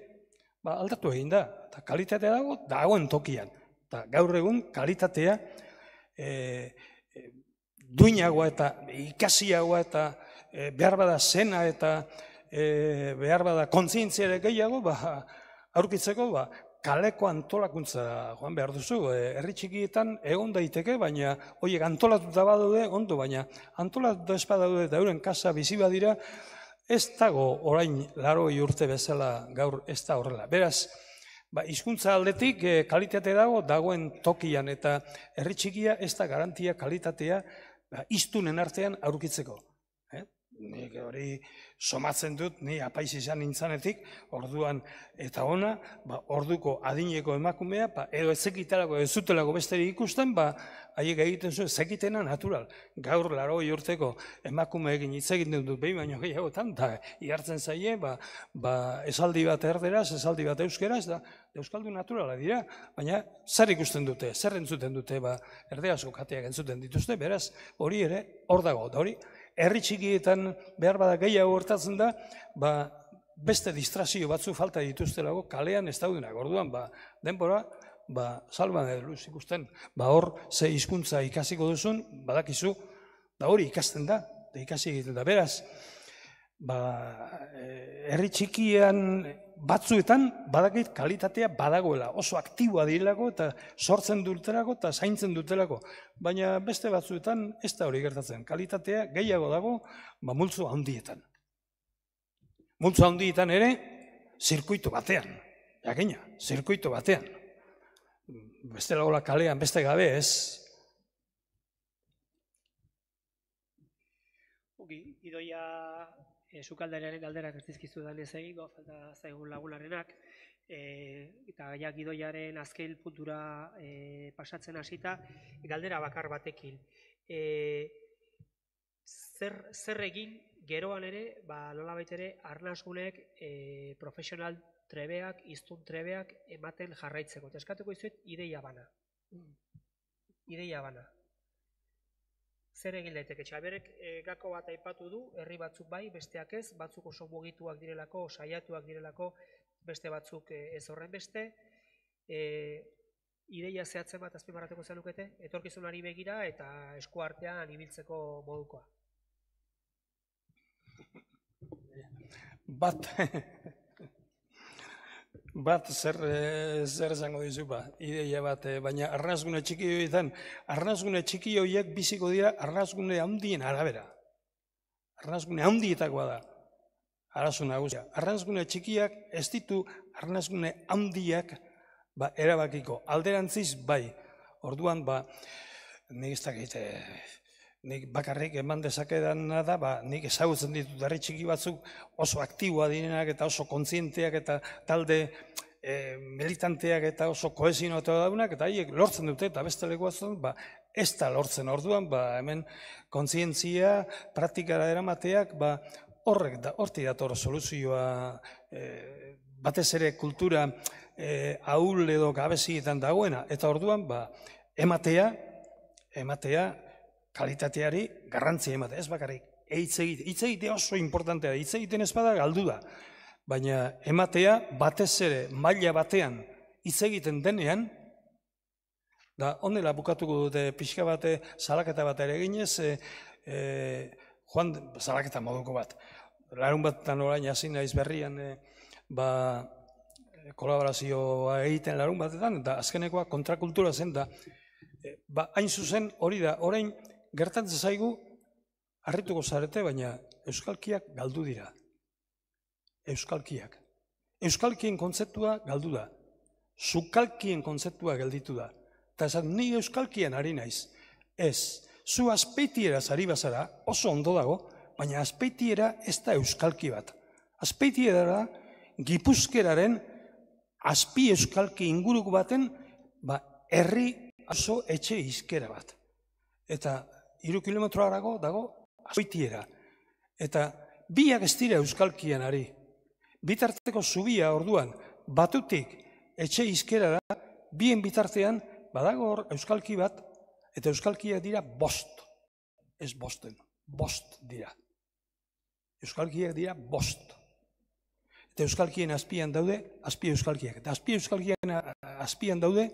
aldatu egin da. Eta kalitatea dagoen tokian. Eta gaur egun kalitatea duinagoa eta ikasiagoa eta behar bada zena eta behar bada kontzientziare gehiago aurkitzeko kaleko antolakuntza joan behar duzu. Herri txikietan egon daiteke, baina horiek antolatuta badaude ondo, baina antolatuta ez badaude eta euren kasa bizi badira, ez dago orain 80 urte bezala gaur ez da horrela. Beraz, hizkuntza aldetik kalitate dagoen tokian, eta herri txikia ez da garantia kalitatea hiztunen artean aurkitzeko. Nik hori somatzen dut, ni apaiz izan nintzanetik, orduan eta ona, orduko adineko emakumea, edo ez zekitelako, ez zutelako besteri ikusten, haiek egiten zuen, zekitena natural. Gaur 80 urteko emakumeekin hitz egiten dut behin baino gehiagotan, eta ihartzen zaie, esaldi bat erderaz, esaldi bat euskeraz, da euskaldu naturala dira, baina zer ikusten dute, zer entzuten dute, erderazko kateak entzuten dituzte, beraz, hori ere, hor dago, da hori, herri txikietan behar bada gehiago hortatzen da, beste distrazio batzu falta dituztelako kalean ez daudenak. Orduan, denbora, Sálvame de Luz ikusten, hor ze hizkuntza ikasiko duzun, badakizu, da hori ikasten da, ikasi egiten da. Beraz, herri txikian batzuetan badakit kalitatea badagoela, oso aktiboa direlako eta sortzen dutelako eta zaintzen dutelako, baina beste batzuetan ez da hori gertatzen. Kalitatea gehiago dago multzo handietan. Multzo handietan ere, zirkuito batean, jakina, zirkuito batean. Beste lagola kalean, beste gabe ez. Idoia sukaldarearen galderak ez dizkizu danez egin, falta zaigun lagunarenak, eta gaiak Idoiaren azken puntura pasatzen hasita, galdera bakar batekin. Zer egin geroan ere, nolabait ere, arnasgunek profesional trebeak, hiztun trebeak ematen jarraitzeko. Eta eskatuko izuet, ideia bana. Ideia bana. Zer egin daiteke? Txaberek gako bat aipatu du, herri batzuk bai, besteak ez, batzuk oso mugituak direlako, saiatuak direlako, beste batzuk ez horren beste. Ideia zehatzen bat azpimarratuko zenukete, etorkizunari begira eta esku artean ibiltzeko modukoa. Bat zer esango dizu, ideia bat, baina arnasgune txiki horietan, arnasgune txiki horiek biziko dira arnasgune handien arabera. Arnasgune handietakoa da, arazo nagusia. Arnasgune txikiak ez ditu arnasgune handiak erabakiko. Alderantziz bai, orduan nik ez dakit, nik bakarrik eman dezakedana da, nik ezagutzen ditut herri txiki batzuk oso aktiboa direnak eta oso kontzienteak eta talde militanteak eta oso kohesionatua daudenak, eta haiek lortzen dute eta beste lekuatzen, ez da lortzen orduan, hemen kontzientzia, praktikara eramateak, hortik dator soluzioa, batez ere kultura ahul edo gabezietan dagoena, eta orduan, ematea kalitateari garrantzia ematea, ez bakarrik, hitz egitea oso importantea, hitz egiten ez bada galdu da, baina ematea batez ere maila batean hitz egiten denean, da honela bukatuko dute pixka bate salaketa bat ere eginez, joan salaketa moduko bat. Larun batetan orain hasi naiz berrian kolaborazioa egiten larun batetan, eta azkenekoa kontrakultura zen da, hain zuzen hori da, orain gertatzen zaigu, harrituko zarete, baina euskalkiak galdu dira. Euskalkiak. Euskalkien kontzeptua galdu da. Sukalkien kontzeptua gelditu da. Eta esan, ni euskalkien ari naiz. Ez, zu azpeitieraz ari bazara, oso ondo dago, baina azpeitiera ez da euskalki bat. Azpeitiera Gipuzkeraren azpi euskalki inguruko baten, herri oso etxe izkera bat. Eta 3 kilometroarago dago azpeitiera. Eta biak ez dira euskalkian ari. Bitarteko zubia orduan, batutik etxe izkerara, bien bitartean, badago hor euskalki bat, eta euskalkiak dira 5. Ez 5, 5 dira. Euskalkiak dira 5. Eta euskalkien azpian daude, azpi euskalkiak. Eta azpi euskalkien azpian daude,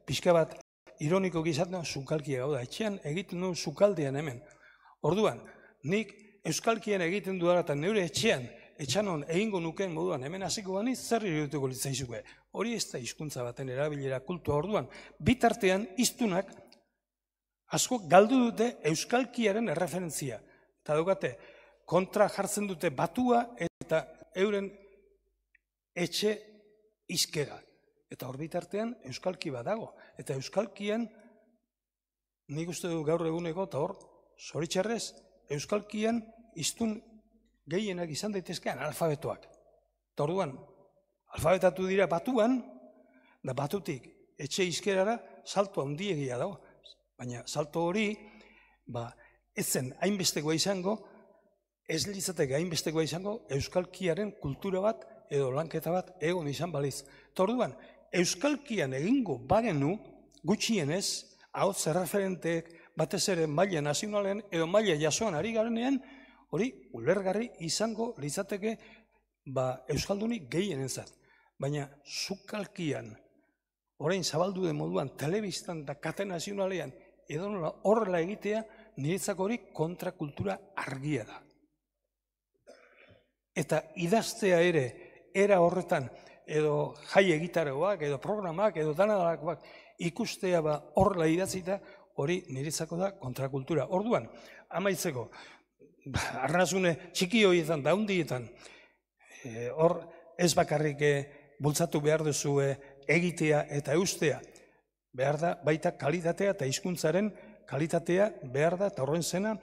pixka bat ironiko gizatzen, sukalkiak gauda. Etxean egiten du sukaldean hemen. Orduan, nik euskalkien egiten dudara eta neure etxanon egingo nukeen moduan, hemen hasiko baniz, zer irutuko litzaizuke. Hori ez da hizkuntza baten erabilera kultua orduan. Bitartean, hiztunak asko galdu dute euskalkiaren erreferentzia. Eta daukate, kontra jartzen dute batua eta euren etxe izkera. Eta hor bitartean, euskalki bat dago. Eta euskalkian, nik uste du gaur eguneko, eta hor, zoritxarrez, euskalkian hiztun gehienak izan daitezkean alfabetoak. Eta orduan, alfabetatu dira batuan, da batutik etxe izkerara salto handiegia dago. Baina salto hori, ez zen hainbestekoa izango, ez litzateke hainbestekoa izango, euskalkiaren kultura bat edo lanketa bat egon izan baliz. Eta orduan, euskalkian egingo bagenu, gutxienez, ahotz erreferenteek batez ere maila nazionalen edo maila jasoan ari garenean, hori ulergarri izango litzateke euskaldunik gehienentzat. Baina sukalkian, orain zabaldu den moduan, telebistan eta kate nazionalean, edo nola horrela egitea, niretzako hori kontrakultura argia da. Eta idaztea ere, era horretan, edo jai egitaroak, edo programak, edo danadalakoak, ikustea horrela idatzita, hori niretzako da kontrakultura. Orduan, amaitzeko, arnazune txiki horietan, daundietan, hor ez bakarrik bultzatu behar duzu egitea eta eustea, behar da baita kalitatea eta hizkuntzaren kalitatea behar da, eta horren zena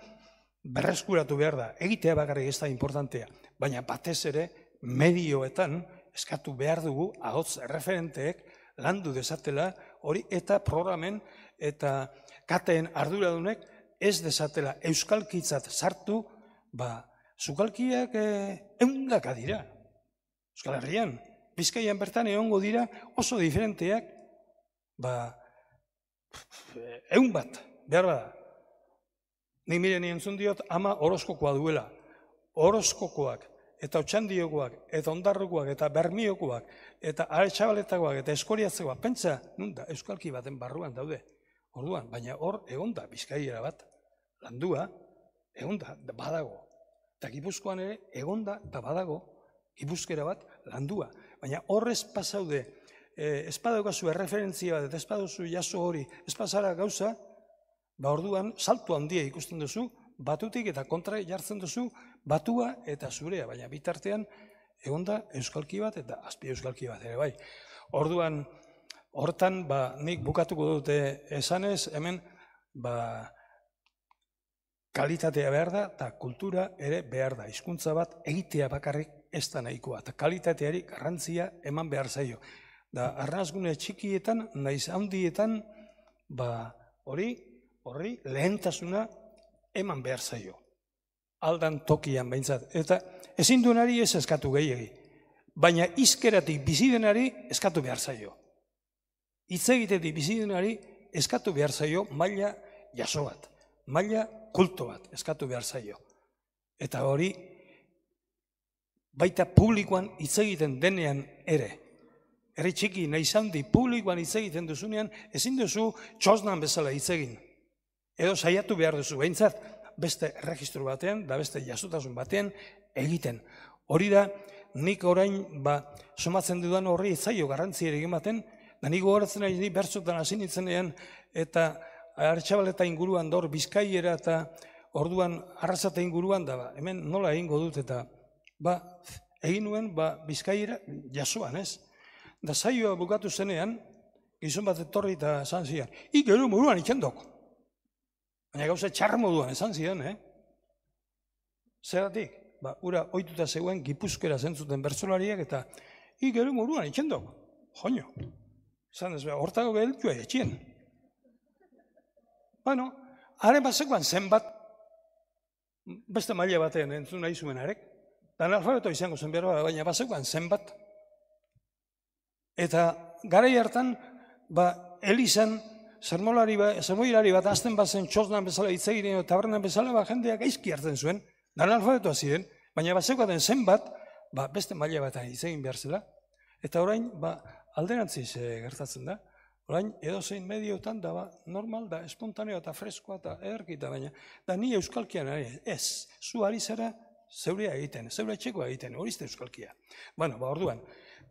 berreskuratu behar da. Egitea bakarrik ez da importantea, baina batez ere medioetan eskatu behar dugu ahotz erreferenteek landu dezatela hori eta programen eta kateen arduradunek ez dezatela euskalkitzat sartu, sukalkiak ehundaka dira. Euskal Herrian, Bizkaian bertan egongo dira oso diferenteak, 100 bat, behar bada. Nik miren entzun diot, ama horoskokoa duela. Horoskokoak, eta otxandiokoak, eta ondarrukoak, eta bermiokoak, eta aretsabaletakoak, eta eskoriatzekoak, pentsa, nunda, euskalki baten barruan daude. Orduan, baina hor egonda Bizkaiera bat, landua, egonda, badago. Eta Gipuzkoan ere, egonda, eta badago, Gipuzkera bat, landua. Baina horrez pasaude, espadaukazu erreferentzia bat, eta espaduzu jaso hori, espazara gauza, orduan, saltu handia ikusten duzu, batutik eta kontra jartzen duzu, batua eta zurea, baina bitartean, egonda euskalki bat eta azpi euskalki bat ere bai. Orduan, hortan, nik bukatuko dute esanez, hemen, kalitatea behar da, eta kultura ere behar da. Hizkuntza bat egitea bakarrik ez da nahikoa, eta kalitateari garrantzia eman behar zaio. Da, arnazgune txikietan, naiz handietan, hori horri lehentasuna eman behar zaio. Aldan tokian behintzat. Eta ezin duenari ez eskatu gehiegi. Baina hizkeratik bizidenari eskatu behar zaio. Hitz egitetik bizidenari eskatu behar zaio maila jaso bat, maila kulto bat eskatu behar zaio. Eta hori baita publikoan hitz egiten denean ere. Herri txiki nahi zaundi publikoan hitz egiten duzunean ezin duzu txosnan bezala hitz egin. Edo saiatu behar duzu behintzat beste erregistro batean da beste jasotasun batean egiten. Hori da nik orain somatzen dudan horri etzaio garrantziarik ematen, da nik gogoratzen ari bertsotan hasi nintzenean eta Artxabaleta inguruan da hor Bizkaiera eta orduan Arrasate inguruan da hemen nola egingo dut eta egin nuen Bizkaiera jasoan, ez? Da saioa bukatu zenean, gizon bat etorri eta esan zidan, gero moduan itxendok. Baina gauza txar moduan esan zidan, Zeratik, ura ohituta zegoen Gipuzkoera zentzuten bertsolariak eta gero moduan itxendok. Joño, esan ez, hortako geltua etxien. Bueno, haren bazekoan zenbat, beste maila batean entzun nahi zuen arek, da analfabeto izango zen behar, baina bazekoan zenbat. Eta garai hartan, Elizan, zermoilari bat azten bazen txosnan bezala hitz egiten edo tabernan bezala, jendeak gaizki hartzen zuen, da analfabetoa ziren, baina bazekoaten zenbat, beste maila batean hitz egin behar zela. Eta orain, alderantziz gertatzen da. Orain, edozein mediotan da, normal da, espontaneo eta freskoa eta ederkita, baina, da ni euskalkian ez, zu ari zera zeurea egiten, zeure etxekoa egiten, hori izte euskalkia. Bueno, orduan,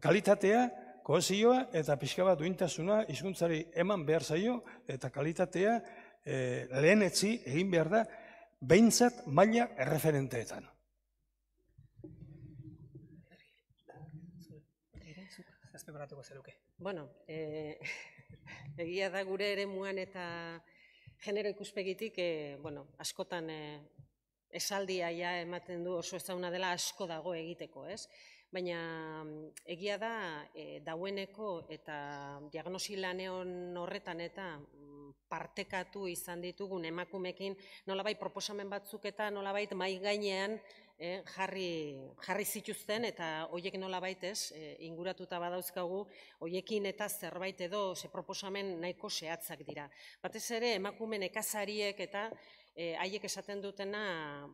kalitatea, kohesioa eta pixka bat duintasuna hizkuntzari eman behar zaio eta kalitatea lehenetzi egin behar da behintzat maila erreferenteetan. Bueno, egia da gure eremuan eta genero ikuspegitik, askotan esaldia ja ematen du oso ezaguna dela asko dago egiteko, ez? Baina egia da daueneko eta diagnosi laneon horretan eta partekatu izan ditugun emakumekin nolabait proposamen batzuk eta nolabait mai gainean jarri zituzten eta hoiek nolabait inguratuta badauzkagu hoiekin eta zerbait edo proposamen nahiko zehatzak dira. Batez ere emakume nekazariek eta haiek esaten dutena,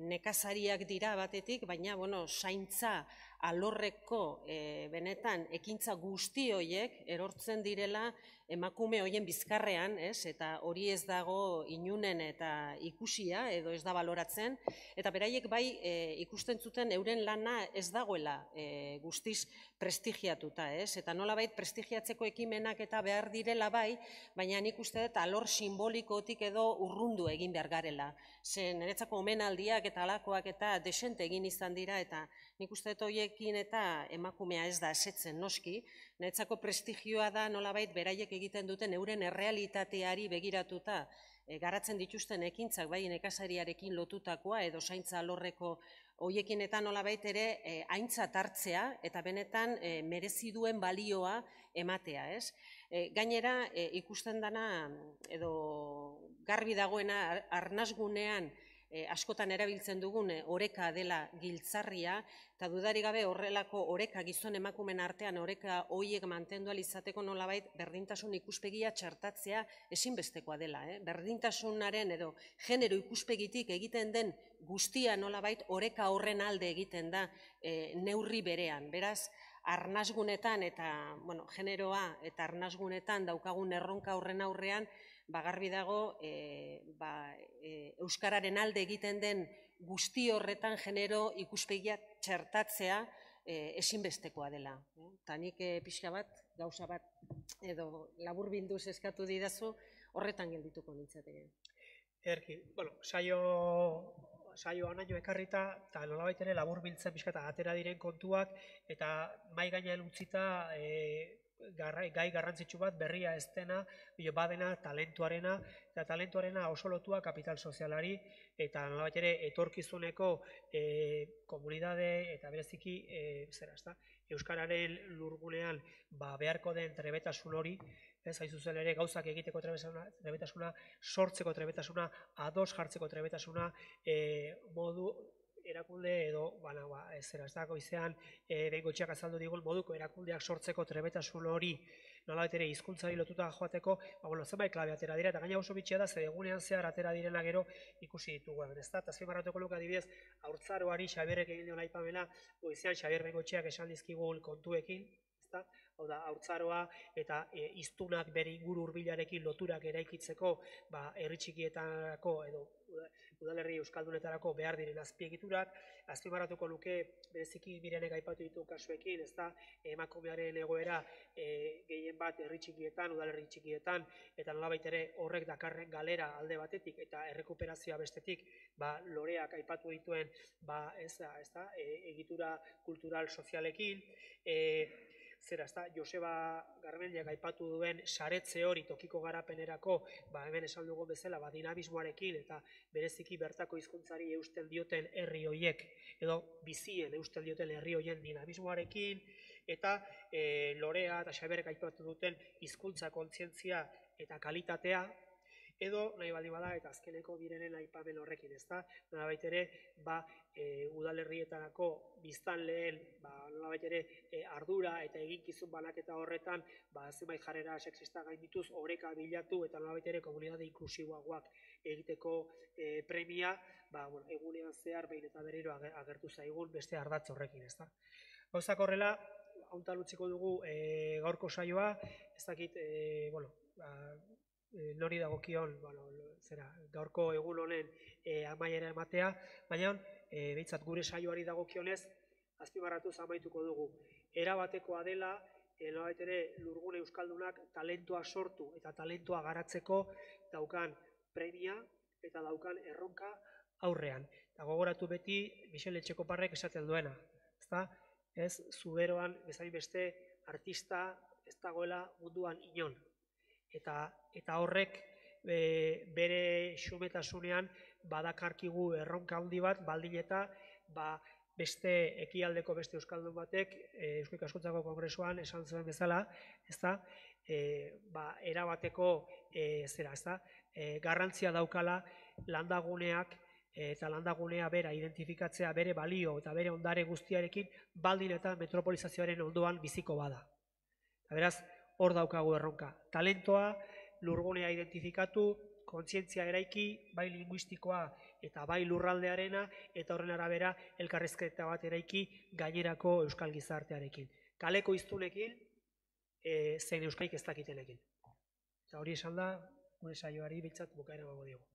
nekazariak dira batetik, baina zaintza alorreko benetan ekintza guzti horiek erortzen direla emakume horien bizkarrean, eta hori ez dago inunen eta ikusia edo ez da baloratzen, eta beraiek bai ikusten zuten euren lana ez dagoela guztiz prestigiatuta, eta nolabait prestigiatzeko ekimenak eta behar direla bai, baina nik uste dut alor simbolikotik edo urrundu egin behar garela. Niretzako omenaldiak eta alakoak eta desente egin izan dira eta nik uste dut horiekin eta emakumea ez da esetzen noski, niretzako prestigioa da nolabait beraiek egiten duten euren errealitateari begiratuta garatzen dituzten ekintzak bai nekazariarekin lotutakoa edo zaintza alorreko horiekin eta nolabait ere aintzat hartzea eta benetan merezi duen balioa ematea, ez? Gainera ikusten dana edo garbi dagoena arnasgunean askotan erabiltzen dugun oreka dela giltzarria, eta dudari gabe horrelako oreka gizon emakumen artean oreka hoiek mantendu izateko nolabait berdintasun ikuspegia txertatzea ezinbestekoa dela. Berdintasunaren edo genero ikuspegitik egiten den guztia nolabait oreka horren alde egiten da neurri berean. Beraz, arnasgunetan eta generoa eta arnasgunetan daukagun erronka horren aurrean garbi dago euskararen alde egiten den guzti horretan genero ikuspegia txertatzea ezinbestekoa dela. Eta nik pixka bat, gauza bat edo laburbilduz eskatu didazu horretan geldituko nintzateke. Erki, saio anaino ekarrita eta nolabait ere laburbiltzen pixka eta atera diren kontuak eta mai gainean utzita gai garrantzitsu bat berria ez dena, badena talentuarena, eta talentuarena oso lotua kapital sozialari, eta nolabait ere etorkizuneko komunidade eta bereziki euskararen lurgunean beharko den trebetasun hori, hain zuzen ere gauzak egiteko trebetasuna, sortzeko trebetasuna, ados jartzeko trebetasuna, modu erakunde edo, goizean Beingotxeak azaldu digun moduko erakundeak sortzeko trebetasun hori nolabait ere hizkuntzari lotuta joateko, zenbait klabe atera dira, eta gaina oso bitxia da, ze egunean zehar atera direna gero ikusi ditugu hemen, ezta? Eta azpimarratuko luke adibidez, haurtzaroari Xabierrek egin dion aipamena, goizean Xabier Beingotxeak esan dizkigun kontuekin, ezta? Hau da, haurtzaroa eta hiztunak bere inguru hurbilarekin loturak eraikitzeko, herri txikietarako edo udalerri euskaldunetarako behar diren azpiegiturak, azpimarratuko luke bereziki Mirenek aipatu ditu kasuekin, ezta? Emakumearen egoera gehien bat herri txikietan, udalerri txikietan, eta nolabait ere horrek dakarren galera alde batetik eta errekuperazioa bestetik, loreak aipatu dituen egitura kultural sozialekin, Joseba Garmendiak aipatu duen saretze hori tokiko garapenerako, hemen esan dugun bezala, dinamismoarekin eta bereziki bertako hizkuntzari eusten dioten herri hoiek, edo bizien eusten dioten herri hoien dinamismoarekin, eta Lorea eta Xaberek aipatu duten hizkuntza kontzientzia eta kalitatea, edo nahi baldin bada eta azkeneko Mirenen aipamen horrekin, ezta? Nolabait ere, udalerrietarako biztanleen nolabait ere ardura eta eginkizun banaketa horretan zenbait jarrera sexista gaindituz oreka bilatu eta nolabait ere komunitate inklusiboagoak egiteko premia, egunean zehar behin eta berriro agertu zaigun beste ardatz horrekin, ezta? Gauzak horrela, hontan utziko dugu gaurko saioa, ez dakit, nori dagokion gaurko egun honen amaiera ematea, baina behintzat gure saioari dagokionez azpimarratuz amaituko dugu. Erabatekoa dela, nolabait ere lurgune euskaldunak talentua sortu eta talentua garatzeko daukan premia eta daukan erronka aurrean. Eta gogoratu beti Michel Etxekoparrek esaten duena, ezta? Ez, zuberoan bezain beste artista ez dagoela munduan inon. Eta horrek bere xumetasunean badakarkigu erronka handi bat, baldin eta beste ekialdeko beste euskaldun batek Eusko Ikaskuntzako Kongresuan esan zuen bezala, ezta? Erabateko garrantzia daukala landaguneak eta landagunea bera identifikatzea bere balio eta bere ondare guztiarekin baldin eta metropolizazioaren ondoan biziko bada. Beraz, hor daukagu erronka. Talentoa, lurgunea identifikatu, kontzientzia eraiki, bai linguistikoa eta bai lurraldearena, eta horren arabera elkarrizketa bat eraiki gainerako euskal gizartearekin. Kaleko hiztunekin, zein euskaik ez dakitenekin. Eta hori esan da, gure saioari biltzat bukaera emango diogu.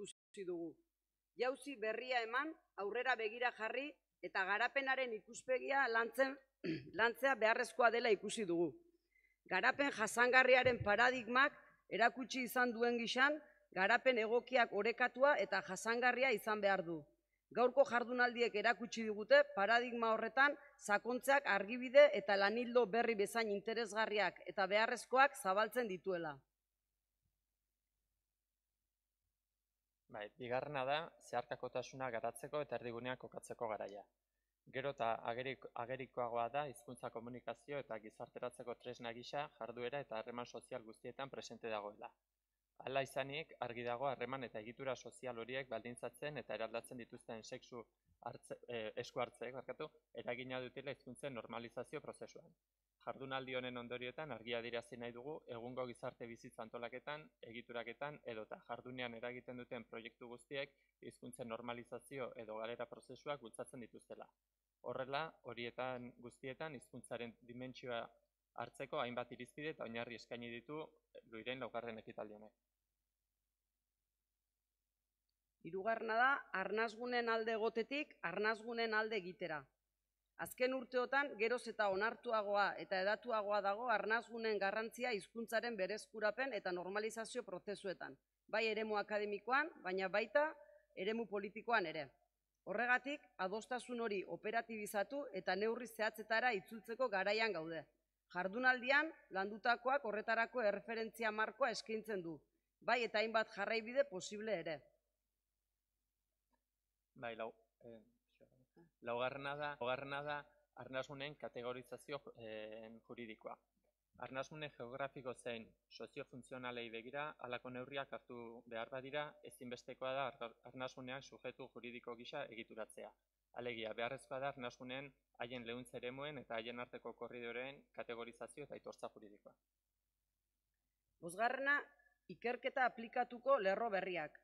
ikusi dugu. Jauzi berria eman, aurrera begira jarri eta garapenaren ikuspegia lantzea beharrezkoa dela ikusi dugu. Garapen jasangarriaren paradigmak erakutsi izan duen gizan, garapen egokiak orekatua eta jasangarria izan behar du. Gaurko jardunaldiek erakutsi digute paradigma horretan sakontzeak argibide eta lanildo berri bezain interesgarriak eta beharrezkoak zabaltzen dituela. Bigarrena da zeharkakotasuna garatzeko eta erdigunean kokatzeko garaia. Gero eta agerikoagoa da hizkuntza komunikazio eta gizarteratzeko tresna gisa jarduera eta harreman sozial guztietan presente dagoela. Hala izanik, argi dago harreman eta egitura sozial horiek baldintzatzen eta eraldatzen dituzten esku hartzeek eragina dutela hizkuntzen normalizazio prozesuan. Jardunaldi honen ondorioetan argia adierazi nahi dugu egungo gizarte bizitza antolaketan, egituraketan edota jardunean eragiten duten proiektu guztiek hizkuntzen normalizazio edo galera prozesuak bultzatzen dituztela. Horrela, horietan guztietan hizkuntzaren dimentsioa hartzeko hainbat irizpide eta oinarri eskaini ditu Luiren 4. ekitaldi honek. Hirugarrena da, arnasgunen alde egotetik, arnasgunen alde egitera. Azken urteotan, geroz eta onartuagoa eta hedatuagoa dago arnasgunen garrantzia hizkuntzaren bereskurapen eta normalizazio prozesuetan, bai eremu akademikoan, baina baita eremu politikoan ere. Horregatik, adostasun hori operatibizatu eta neurri zehatzetara itzultzeko garaian gaude. Jardunaldian, landutakoak horretarako erreferentzia markoa eskaintzen du, bai eta hainbat jarraibide posible ere. Laugarrena da arnasgunen kategorizazio juridikoa. Arnasgune geografiko zein soziofuntzionalei begira halako neurriak hartu behar badira, ezinbestekoa da arnasguneak subjektu juridiko gisa egituratzea. Alegia, beharrezkoa da arnasgunen haien lehuntze eremuen eta haien arteko korridoreen kategorizazio eta aitortza juridikoa. Bosgarrena, ikerketa aplikatuko lerro berriak.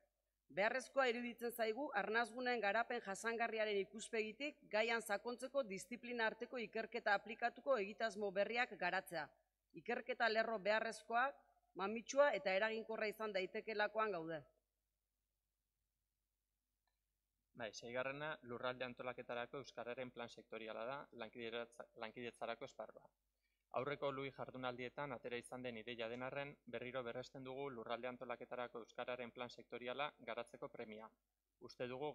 Beharrezkoa iruditzen zaigu arnasgunen garapen jasangarriaren ikuspegitik gaian sakontzeko disiplina arteko ikerketa aplikatuko egitasmo berriak garatzea. Ikerketa lerro beharrezkoa, mamitsua eta eraginkorra izan daitekeelakoan gaude. Seigarrena, lurralde antolaketarako euskararen plan sektoriala da, lankidetzarako esparrua. Aurreko lui jardunaldietan atera izan den ideia den arren, berriro berresten dugu lurralde antolaketarako euskararen plan sektoriala garatzeko premia. Uste dugu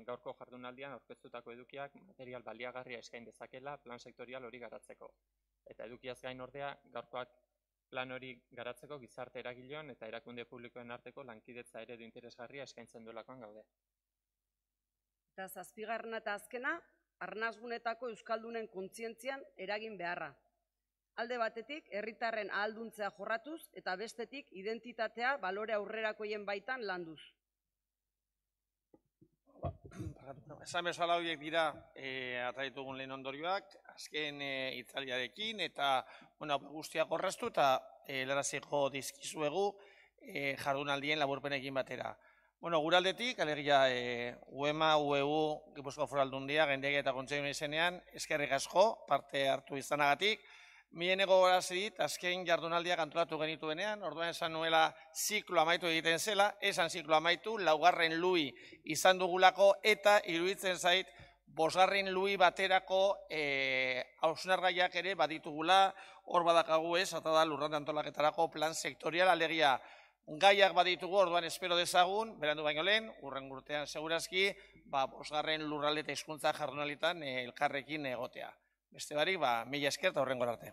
gaurko jardunaldian aurkeztutako edukiak material baliagarria eskain dezakela plan sektorial hori garatzeko. Eta edukiaz gain ordea, gaurkoak plan hori garatzeko gizarte eragileon eta erakunde publikoen arteko lankidetza eredu interesgarria eskaintzen duelakoan gaude. Eta zazpigarrena eta azkena, arnasgunetako euskaldunen kontzientzian eragin beharra. Alde batetik, herritarren ahalduntzea jorratuz eta bestetik identitatea balore aurrerakoien baitan landuz. Esan bezala horiek dira ataritugun lehen ondorioak, azken hitzaldiarekin eta guztiak horraztu eta helaraziko dizkizuegu jardunaldien laburpenekin batera. Guraldetik, alegia UEMA, UEU, Gipuzkoa Foru Aldundia, Gendegia eta Kontseilu izenean, eskerrik asko parte hartu izanagatik. Mien gogorazi dit, azken jardunaldiak antolatu genituenean, orduan esan nuela ziklo amaitu egiten zela, esan ziklo amaitu, 4. lui izan dugulako eta iruditzen zait 5. lui baterako hausnargaiak ere baditugula, hor badakagu ez, eta da lurralde antolaketarako plan sektorial, alegia gaiak baditugu, orduan espero dezagun, berandu baino lehen, hurren urtean segurazki, 5. lurralde eta hizkuntza jardunalditan elkarrekin egotea. Beste barik, mila esker eta horrengora arte.